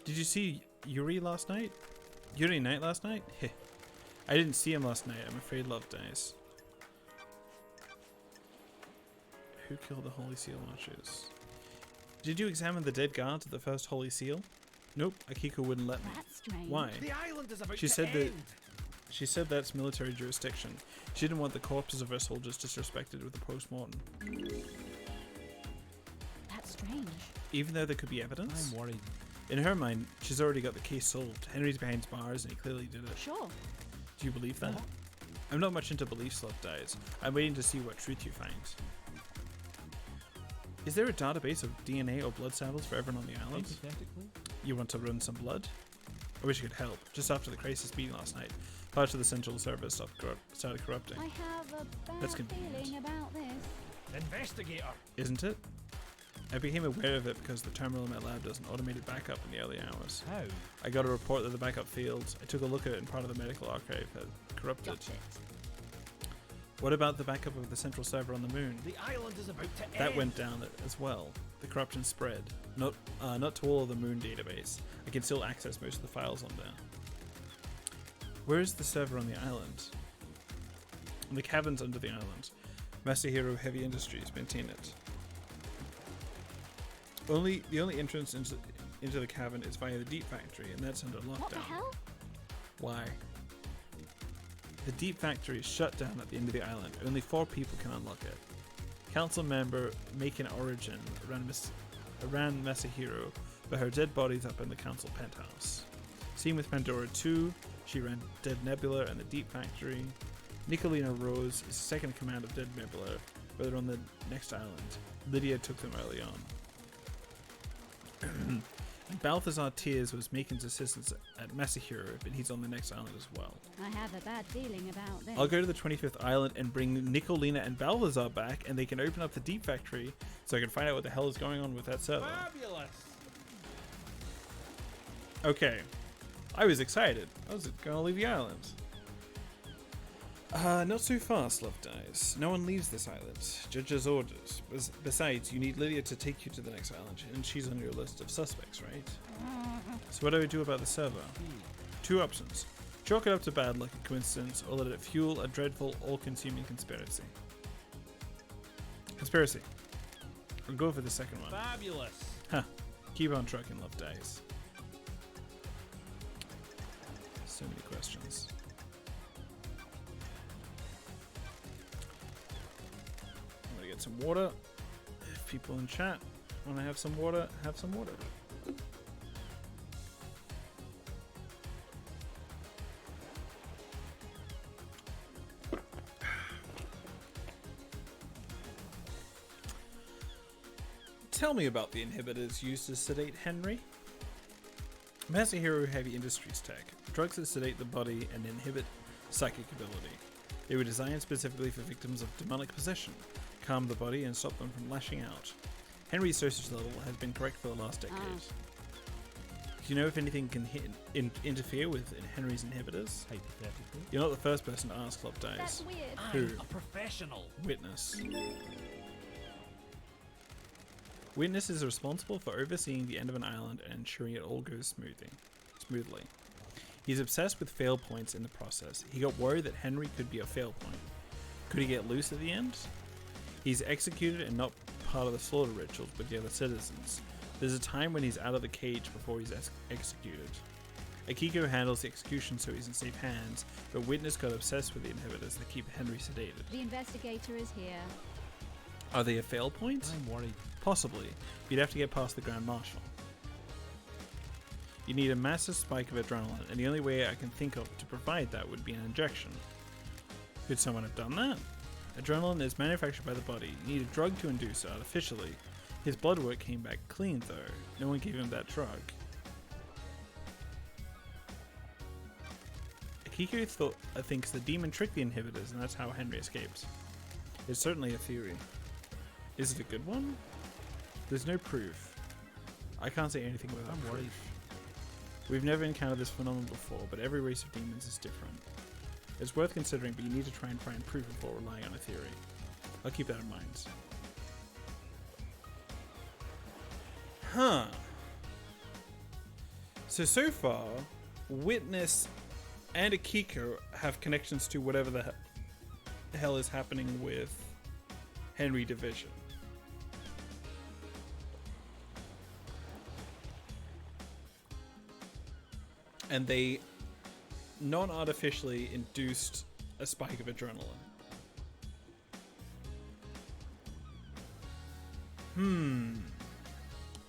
Did you see Yuri last night? Yuri Knight last night? Heh. I didn't see him last night. I'm afraid love dies. Who killed the Holy Seal Watchers? Did you examine the dead guards at the first Holy Seal? Nope, Akiko wouldn't let me. That's strange. Why? The island is about She to said that- end. She said that's military jurisdiction. She didn't want the corpses of her soldiers disrespected with a post-mortem. That's strange. Even though there could be evidence? I'm worried. In her mind, she's already got the case solved. Henry's behind bars and he clearly did it. Sure. Do you believe that? I'm not much into beliefs, Love Dies. I'm waiting to see what truth you find. Is there a database of DNA or blood samples for everyone on the island? Hypothetically. You want to run some blood? I wish you could help. Just after the crisis meeting last night, parts of the central server started corrupting. I have a That's bad convenient. feeling about this. Investigator. Isn't it? I became aware of it because the terminal in my lab does an automated backup in the early hours. How? I got a report that the backup failed. I took a look at it and part of the medical archive had corrupted. Got it. What about the backup of the central server on the moon? The island is about to end. That went down as well. The corruption spread. Not to all of the moon database. I can still access most of the files on there. Where is the server on the island? In the caverns under the island. Masahiro Heavy Industries maintain it. The only entrance into the cavern is via the Deep Factory, and that's under lockdown. What the hell? Why? The Deep Factory is shut down at the end of the island. Only 4 people can unlock it. Council member Macon Origin ran Iran Masahiro, but her dead body's up in the council penthouse. Seen with Pandora 2, she ran Dead Nebula and the Deep Factory. Nicolina Rose is second in command of Dead Nebula, but they're on the next island. Lydia took them early on. And Balthazar Tears was Makin's assistant at Masahiro, but he's on the next island as well. I have a bad feeling about this. I'll go to the 25th island and bring Nicolina and Balthazar back, and they can open up the Deep Factory so I can find out what the hell is going on with that server. Fabulous. Okay. I was excited. I was going to leave the island. Not so fast, Love Dies. No one leaves this island. Judge's orders. Besides, you need Lydia to take you to the next island, and she's on your list of suspects, right? So what do I do about the server? Two options. Chalk it up to bad luck and coincidence, or let it fuel a dreadful, all-consuming conspiracy. Conspiracy. I'll go for the second one. Fabulous. Huh. Keep on trucking, Love Dies. So many questions. I'm gonna get some water. If people in chat want to have some water, have some water. Tell me about the inhibitors used to sedate Henry. Masahiro Heavy Industries tech. Drugs that sedate the body and inhibit psychic ability. They were designed specifically for victims of demonic possession, calm the body and stop them from lashing out. Henry's dosage level has been correct for the last decade. Do you know if anything can interfere with Henry's inhibitors? Hypothetically. You're not the first person to ask, Love Dies. That's weird. Who? I'm a professional. Witness. Witness is responsible for overseeing the end of an island and ensuring it all goes smoothly. He's obsessed with fail points in the process. He got worried that Henry could be a fail point. Could he get loose at the end? He's executed and not part of the slaughter rituals with the other citizens. There's a time when he's out of the cage before he's executed. Akiko handles the execution so he's in safe hands, but Witness got obsessed with the inhibitors that keep Henry sedated. The investigator is here. Are they a fail point? I'm worried. Possibly. You'd have to get past the Grand Marshal. You need a massive spike of adrenaline, and the only way I can think of to provide that would be an injection. Could someone have done that? Adrenaline is manufactured by the body. You need a drug to induce it artificially. His blood work came back clean, though. No one gave him that drug. Akiko thinks the demon tricked the inhibitors, and that's how Henry escaped. It's certainly a theory. Is it a good one? There's no proof. I can't say anything without I'm worried. proof. We've never encountered this phenomenon before, but every race of demons is different. It's worth considering, but you need to try and find proof before relying on a theory. I'll keep that in mind. Huh. So far, Witness and Akiko have connections to whatever the hell is happening with Henry Division. And they non-artificially induced a spike of adrenaline.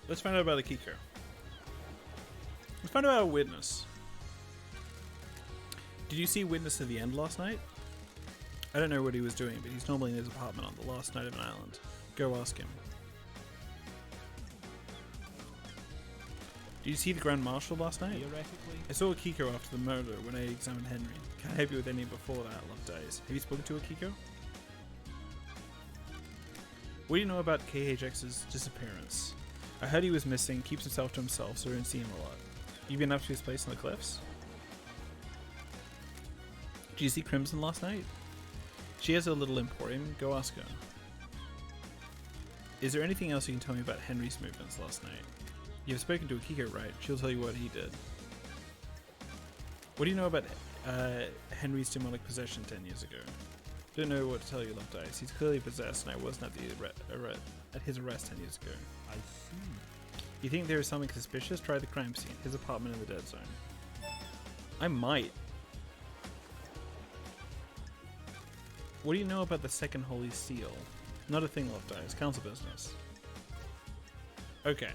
Let's find out about Akiko. Let's find out about Witness. Did you see Witness at the end last night? I don't know what he was doing, but he's normally in his apartment on the last night of an island. Go ask him. Did you see the Grand Marshal last night? Theoretically. I saw Akiko after the murder when I examined Henry. Can't help you with any before that, Love Dies. Have you spoken to Akiko? What do you know about KHX's disappearance? I heard he was missing, keeps himself to himself, so we don't see him a lot. You been up to his place on the cliffs? Did you see Crimson last night? She has a little emporium. Go ask her. Is there anything else you can tell me about Henry's movements last night? You've spoken to Akiko, right? She'll tell you what he did. What do you know about Henry's demonic possession 10 years ago? Don't know what to tell you, Love Dice. He's clearly possessed, and I wasn't at his arrest 10 years ago. I see. You think there is something suspicious? Try the crime scene. His apartment in the dead zone. I might. What do you know about the second Holy Seal? Not a thing, Love Dice. Council business. Okay.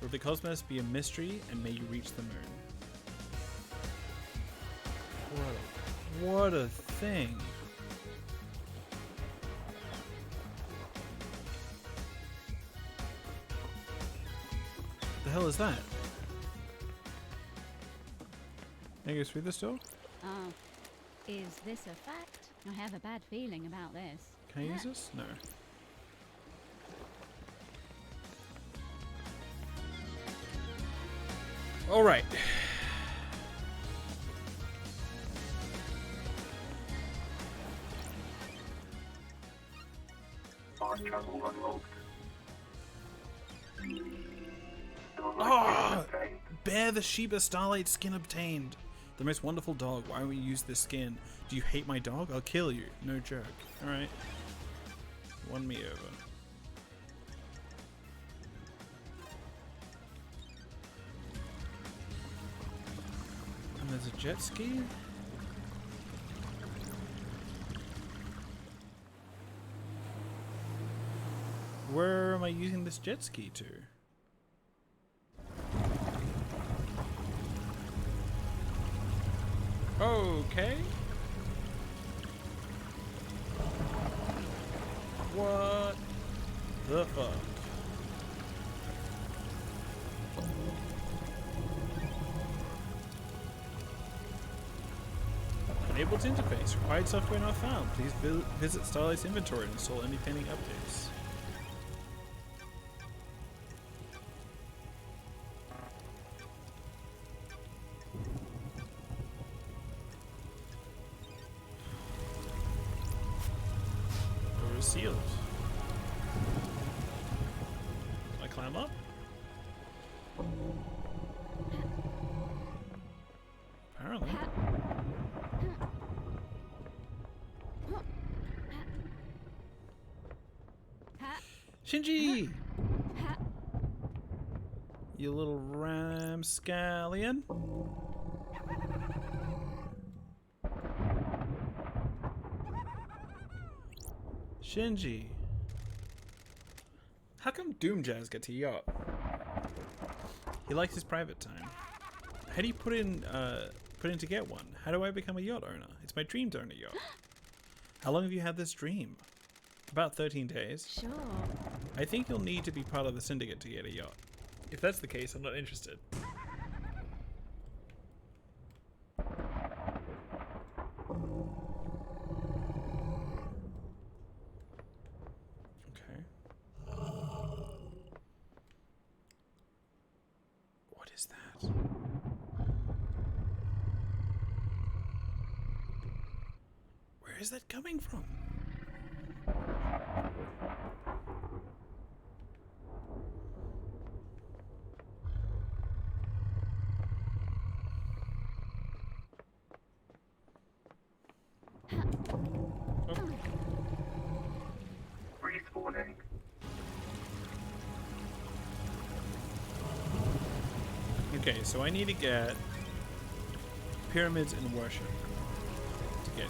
Will the cosmos be a mystery, and may you reach the moon? What a thing. The hell is that? Can I go through this door? Oh, is this a fact? I have a bad feeling about this. Can I use this? No. Alright. On travel unlocked. Ah! Bear the Sheba Starlight skin obtained. The most wonderful dog. Why won't you use this skin? Do you hate my dog? I'll kill you. No joke. Alright. Won me over. And there's a jet ski? Where am I using this jet ski to? Okay. What the fuck? Unable to interface. Required software not found. Please visit Starlight's inventory and install any pending updates. Door is sealed. Can I climb up? Apparently. Shinji! You little ramscallion. Shinji. How come Doom Jazz gets a yacht? He likes his private time. How do you put in to get one? How do I become a yacht owner? It's my dream to own a yacht. How long have you had this dream? About 13 days. Sure. I think you'll need to be part of the syndicate to get a yacht. If that's the case, I'm not interested. Okay. What is that? Where is that coming from? Respawning. Okay, so I need to get pyramids and worship to get here.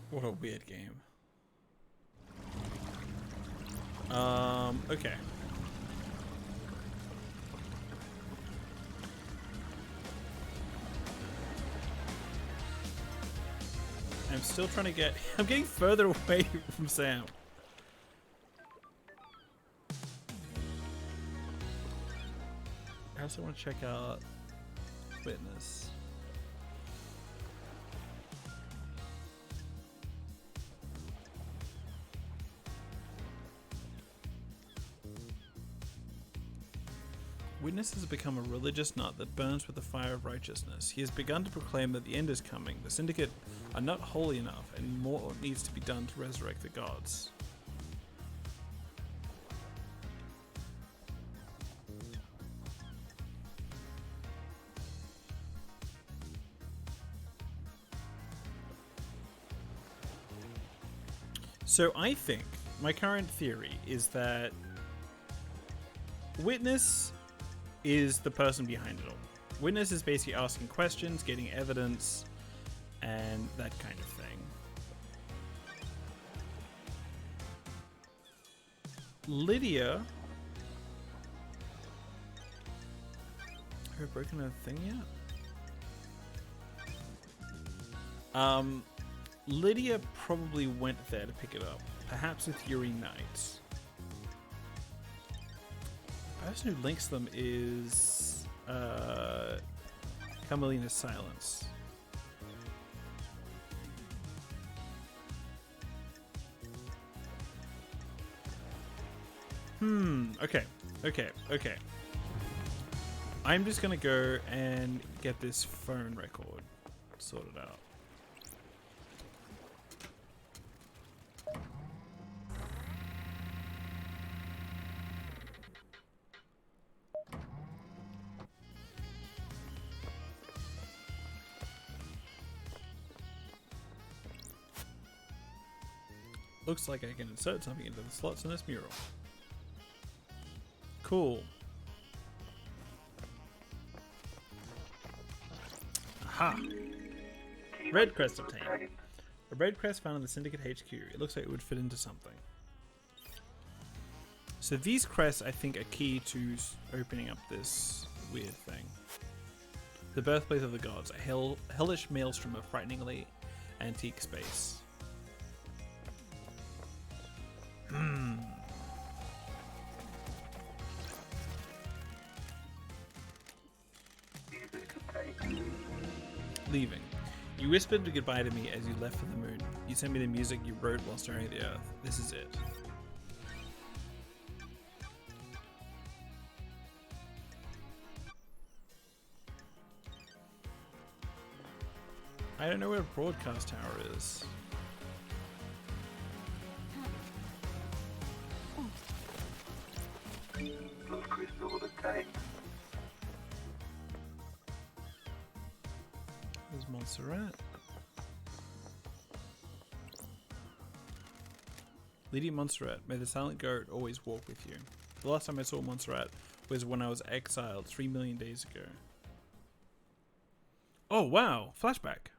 What a weird game. Okay. I'm still trying to get... I'm getting further away from Sam. I also want to check out Witness. Witness has become a religious nut that burns with the fire of righteousness. He has begun to proclaim that the end is coming. The Syndicate are not holy enough, and more needs to be done to resurrect the gods. So I think my current theory is that Witness is the person behind it all. Witness is basically asking questions, getting evidence, and that kind of thing. Lydia. Have I broken a thing yet? Lydia probably went there to pick it up. Perhaps with Yuri Knight. The person who links them is Carmelina's Silence. Okay. I'm just gonna go and get this phone record sorted out. Looks like I can insert something into the slots in this mural. Cool. Aha! Red crest obtained. A red crest found in the Syndicate HQ. It looks like it would fit into something. So these crests, I think, are key to opening up this weird thing. The birthplace of the gods. A hellish maelstrom of frighteningly antique space. Leaving. You whispered goodbye to me as you left for the moon. You sent me the music you wrote while staring at the earth. This is it. I don't know where a broadcast tower is. Love crystal obtained. There's Montserrat. Lady Montserrat, may the silent goat always walk with you. The last time I saw Montserrat was when I was exiled 3 million days ago. Oh wow, flashback.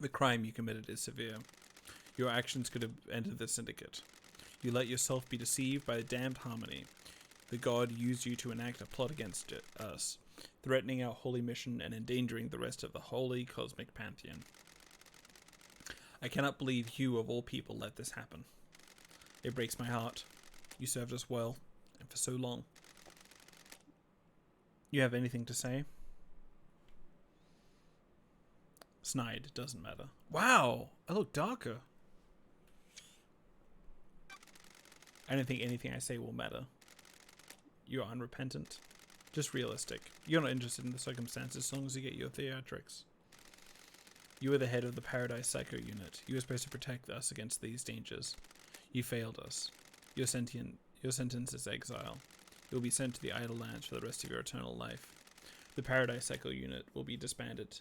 The crime you committed is severe. Your actions could have ended the Syndicate. You let yourself be deceived by the damned harmony. The god used you to enact a plot against us, threatening our holy mission and endangering the rest of the holy cosmic pantheon. I cannot believe you, of all people, let this happen. It breaks my heart. You served us well, and for so long. You have anything to say? Snide, doesn't matter. Wow, I look darker. I don't think anything I say will matter. You're unrepentant. Just realistic. You're not interested in the circumstances as long as you get your theatrics. You are the head of the Paradise Psycho Unit. You were supposed to protect us against these dangers. You failed us. Your sentence is exile. You will be sent to the Idle Lands for the rest of your eternal life. The Paradise Psycho Unit will be disbanded.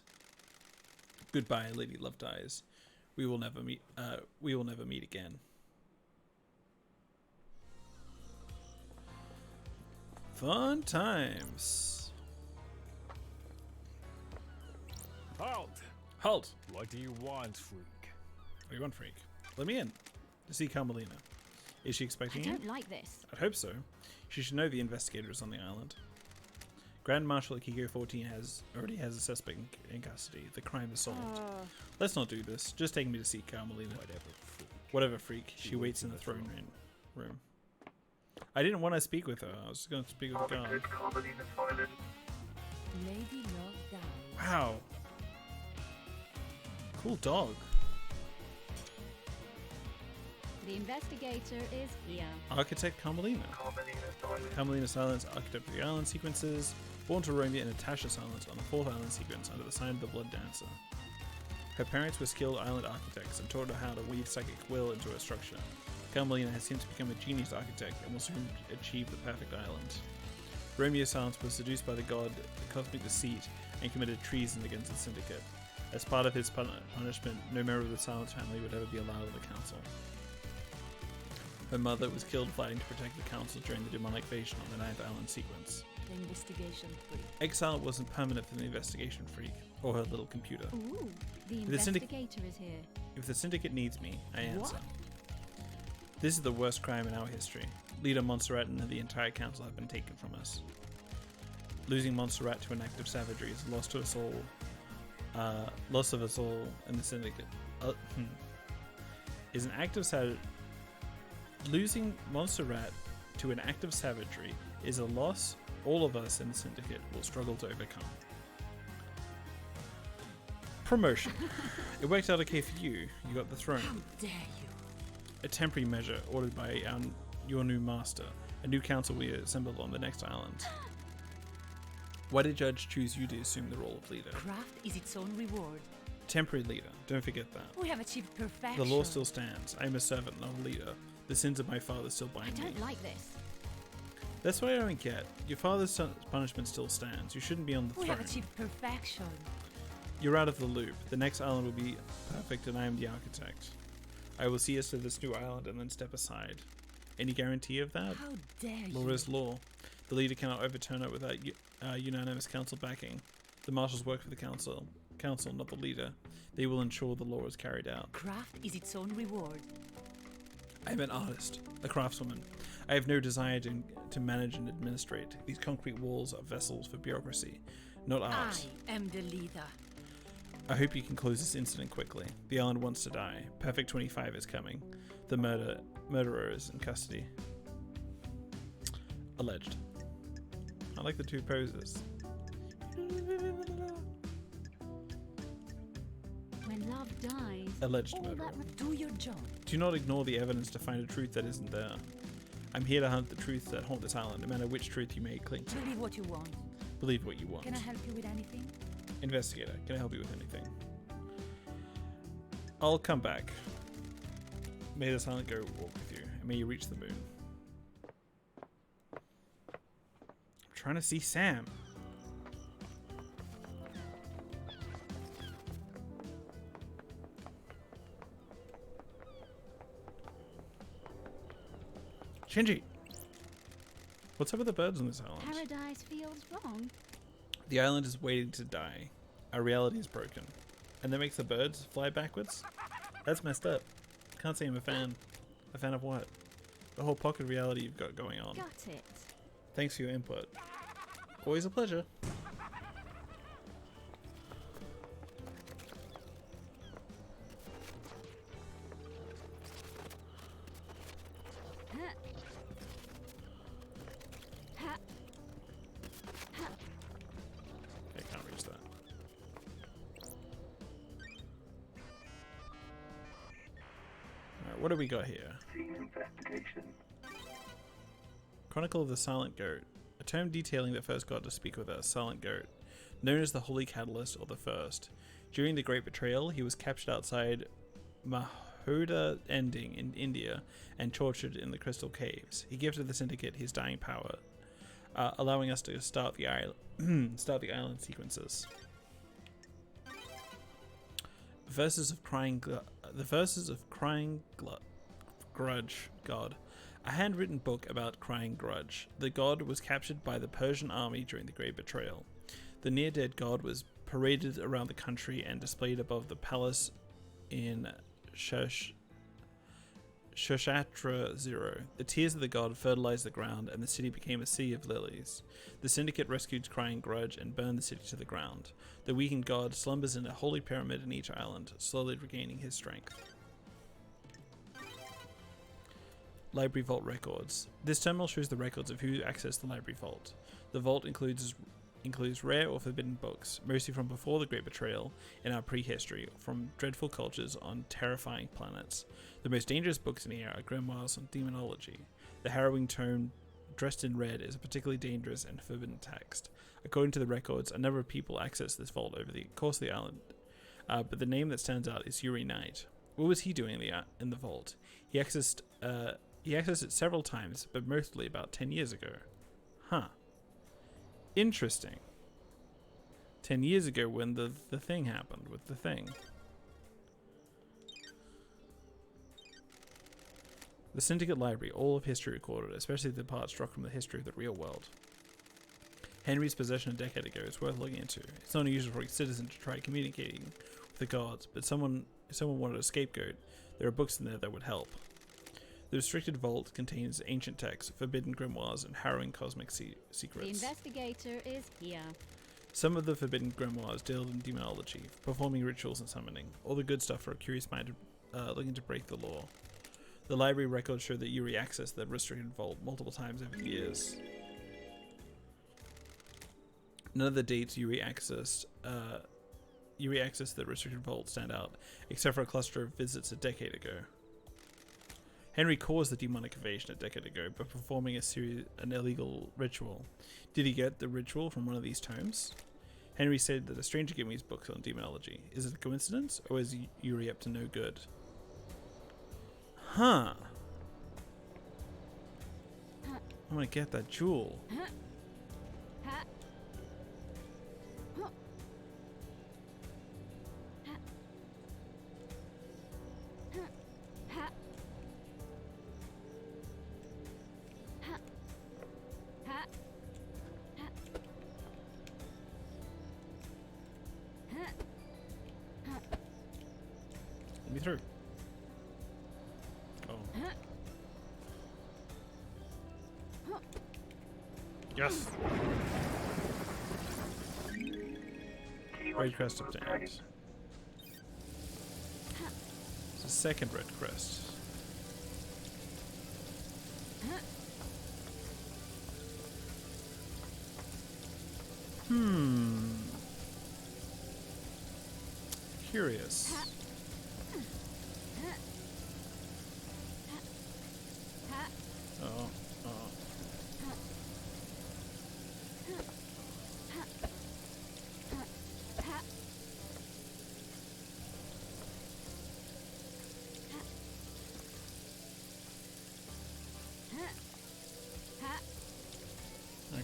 Goodbye, Lady Love Dies. We will never meet. We will never meet again. Fun times. Halt! Halt. What do you want, freak? What do you want, freak? Let me in. To see Carmelina. Is she I expecting you? don't like this. I'd hope so. She should know the investigator is on the island. Grand Marshal Akiko 14 already has a suspect in custody. The crime is solved. Let's not do this. Just take me to see Carmelina. Whatever freak. She waits in the throne room. I didn't want to speak with her. I was going to speak with the guard. Carmelina Silence. Lady Love Dies. Wow. Cool dog. The investigator is here. Architect Carmelina. Carmelina Silence. Carmelina Silence, Architect of the Island sequences. Born to Romeo and Natasha Silence on the 4th island sequence under the sign of the Blood Dancer. Her parents were skilled island architects and taught her how to weave psychic will into her structure. Carmelina has since become a genius architect and will soon achieve the perfect island. Romeo Silence was seduced by the god Cosmic Deceit and committed treason against the Syndicate. As part of his punishment, no member of the Silence family would ever be allowed on the council. Her mother was killed fighting to protect the council during the demonic invasion on the 9th island sequence. the investigation free. Exile wasn't permanent for the investigation freak or her little computer. Ooh, the The syndic- investigator is here. If the syndicate needs me, I answer. This is the worst crime in our history. Leader Montserrat and the entire council have been taken from us. Losing Montserrat to an act of savagery is loss to us all. Loss of us all in the syndicate. Is an act of Losing Montserrat to an act of savagery is a loss all of us in the syndicate will struggle to overcome. Promotion. It worked out okay for you. You got the throne. How dare you? A temporary measure ordered by your new master. A new council we assembled on the next island. Why did Judge choose you to assume the role of leader? Craft is its own reward. Temporary leader. Don't forget that. We have achieved The perfection. law still stands. I am a servant, not a leader. The sins of my father still I bind me. don't like this. That's what I don't get. Your father's punishment still stands. You shouldn't be on the We throne. have achieved perfection. You're out of the loop. The next island will be perfect and I am the architect. I will see us to this new island and then step aside. Any guarantee of that? How dare Law you? is law. The leader cannot overturn it without unanimous council backing. The marshals work for the council, not the leader. They will ensure the law is carried out. Craft is its own reward. I am an artist, a craftswoman. I have no desire to manage and administrate. These concrete walls are vessels for bureaucracy, not art. I am the leader. I hope you can close this incident quickly. The island wants to die. Perfect 25 is coming. The murderer is in custody. Alleged. I like the two poses. When love dies, Alleged all murderer. that Do your job. Do not ignore the evidence to find a truth that isn't there. I'm here to hunt the truths that haunt this island, no matter which truth you may cling to. Believe what you want. Believe what you want. Can I help you with anything? Investigator, can I help you with anything? I'll come back. May the silent go walk with you, and may you reach the moon. I'm trying to see Sam. Shinji! What's up with the birds on this island? paradise feels wrong. The island is waiting to die. Our reality is broken. And that makes the birds fly backwards? That's messed up. Can't say I'm a fan. A fan of what? The whole pocket reality you've got going on. Got it. Thanks for your input. Always a pleasure. Huh. Ha. Ha. I can't reach that. Alright, what do we got here? Scene investigation. Chronicle of the Silent Goat. A term detailing the first god to speak with us, Silent Goat. Known as the Holy Catalyst or the First. During the Great Betrayal, he was captured outside Mahoda Ending in India and tortured in the Crystal Caves. He gifted the Syndicate his dying power, allowing us to start the island sequences. The verses of Crying Grudge God. A handwritten book about Crying Grudge. The god was captured by the Persian army during the Great Betrayal. The near-dead god was paraded around the country and displayed above the palace in Shoshatra Zero. The tears of the god fertilized the ground and the city became a sea of lilies. The Syndicate rescued Crying Grudge and burned the city to the ground. The weakened god slumbers in a holy pyramid in each island, slowly regaining his strength. Library Vault Records. This terminal shows the records of who accessed the library vault. The vault includes rare or forbidden books, mostly from before the Great Betrayal in our prehistory, from dreadful cultures on terrifying planets. The most dangerous books in here are grimoires on demonology. The harrowing tome dressed in red is a particularly dangerous and forbidden text. According to the records, a number of people accessed this vault over the course of the island, but the name that stands out is Yuri Knight. What was he doing in the vault? He accessed it several times, but mostly about 10 years ago. Huh. Interesting. 10 years ago when the thing happened with the thing. The Syndicate Library, all of history recorded, especially the parts struck from the history of the real world. Henry's possession a decade ago is worth looking into. It's not unusual for a citizen to try communicating with the gods, but if someone wanted a scapegoat, there are books in there that would help. The restricted vault contains ancient texts, forbidden grimoires, and harrowing cosmic The secrets. investigator is here. Some of the forbidden grimoires deal in demonology, performing rituals and summoning. All the good stuff for a curious mind looking to break the law. The library records show that Yuri accessed the restricted vault multiple times over the years. None of the dates Yuri accessed the restricted vault stand out, except for a cluster of visits a decade ago. Henry caused the demonic invasion a decade ago by performing an illegal ritual. Did he get the ritual from one of these tomes? Henry said that a stranger gave me his books on demonology. Is it a coincidence, or is Yuri up to no good? Huh. I want to get that jewel. Let me through. Oh. Yes. Red crest obtained. It's a second red crest. Curious. Oh.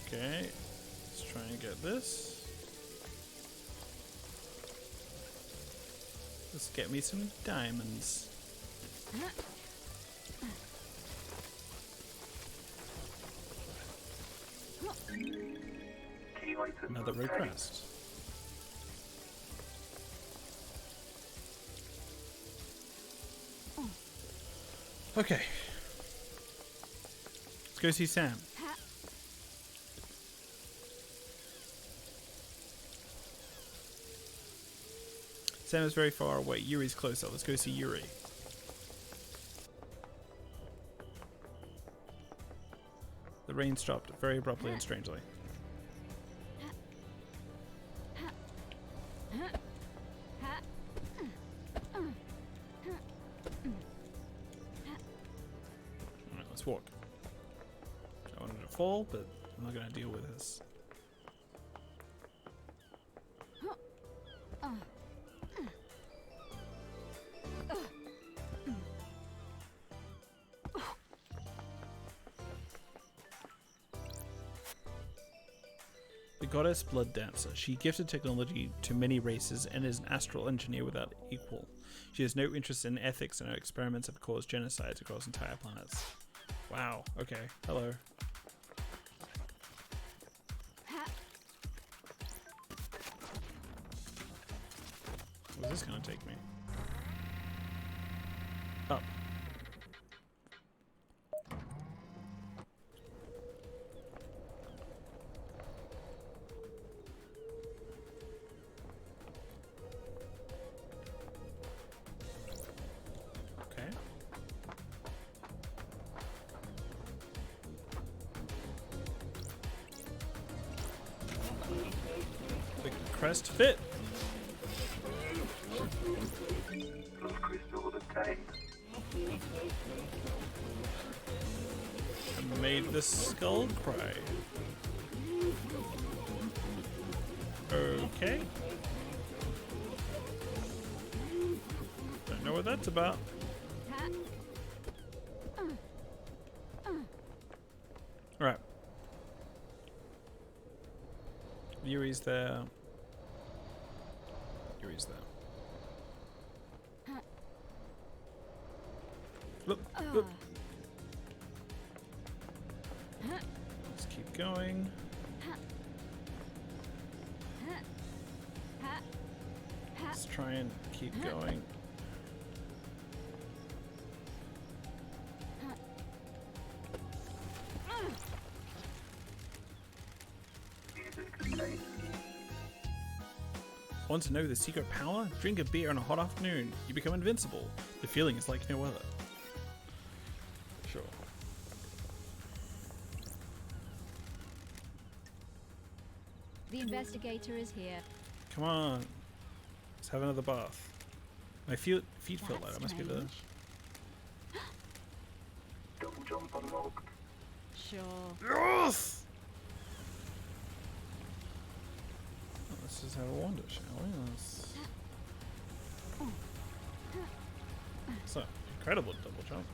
Okay, let's try and get this. Let's get me some diamonds. Another red crest. Okay. Let's go see Sam. Sam is very far away. Yuri's closer. Let's go see Yuri. The rain stopped very abruptly and strangely. Alright, let's walk. I wanted to fall, but I'm not going to deal with this. The goddess Blood Dancer. She gifted technology to many races and is an astral engineer without equal. She has no interest in ethics, and her experiments have caused genocides across entire planets. Wow, okay, hello. Where's this gonna take me? Up. Okay. The crest fit. Crystal obtained. I made the skull cry. Okay. Don't know what that's about. Alright. Yuri's there. Yuri's there. Look, look. Let's keep going. try and keep going. Want to know the secret power? Drink a beer on a hot afternoon. You become invincible. The feeling is like no other. Sure. The investigator is here. Come on. Let's have another bath. My feet feel light. That must be the... strange. Double jump unlocked. Sure. Yes! Well, let's just have a wander, shall we? So, incredible double jump.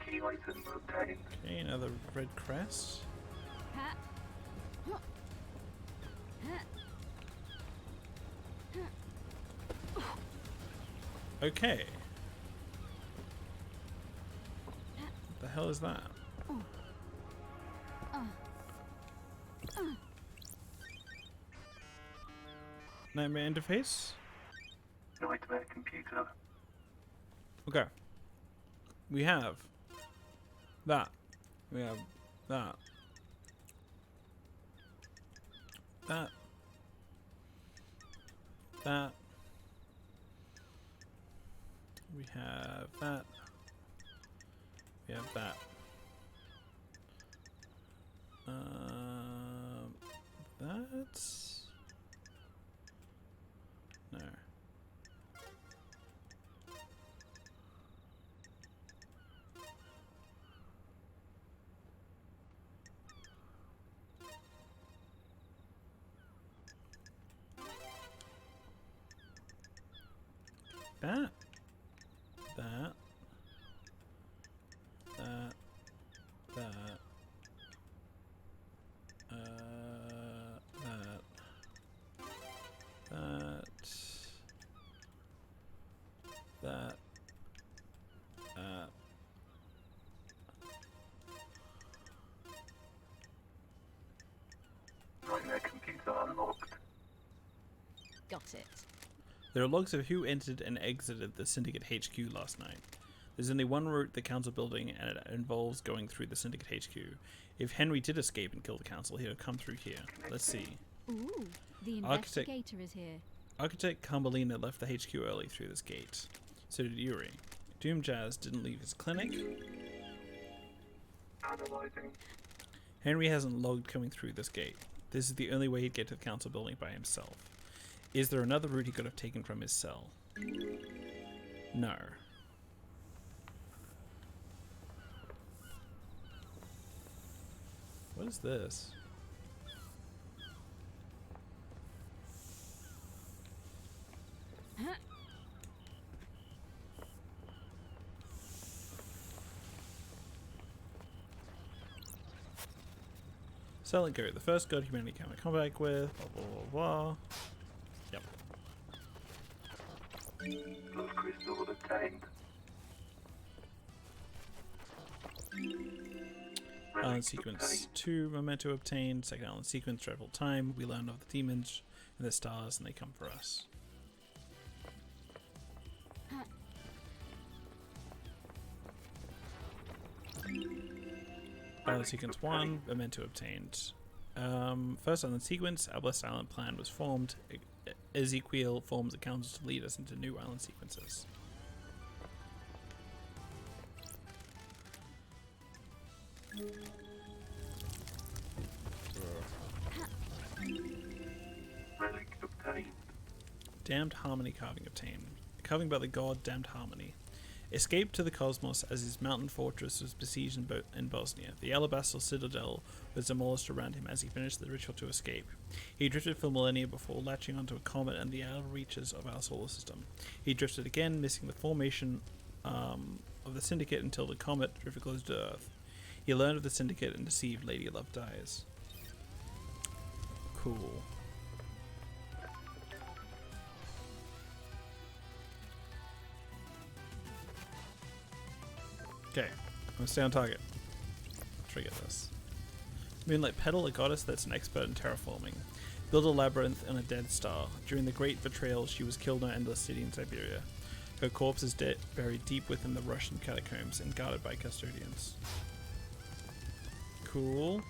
Key item obtained. Okay, another red crest. Okay. What the hell is that? Nightmare interface? Nightmare computer. Okay. We have that. We have that. That. That. We have that. We have that. That's... No. That. That. That. That. That. That. That. Nightmare computer unlocked. Got it. There are logs of who entered and exited the Syndicate HQ last night. There's only one route to the council building, and it involves going through the Syndicate HQ. If Henry did escape and kill the council, he would come through here. Let's see. Ooh, the Architect- investigator is here. Architect Carmelina left the HQ early through this gate. So did Yuri. Doom Jazz didn't leave his clinic. Analyzing. Henry hasn't logged coming through this gate. This is the only way he'd get to the council building by himself. Is there another route he could have taken from his cell? No. What is this? Silent Goat, the first god humanity came in contact with, blah blah blah blah. Yep. Love crystal obtained. Island sequence 2, memento obtained. Second island sequence, dreadful time. We learned of the demons and the stars, and they come for us. Island sequence 1, memento obtained. First island sequence, our Blessed Island plan was formed. Ezekiel forms the council to lead us into new island sequences. Relic obtained. Damned Harmony carving obtained. A carving by the god Damned Harmony. Escaped to the cosmos as his mountain fortress was besieged in Bosnia. The alabaster citadel was demolished around him as he finished the ritual to escape. He drifted for millennia before latching onto a comet and the outer reaches of our solar system. He drifted again, missing the formation of the Syndicate until the comet drifted close to Earth. He learned of the Syndicate and deceived Lady Love Dies. Cool. Okay, I'm gonna stay on target. Trigger this. Moonlight Petal, a goddess that's an expert in terraforming. Build a labyrinth in a dead star. During the Great Betrayal, she was killed in an endless city in Siberia. Her corpse is buried deep within the Russian catacombs and guarded by custodians. Cool.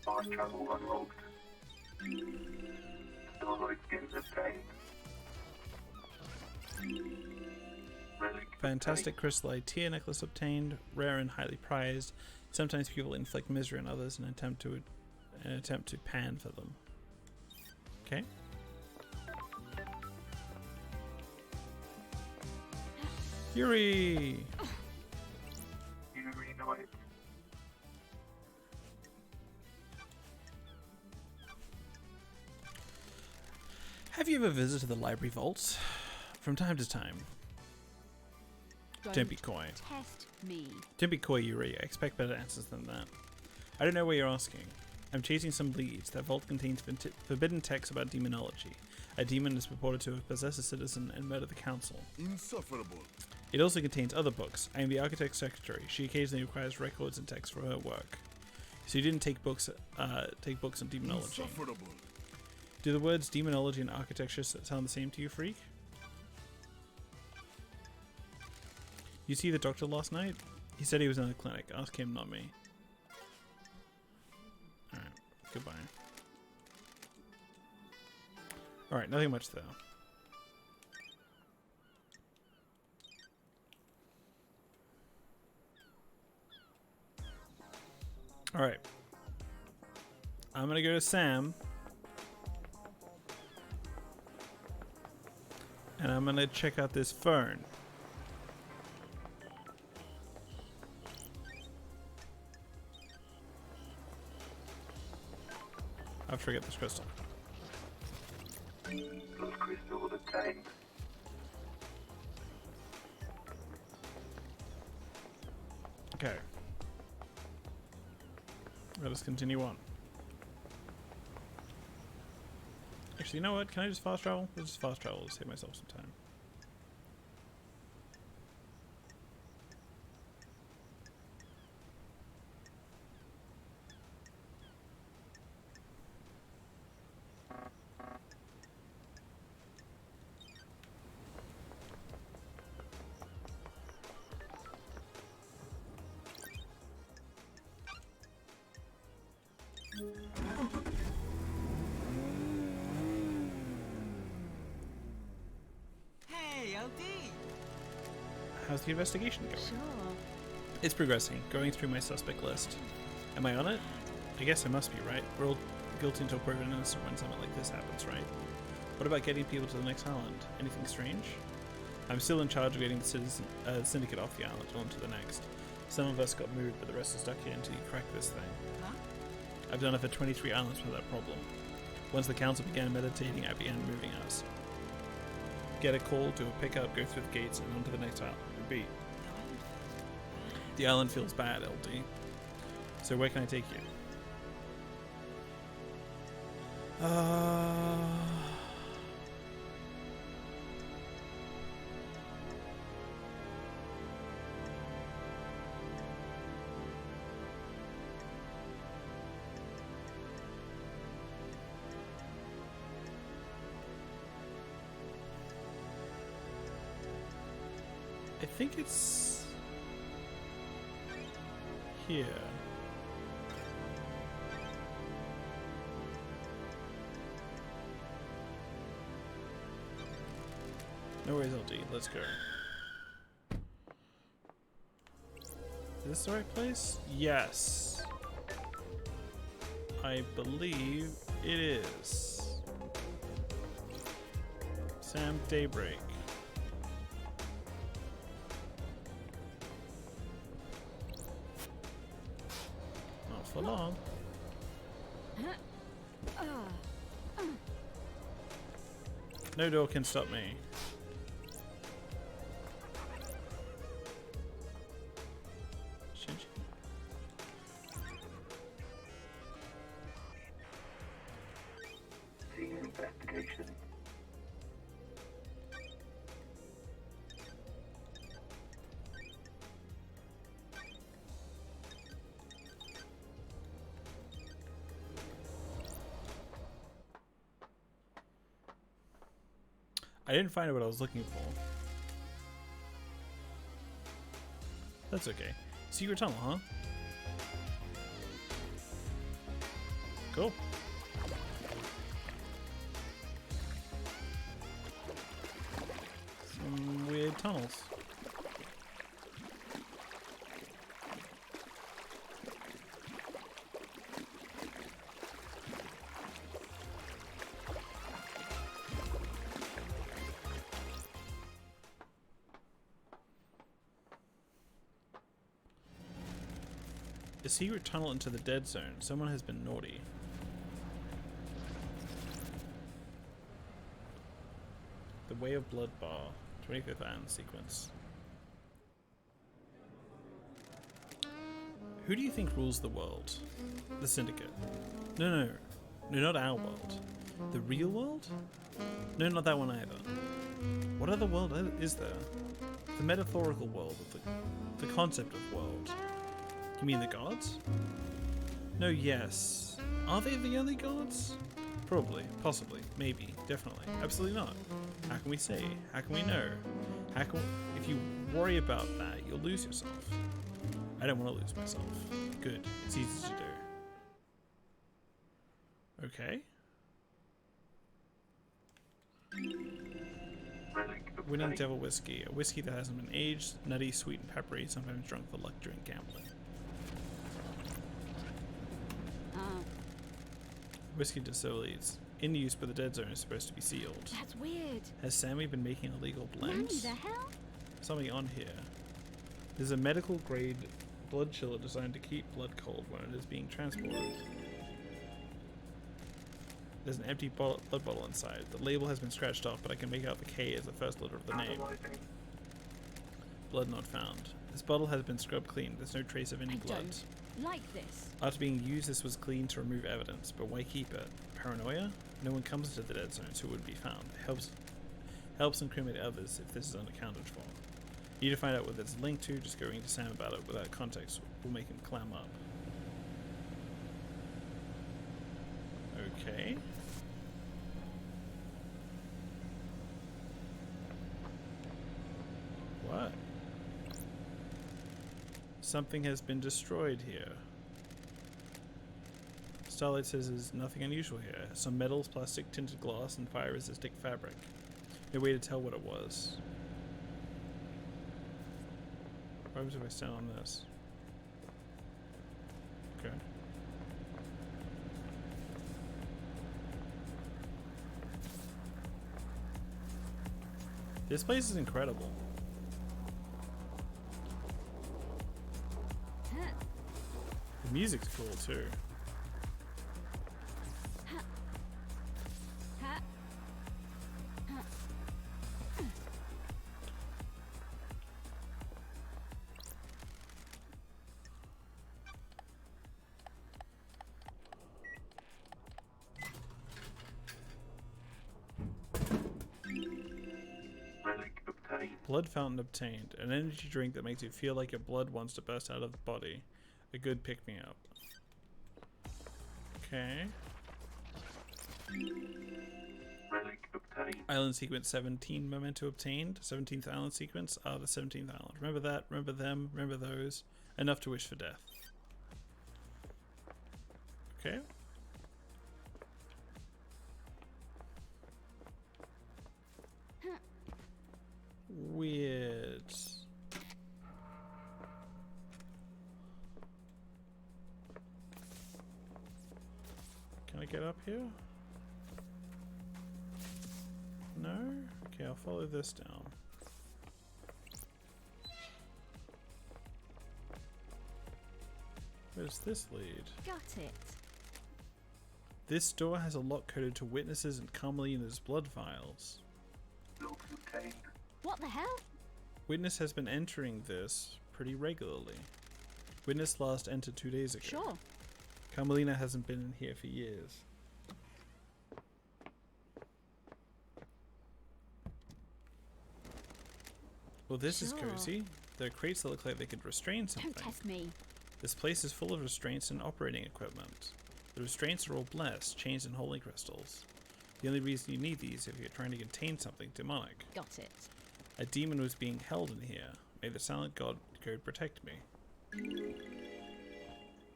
Fast travel unlocked. Starlight skins obtained. Relic Fantastic crystallite tear necklace obtained. Rare and highly prized. Sometimes people inflict misery on others in an attempt to pan for them. Okay. Yuri! Yuri Knight. Have you ever visited the library vaults? From time to time. Don't be coy. Test me. Don't be coy, Yuri. I expect better answers than that. I don't know what you're asking. I'm chasing some leads. That vault contains forbidden texts about demonology. A demon is purported to have possessed a citizen and murdered the council. Insufferable. It also contains other books. I am the architect's secretary. She occasionally requires records and texts for her work. So you didn't take books on demonology. Insufferable. Do the words demonology and architecture sound the same to you, freak? You see the doctor last night? He said he was in the clinic. Ask him, not me. Alright, goodbye. Alright, nothing much though. Alright. I'm gonna go to Sam. And I'm gonna check out this phone. After I get this crystal. Those crystals obtained. Okay. Let us continue on. Actually, you know what? Can I just fast travel? Let's just fast travel to save myself some time. Hey, LD! How's the investigation going? Sure. It's progressing, going through my suspect list. Am I on it? I guess I must be, right? We're all guilty until proven innocent when something like this happens, right? What about getting people to the next island? Anything strange? I'm still in charge of getting the syndicate off the island onto the next. Some of us got moved, but the rest are stuck here until you crack this thing. Huh? I've done it for 23 islands without problem. Once the council began meditating, I began moving us. Get a call, do a pickup, go through the gates, and onto the next island. Repeat. The island feels bad, LD. So where can I take you? I think it's here. No worries, LD. Let's go. Is this the right place? Yes. I believe it is. Sam Daybreak. Not for long. No door can stop me. I didn't find what I was looking for. That's okay. Secret tunnel, huh? Cool. Some weird tunnels. A secret tunnel into the dead zone. Someone has been naughty. The Way of Blood Bar. 25th Island sequence. Who do you think rules the world? The Syndicate. No, not our world. The real world? No, not that one either. What other world is there? The metaphorical world of the concept of world. You mean the gods? No, yes. Are they the only gods? Probably, possibly, maybe, definitely, absolutely not. How can we say? How can we know? If you worry about that, you'll lose yourself. I don't want to lose myself. Good. It's easy to do. Okay. Winning Devil Whiskey. A whiskey that hasn't been aged, nutty, sweet, and peppery, sometimes drunk for luck during gambling. Whiskey distilleries. In use, but the dead zone is supposed to be sealed. That's weird. Has Sammy been making illegal Nanny, blends? the hell? Something on here. There's a medical grade blood chiller designed to keep blood cold when it is being transported. There's an empty blood bottle inside. The label has been scratched off, but I can make out the K as the first letter of the name. Blood not found. This bottle has been scrubbed clean. There's no trace of any blood. Don't like this. After being used, this was cleaned to remove evidence, but why keep it? Paranoia? No one comes into the dead zones who would be found. It helps incriminate others if this is unaccounted for. You need to find out what it's linked to. Just going to Sam about it without context will make him clam up. Okay. What? Something has been destroyed here. Starlight says there's nothing unusual here. Some metals, plastic, tinted glass, and fire-resistant fabric. No way to tell what it was. What happens if I stand on this? Okay. This place is incredible. Huh. The music's cool too. Huh. Huh. Relic obtained. Blood fountain obtained. An energy drink that makes you feel like your blood wants to burst out of the body. A good pick-me-up. Okay. Relic obtained. Island sequence 17 memento obtained. 17th island sequence. Ah, the 17th island. Remember that, remember them, remember those. Enough to wish for death. Okay. Weird. Can I get up here? No? Okay, I'll follow this down. Where's this lead? Got it. This door has a lock coded to witnesses and Carmelina's blood vials. Logs obtained. What the hell? Witness has been entering this pretty regularly. Witness last entered 2 days ago. Sure. Carmelina hasn't been in here for years. Well, this is Sure. cozy. There are crates that look like they could restrain something. Don't test me. This place is full of restraints and operating equipment. The restraints are all blessed, chains and holy crystals. The only reason you need these if you're trying to contain something demonic. Got it. A demon was being held in here. May the silent god protect me.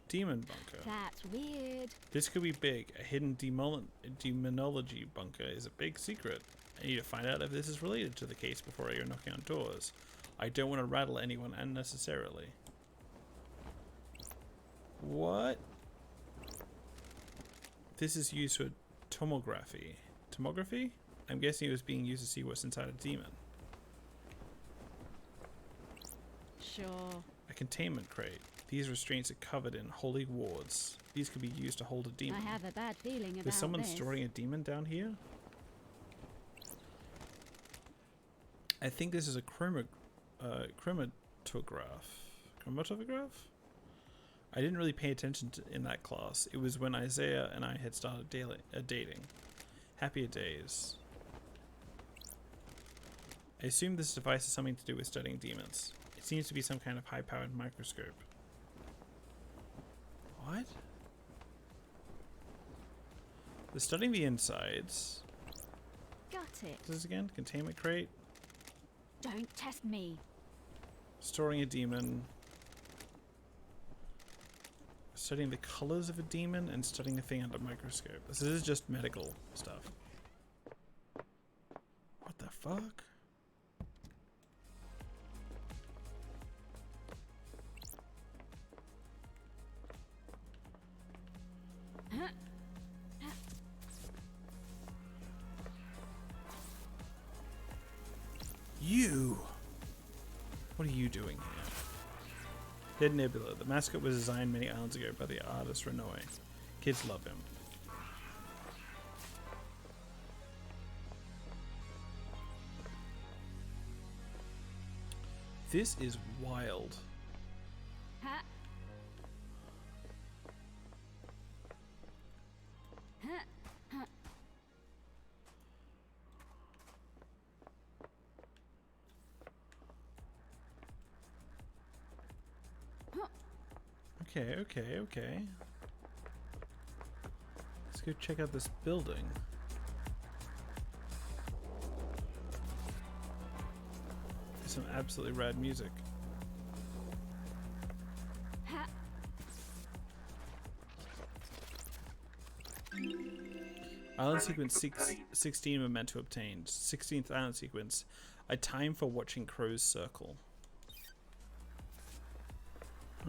Demon bunker. That's weird. This could be big. A hidden demonology bunker is a big secret. I need to find out if this is related to the case before I go knocking on doors. I don't want to rattle anyone unnecessarily. What? This is used for tomography. Tomography? I'm guessing it was being used to see what's inside a demon. Sure. A containment crate. These restraints are covered in holy wards. These could be used to hold a demon. I have a bad feeling about Is someone this. storing a demon down here? I think this is a chromatograph. Chromatograph? I didn't really pay attention in that class. It was when Isaiah and I had started dating. Happier days. I assume this device has something to do with studying demons. It seems to be some kind of high-powered microscope. What? They're studying the insides. Got it. What's this again? Containment crate. Don't test me. Storing a demon. Studying the colors of a demon and studying a thing under a microscope. This is just medical stuff. What the fuck? You! What are you doing here? Dead Nebula. The mascot was designed many islands ago by the artist Renoy. Kids love him. This is wild. Ha. Ha. Ha. Okay. Let's go check out this building. There's some absolutely rad music. Ha. Island sequence 16 memento obtained. 16th island sequence. A time for watching crows circle.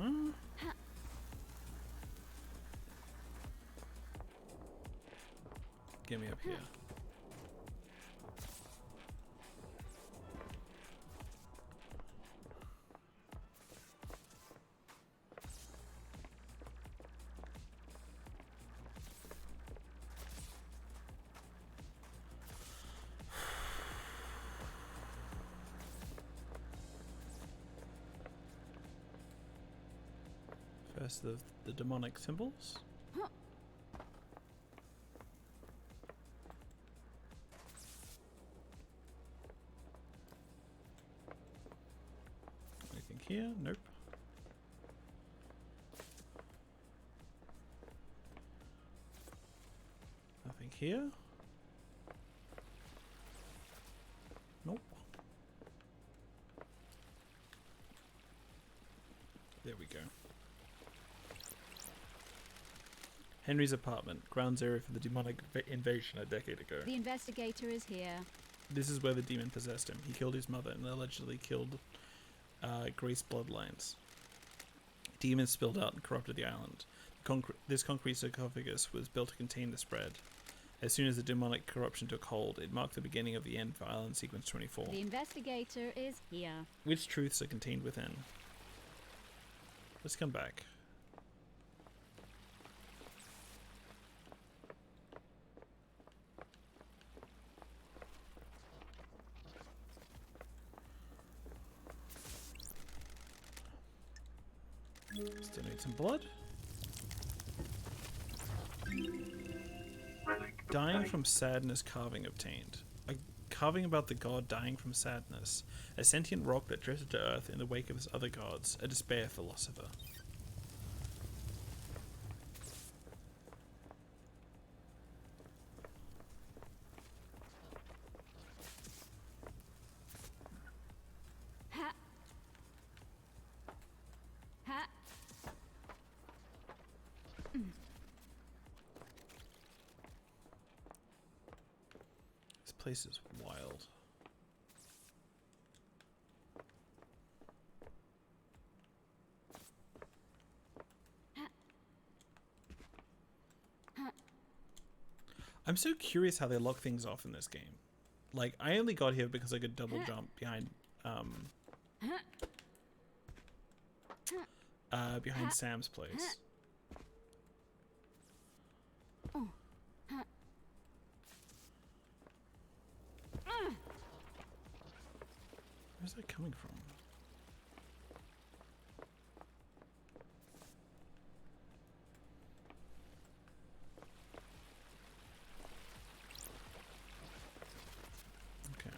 Huh? Get me up here. First, the demonic symbols. Anything here? Nope. Nothing here. Nope. There we go. Henry's apartment, ground zero for the demonic invasion a decade ago. The investigator is here. This is where the demon possessed him. He killed his mother and allegedly killed Grace bloodlines. Demons spilled out and corrupted the island. This concrete sarcophagus was built to contain the spread. As soon as the demonic corruption took hold, it marked the beginning of the end for Island Sequence 24. The investigator is here. Which truths are contained within? Let's come back. Still need some blood. Dying from sadness carving obtained. A carving about the god dying from sadness. A sentient rock that drifted to earth in the wake of his other gods. A despair philosopher. place is wild. I'm so curious how they lock things off in this game. Like, I only got here because I could double jump behind behind Sam's place. Where's that coming from? Okay.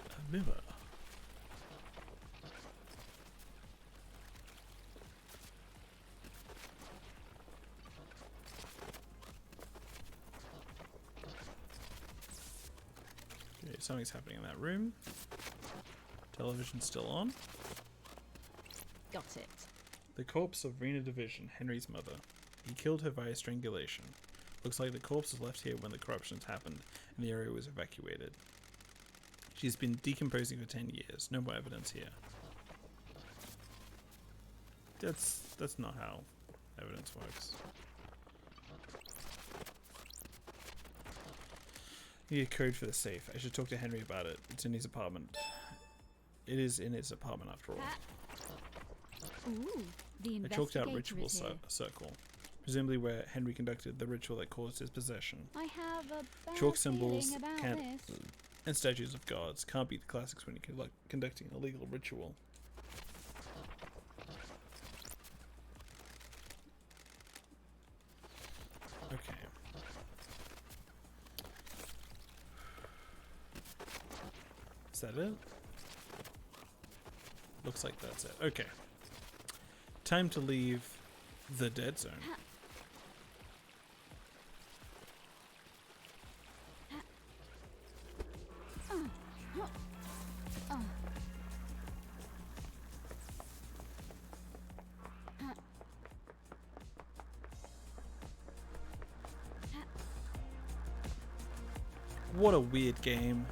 A mirror. Okay, something's happening in that room. Television's still on. Got it. The corpse of Rena Division, Henry's mother. He killed her via strangulation. Looks like the corpse was left here when the corruptions happened and the area was evacuated. She's been decomposing for 10 years. No more evidence here. That's not how evidence works. Need a code for the safe. I should talk to Henry about it. It's in his apartment. It is in his apartment after all. Ooh, the A chalked out investigator ritual is here. circle. Presumably where Henry conducted the ritual that caused his possession. I have a bad Chalk symbols feeling about can't, this. and statues of gods can't beat the classics when you're conducting a legal ritual. Okay. Is that it? Looks like that's it. Okay. Time to leave the dead zone. What a weird game.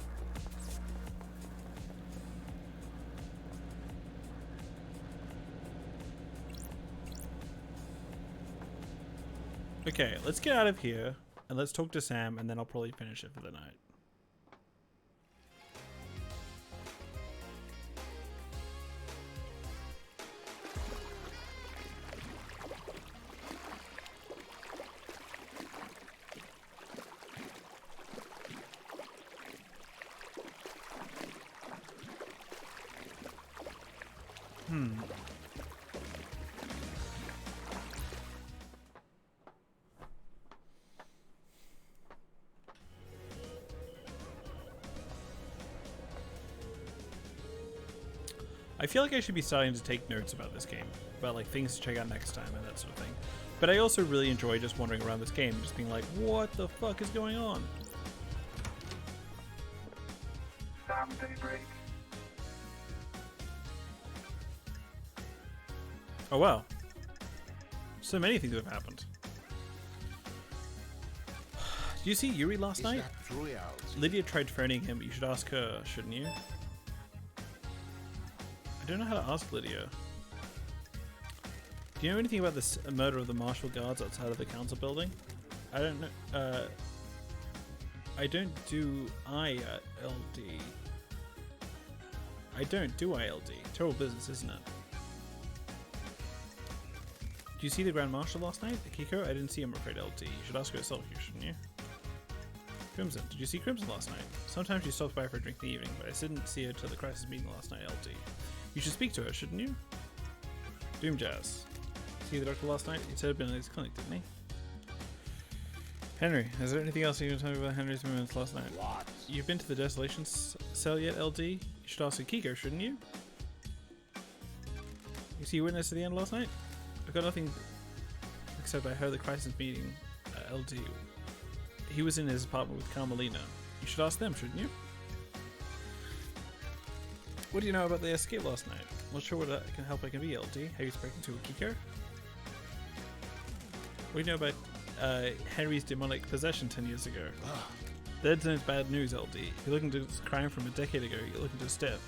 Okay, let's get out of here and let's talk to Sam and then I'll probably finish it for the night. I feel like I should be starting to take notes about this game, about like things to check out next time and that sort of thing. But I also really enjoy just wandering around this game and just being like, what the fuck is going on? Sam Daybreak. Oh wow. So many things have happened. Did you see Yuri last night? Lydia tried phoning him, but you should ask her, shouldn't you? I don't know how to ask Lydia. Do you know anything about this murder of the martial guards outside of the council building? I don't know. I don't do ILD. I don't do ILD. Terrible business, isn't it? Did you see the Grand Marshal last night? Akiko? I didn't see him, I'm afraid, LD. You should ask her yourself, shouldn't you? Crimson. Did you see Crimson last night? Sometimes she stops by for a drink in the evening, but I didn't see her till the crisis meeting last night, LD. You should speak to her, shouldn't you? Doom Jazz. See the doctor last night? He said he'd been in his clinic, didn't he? Henry, is there anything else you can tell me about Henry's movements last night? What? You've been to the Desolation cell yet, LD? You should ask Akiko, shouldn't you? You see a witness at the end last night? I've got nothing except I heard the crisis meeting, LD. He was in his apartment with Carmelina. You should ask them, shouldn't you? What do you know about the escape last night? Not sure what help I can be, LD. Have you spoken to Akiko? What do you know about Henry's demonic possession 10 years ago. Dead zone's bad news, LD. If you're looking to crime from a decade ago, you're looking to step.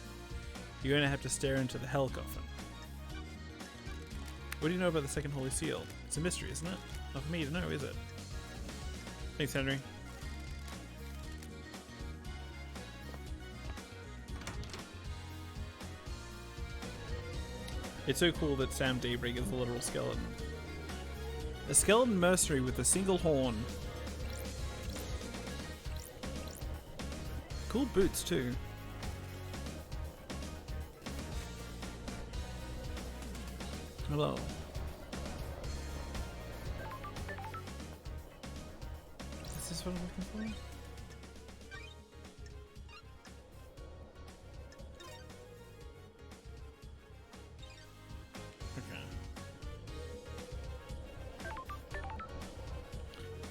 You're going to have to stare into the hell coffin. What do you know about the second Holy Seal? It's a mystery, isn't it? Not for me to know, is it? Thanks, Henry. It's so cool that Sam Daybreak is a literal skeleton. A skeleton mercenary with a single horn. Cool boots too. Hello. Is this what I'm looking for?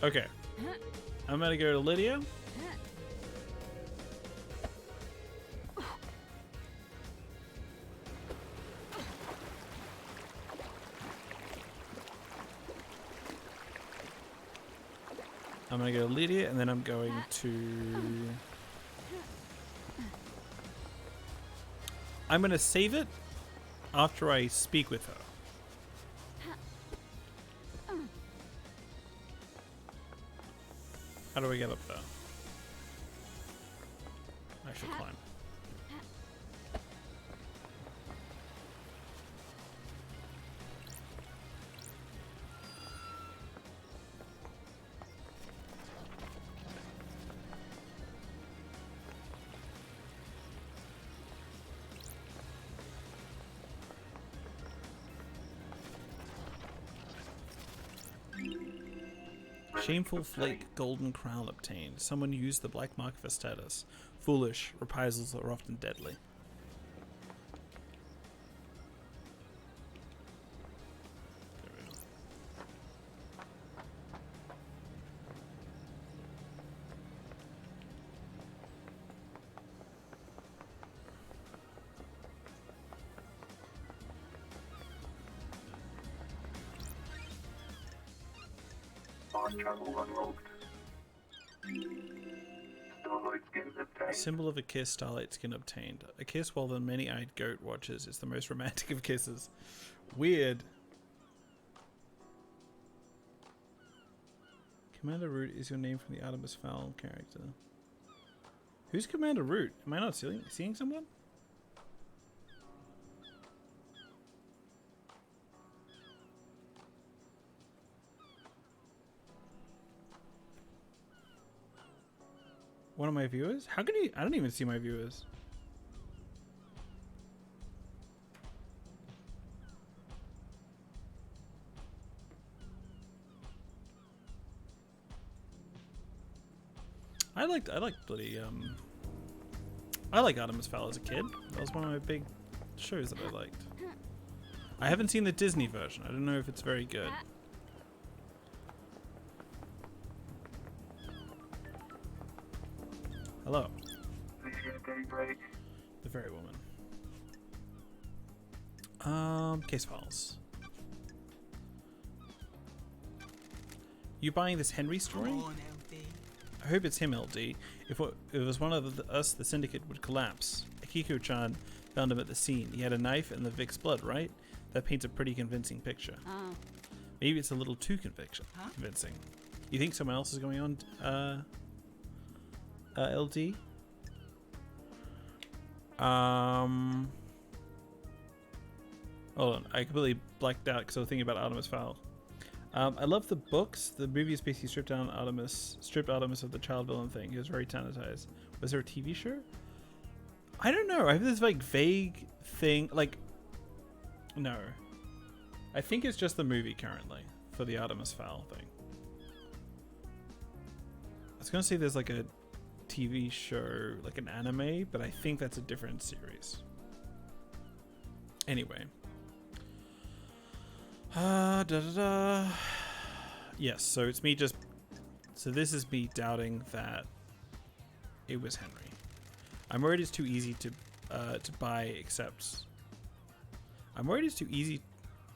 Okay. I'm gonna go to Lydia. I'm gonna go to Lydia, and then I'm going to... I'm gonna save it after I speak with her. How do I get up there? I should climb. Shameful flake golden crown obtained. Someone used the black mark for status. Foolish. Reprisals are often deadly. There we go. On travel unlocked. Starlight skin obtained. Symbol of a kiss, starlight skin obtained. A kiss while the many-eyed goat watches is the most romantic of kisses. Weird. Commander Root is your name from the Artemis Fowl character. Who's Commander Root? Am I not seeing someone? One of my viewers? How can you? I don't even see my viewers. I liked bloody I like Artemis Fowl as a kid. That was one of my big shows that I liked. I haven't seen the Disney version. I don't know if it's very good. Hello. Daybreak. The fairy woman. Case files. You buying this Henry story? I hope it's him, LD. If it was one of us, the syndicate would collapse. Akiko-chan found him at the scene. He had a knife and the Vic's blood, right? That paints a pretty convincing picture. Oh. Maybe it's a little too convincing. You think someone else is going on, LD? Hold on, I completely blacked out because I was thinking about Artemis Fowl. I love the books. The movie is basically stripped Artemis of the child villain thing. He was very sanitized. Was there a TV show? I don't know. I have this like vague thing. Like, no. I think it's just the movie currently for the Artemis Fowl thing. I was gonna say there's like a TV show, like an anime, but I think that's a different series. Anyway. Yes, so it's me just... So this is me doubting that it was Henry. I'm worried it's too easy to buy, except... I'm worried it's too easy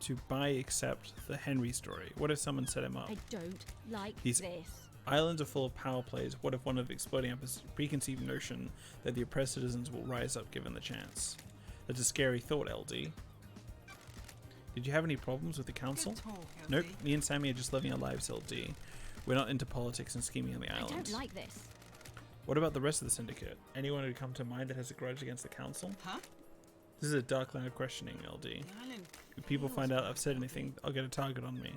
to buy accept the Henry story? What if someone set him up? I don't like These this. islands are full of power plays. What if one of exploiting a preconceived notion that the oppressed citizens will rise up given the chance? That's a scary thought, LD. Did you have any problems with the council? Good talk, LD. Nope, me and Sammy are just living our lives, LD. We're not into politics and scheming on the I island. don't like this. What about the rest of the syndicate? Anyone who come to mind that has a grudge against the council? Huh? This is a dark line of questioning, LD. The island If people feels find out bad I've said for me. anything, I'll get a target on me.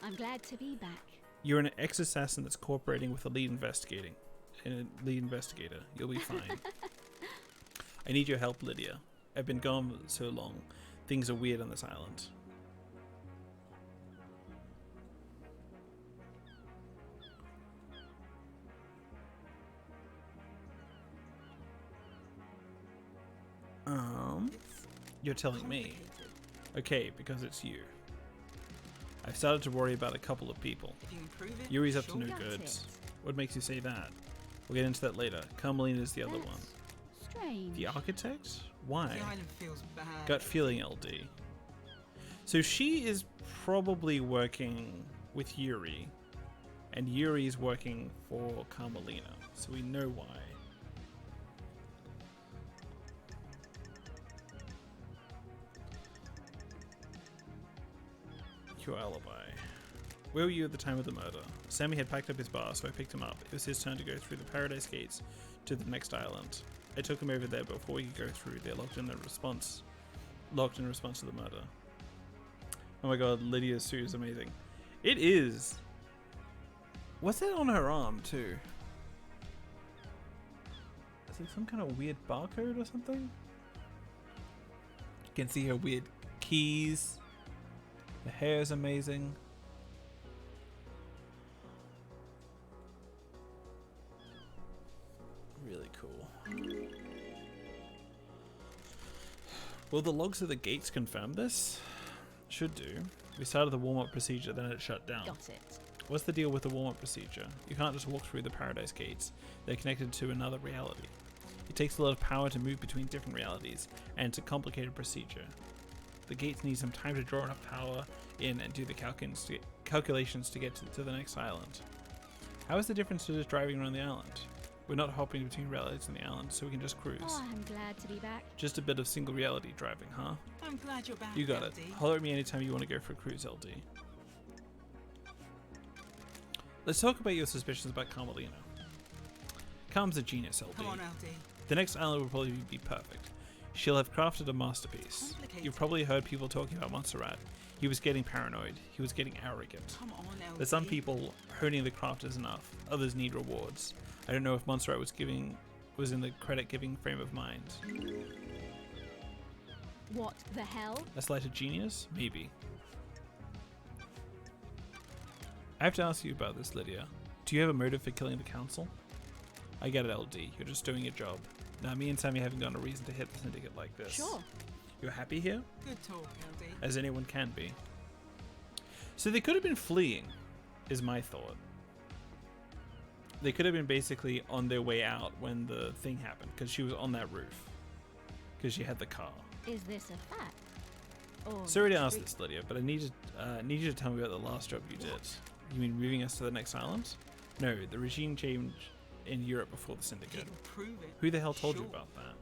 I'm glad to be back. You're an ex-assassin that's cooperating with a lead investigator. You'll be fine. I need your help, Lydia. I've been gone so long. Things are weird on this island. You're telling me. Okay, because it's you. I've started to worry about a couple of people. If you improve it, Yuri's up to sure. no Got good. it. What makes you say that? We'll get into that later. Carmelina's the other That's one. strange. The architect? Why? The island feels bad. Gut feeling, LD. So she is probably working with Yuri, and Yuri's working for Carmelina, so we know why. Your alibi. Where were you at the time of the murder? Sammy had packed up his bar, so I picked him up. It was his turn to go through the Paradise Gates to the next island. I took him over there before he could go through. They're locked in response to the murder. Oh my god, Lydia's suit is amazing. It is. What's that on her arm too? Is it some kind of weird barcode or something? You can see her weird keys. The hair is amazing. Really cool. Will the logs of the gates confirm this? Should do. We started the warm-up procedure, then it shut down. Got it. What's the deal with the warm-up procedure? You can't just walk through the Paradise Gates. They're connected to another reality. It takes a lot of power to move between different realities, and it's a complicated procedure. The gates need some time to draw enough power in and do the calculations to get to the next island. How is the difference to just driving around the island? We're not hopping between realities on the island, so we can just cruise. Oh, I'm glad to be back. Just a bit of single reality driving, huh? I'm glad you're back. You got it. LD. Holler at me anytime you want to go for a cruise, LD. Let's talk about your suspicions about Carmelina. Carm's a genius, LD. Come on, LD. The next island will probably be perfect. She'll have crafted a masterpiece. Complicated. You've probably heard people talking about Montserrat. He was getting paranoid. He was getting arrogant. Come on, LD. There's some people honing the craft is enough. Others need rewards. I don't know if Montserrat was in the credit-giving frame of mind. What the hell? A slight of genius? Maybe. I have to ask you about this, Lydia. Do you have a motive for killing the council? I get it, LD. You're just doing your job. Now, me and Sammy haven't got a reason to hit the syndicate like this. Sure. You're happy here? Good talk, LD. As anyone can be. So they could have been fleeing, is my thought. They could have been basically on their way out when the thing happened, because she was on that roof. Because she had the car. Is this a fact? Or Sorry to a ask streak? this, Lydia, but I need you to tell me about the last job you did. You mean moving us to the next island? No, the regime change in Europe before the If you syndicate. can prove it. Who the hell told you sure. about that?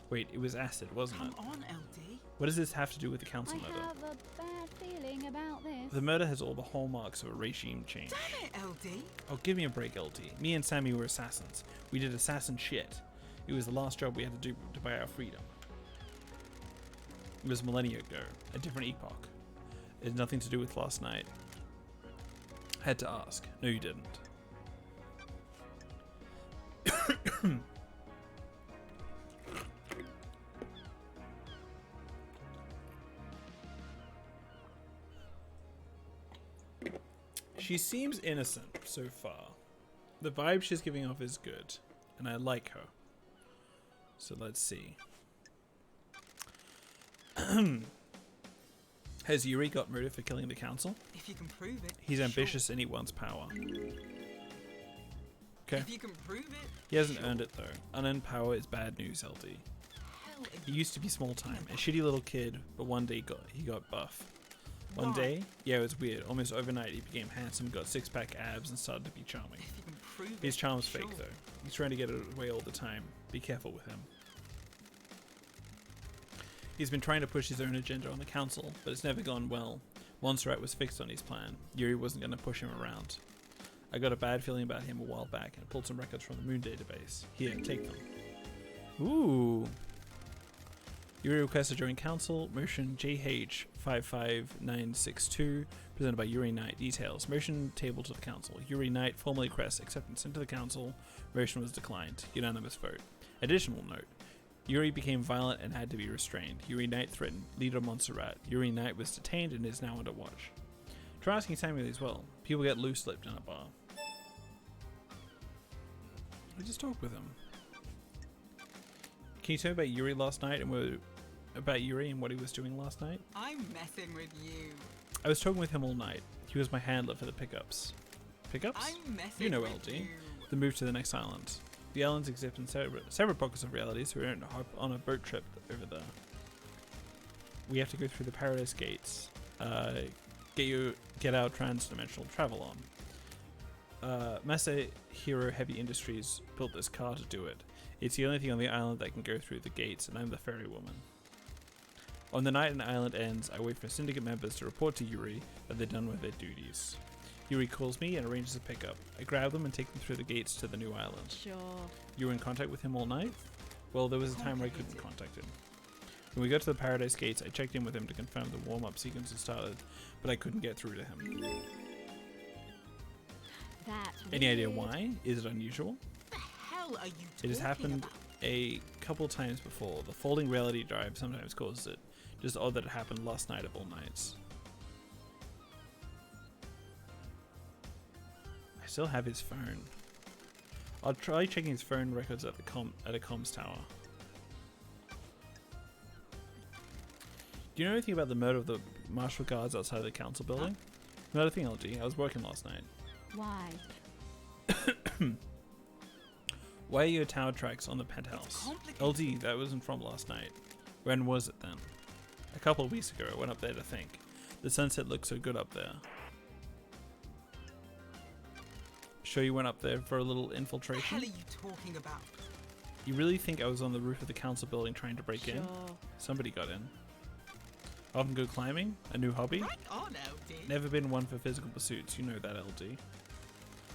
Wait, it was acid, wasn't Come it? on, LD. What does this have to do with the council I murder? have a bad feeling about this. The murder has all the hallmarks of a regime change. Damn it, LD. Oh, give me a break, LD. Me and Sammy were assassins. We did assassin shit. It was the last job we had to do to buy our freedom. It was millennia ago, a different epoch. It had nothing to do with last night. Had to ask. No, you didn't. She seems innocent so far. The vibe she's giving off is good, and I like her. So let's see. Has Yuri got murdered for killing the council? If you can prove it. He's sure. ambitious and he wants power. Okay. If you can prove it. He hasn't sure. earned it though. Unearned power is bad news, LD. Hell, if He used to be small time, a shitty little kid, but one day he got buff. One God. day, yeah, it was weird. Almost overnight, he became handsome, got six-pack abs, and started to be charming. If you can prove His it, charm's sure. fake, though. He's trying to get it away all the time. Be careful with him. He's been trying to push his own agenda on the council, but it's never gone well. Montserrat was fixed on his plan. Yuri wasn't going to push him around. I got a bad feeling about him a while back and pulled some records from the Moon database. Here, take them. Ooh. Yuri requests to join council. Motion JH55962, presented by Yuri Knight. Details. Motion table to the council. Yuri Knight formally requests acceptance into the council. Motion was declined. Unanimous vote. Additional note. Yuri became violent and had to be restrained. Yuri Knight threatened leader Montserrat. Yuri Knight was detained and is now under watch. Try asking Samuel as well. People get loose-lipped in a bar. I just talked with him. Can you tell me about Yuri last night and about Yuri and what he was doing last night? I'm messing with you. I was talking with him all night. He was my handler for the pickups. Pickups? I'm messing You know with LD. you. The move to the next island. The islands exist in several pockets of reality, so we don't hop on a boat trip over there. We have to go through the Paradise Gates. Get our trans-dimensional travel on. Masa Hero Heavy Industries built this car to do it. It's the only thing on the island that can go through the gates, and I'm the ferry woman. On the night an island ends, I wait for syndicate members to report to Yuri that they're done with their duties. Yuri calls me and arranges a pickup. I grab them and take them through the gates to the new island. Sure. You were in contact with him all night? Well, there was a time where I couldn't contact him. When we got to the Paradise Gates, I checked in with him to confirm the warm-up sequence had started, but I couldn't get through to him. That's Any idea weird. why? Is it unusual? What the hell are you talking It has happened about? a couple times before. The folding reality drive sometimes causes it. Just odd that it happened last night of all nights. I still have his phone. I'll try checking his phone records at a comms tower. Do you know anything about the murder of the marshal guards outside the council building? Not a thing, LG. I was working last night. Why? Why are your tower tracks on the penthouse? complicated. LD, that wasn't from last night. When was it then? A couple of weeks ago, I went up there to think. The sunset looked so good up there. Sure you went up there for a little What the infiltration? hell are you talking about? You really think I was on the roof of the council building trying to break in? Sure. Somebody got in. Often go climbing? A new hobby? Right on, LD. Never been one for physical pursuits, you know that, LD.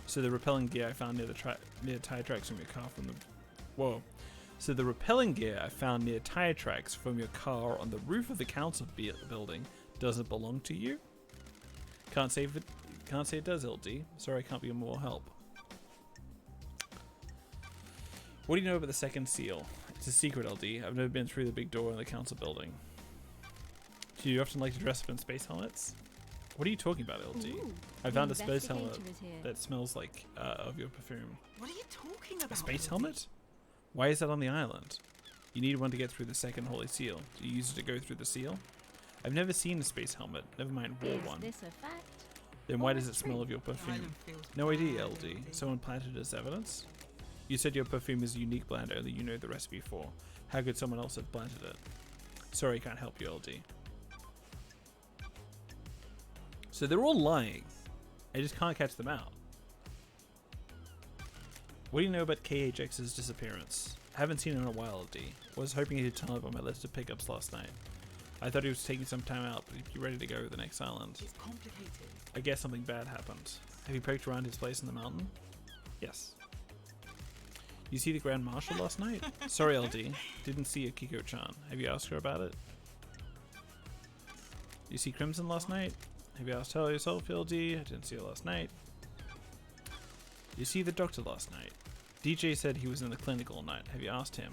So the repelling gear I found near tire tracks from your car from the... Whoa. So the repelling gear I found near tire tracks from your car on the roof of the council building doesn't belong to you? Can't say it does, LD. Sorry I can't be of more help. What do you know about the second seal? It's a secret, LD. I've never been through the big door in the council building. Do you often like to dress up in space helmets? What are you talking about, LD? Ooh, I the found a space helmet investigator is here. that smells like of your perfume. What are you talking about? A space LD? helmet? Why is that on the island? You need one to get through the second holy seal. Do you use it to go through the seal? I've never seen a space helmet, never mind wore Is one. this a fact? Then or why a does it smell truth? of your The perfume? island feels No idea, bad, LD. Someone planted as evidence? You said your perfume is a unique blend only you know the recipe for. How could someone else have blended it? Sorry, can't help you, LD. So they're all lying. I just can't catch them out. What do you know about KHX's disappearance? Haven't seen him in a while, LD. Was hoping he'd turn up on my list of pickups last night. I thought he was taking some time out, but he'd be ready to go to the next island. It's complicated. I guess something bad happened. Have you poked around his place in the mountain? Yes. You see the Grand Marshal last night? Sorry, LD. Didn't see Akiko-chan. Have you asked her about it? You see Crimson last night? Have you asked her yourself, LD? I didn't see her last night. You see the doctor last night? DJ said he was in the clinic all night. Have you asked him?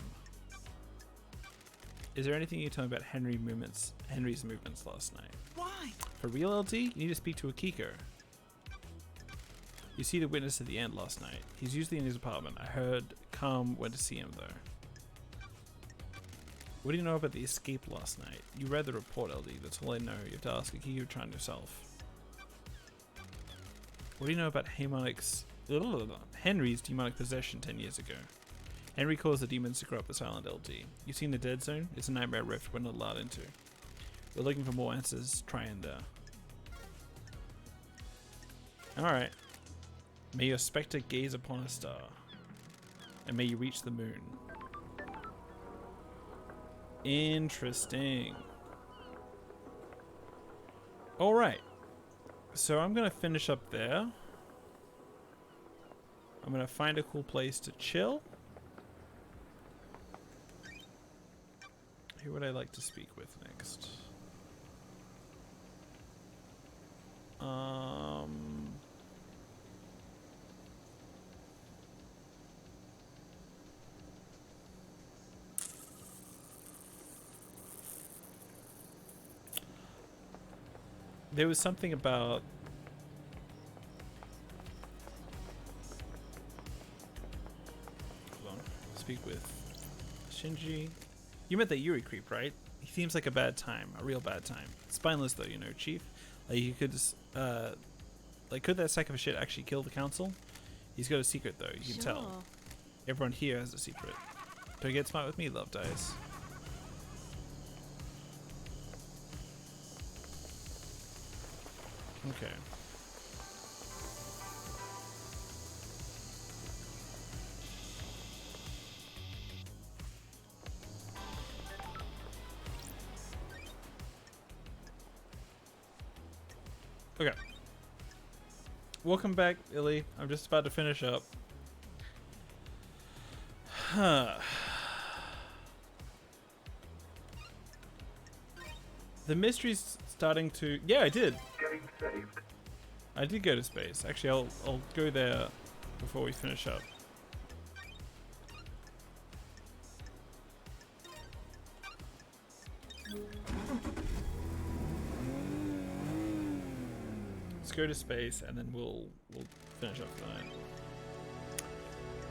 Is there anything you tell me about Henry's movements last night? Why? For real, LD? You need to speak to Akiko. You see the witness at the end last night. He's usually in his apartment. I heard Calm went to see him though. What do you know about the escape last night? You read the report, LD. That's all I know. You have to ask Akiko-chan yourself. What do you know about Henry's demonic possession 10 years ago? Henry caused the demons to grow up this island, LD. You've seen the Dead Zone? It's a nightmare rift we're not allowed into. We're looking for more answers. Try and Alright. May your spectre gaze upon a star. And may you reach the moon. Interesting. Alright. So I'm going to finish up there. I'm going to find a cool place to chill. Who would I like to speak with next? There was something about hold on. Speak with Shinji. You met that Yuri creep, right? He seems like a bad time, a real bad time. Spineless though, you know, Chief. Like you could just, like could that sack of shit actually kill the council? He's got a secret though, you can tell. Everyone here has a secret. Don't get smart with me, Love Dice. Okay. Okay. Welcome back, Illy. I'm just about to finish up. The mystery's starting to... Yeah, I did. Getting saved. I did go to space. Actually, I'll go there before we finish up. Let's go to space and then we'll finish up tonight.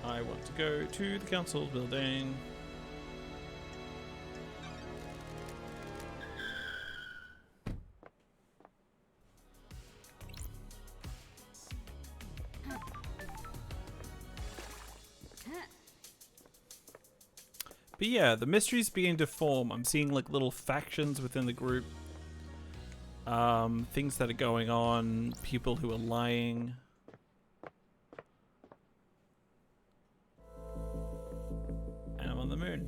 I want to go to the council building. But yeah, the mystery's beginning to form. I'm seeing like little factions within the group. Things that are going on, people who are lying. And I'm on the moon.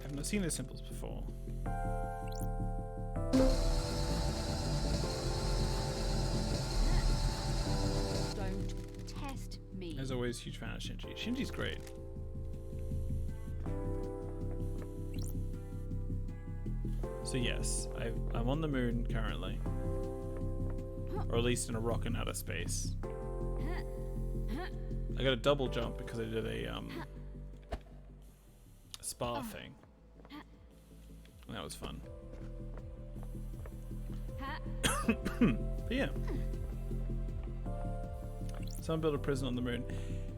I've not seen the symbols before. Don't test me. As always, huge fan of Shinji. Shinji's great. So yes, I'm on the moon currently. Or at least in a rock in outer space. I got a double jump because I did a spa thing. That was fun. But yeah. Someone built a prison on the moon.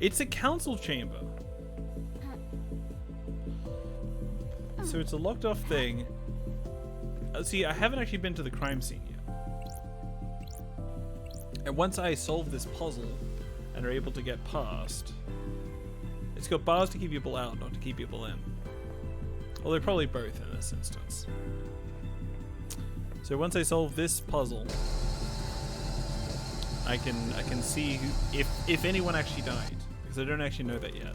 It's a council chamber. So it's a locked off thing. See, I haven't actually been to the crime scene yet. And once I solve this puzzle and are able to get past, it's got bars to keep people out, not to keep people in. Although probably both in this instance. So once I solve this puzzle, I can see who, if anyone actually died, because I don't actually know that yet.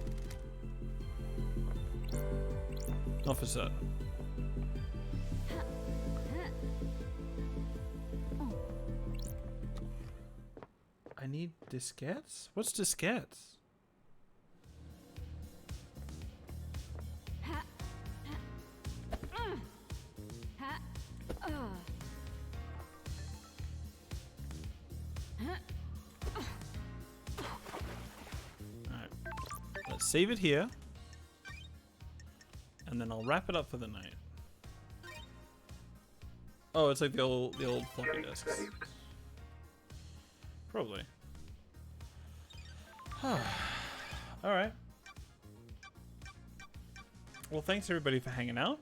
Not for certain. I need diskettes? What's diskettes? Alright. Let's save it here. And then I'll wrap it up for the night. Oh, it's like the old floppy Getting disks. saved. Probably. Alright. Well, thanks everybody for hanging out.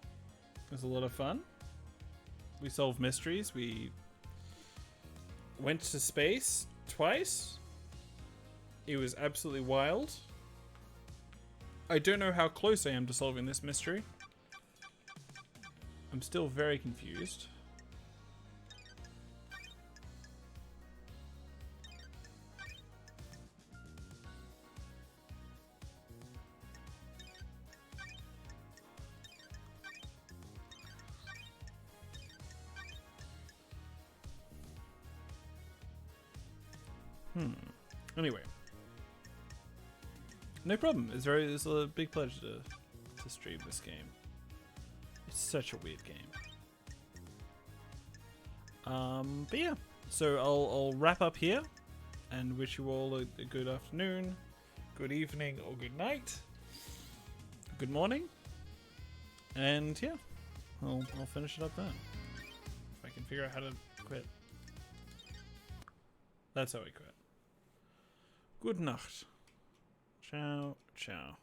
It was a lot of fun. We solved mysteries. We went to space twice. It was absolutely wild. I don't know how close I am to solving this mystery. I'm still very confused. Anyway. No problem. It's a big pleasure to stream this game. It's such a weird game. But yeah. So I'll wrap up here and wish you all a good afternoon, good evening, or good night. Good morning. And yeah. I'll finish it up then. If I can figure out how to quit. That's how I quit. Good Nacht. Ciao, ciao.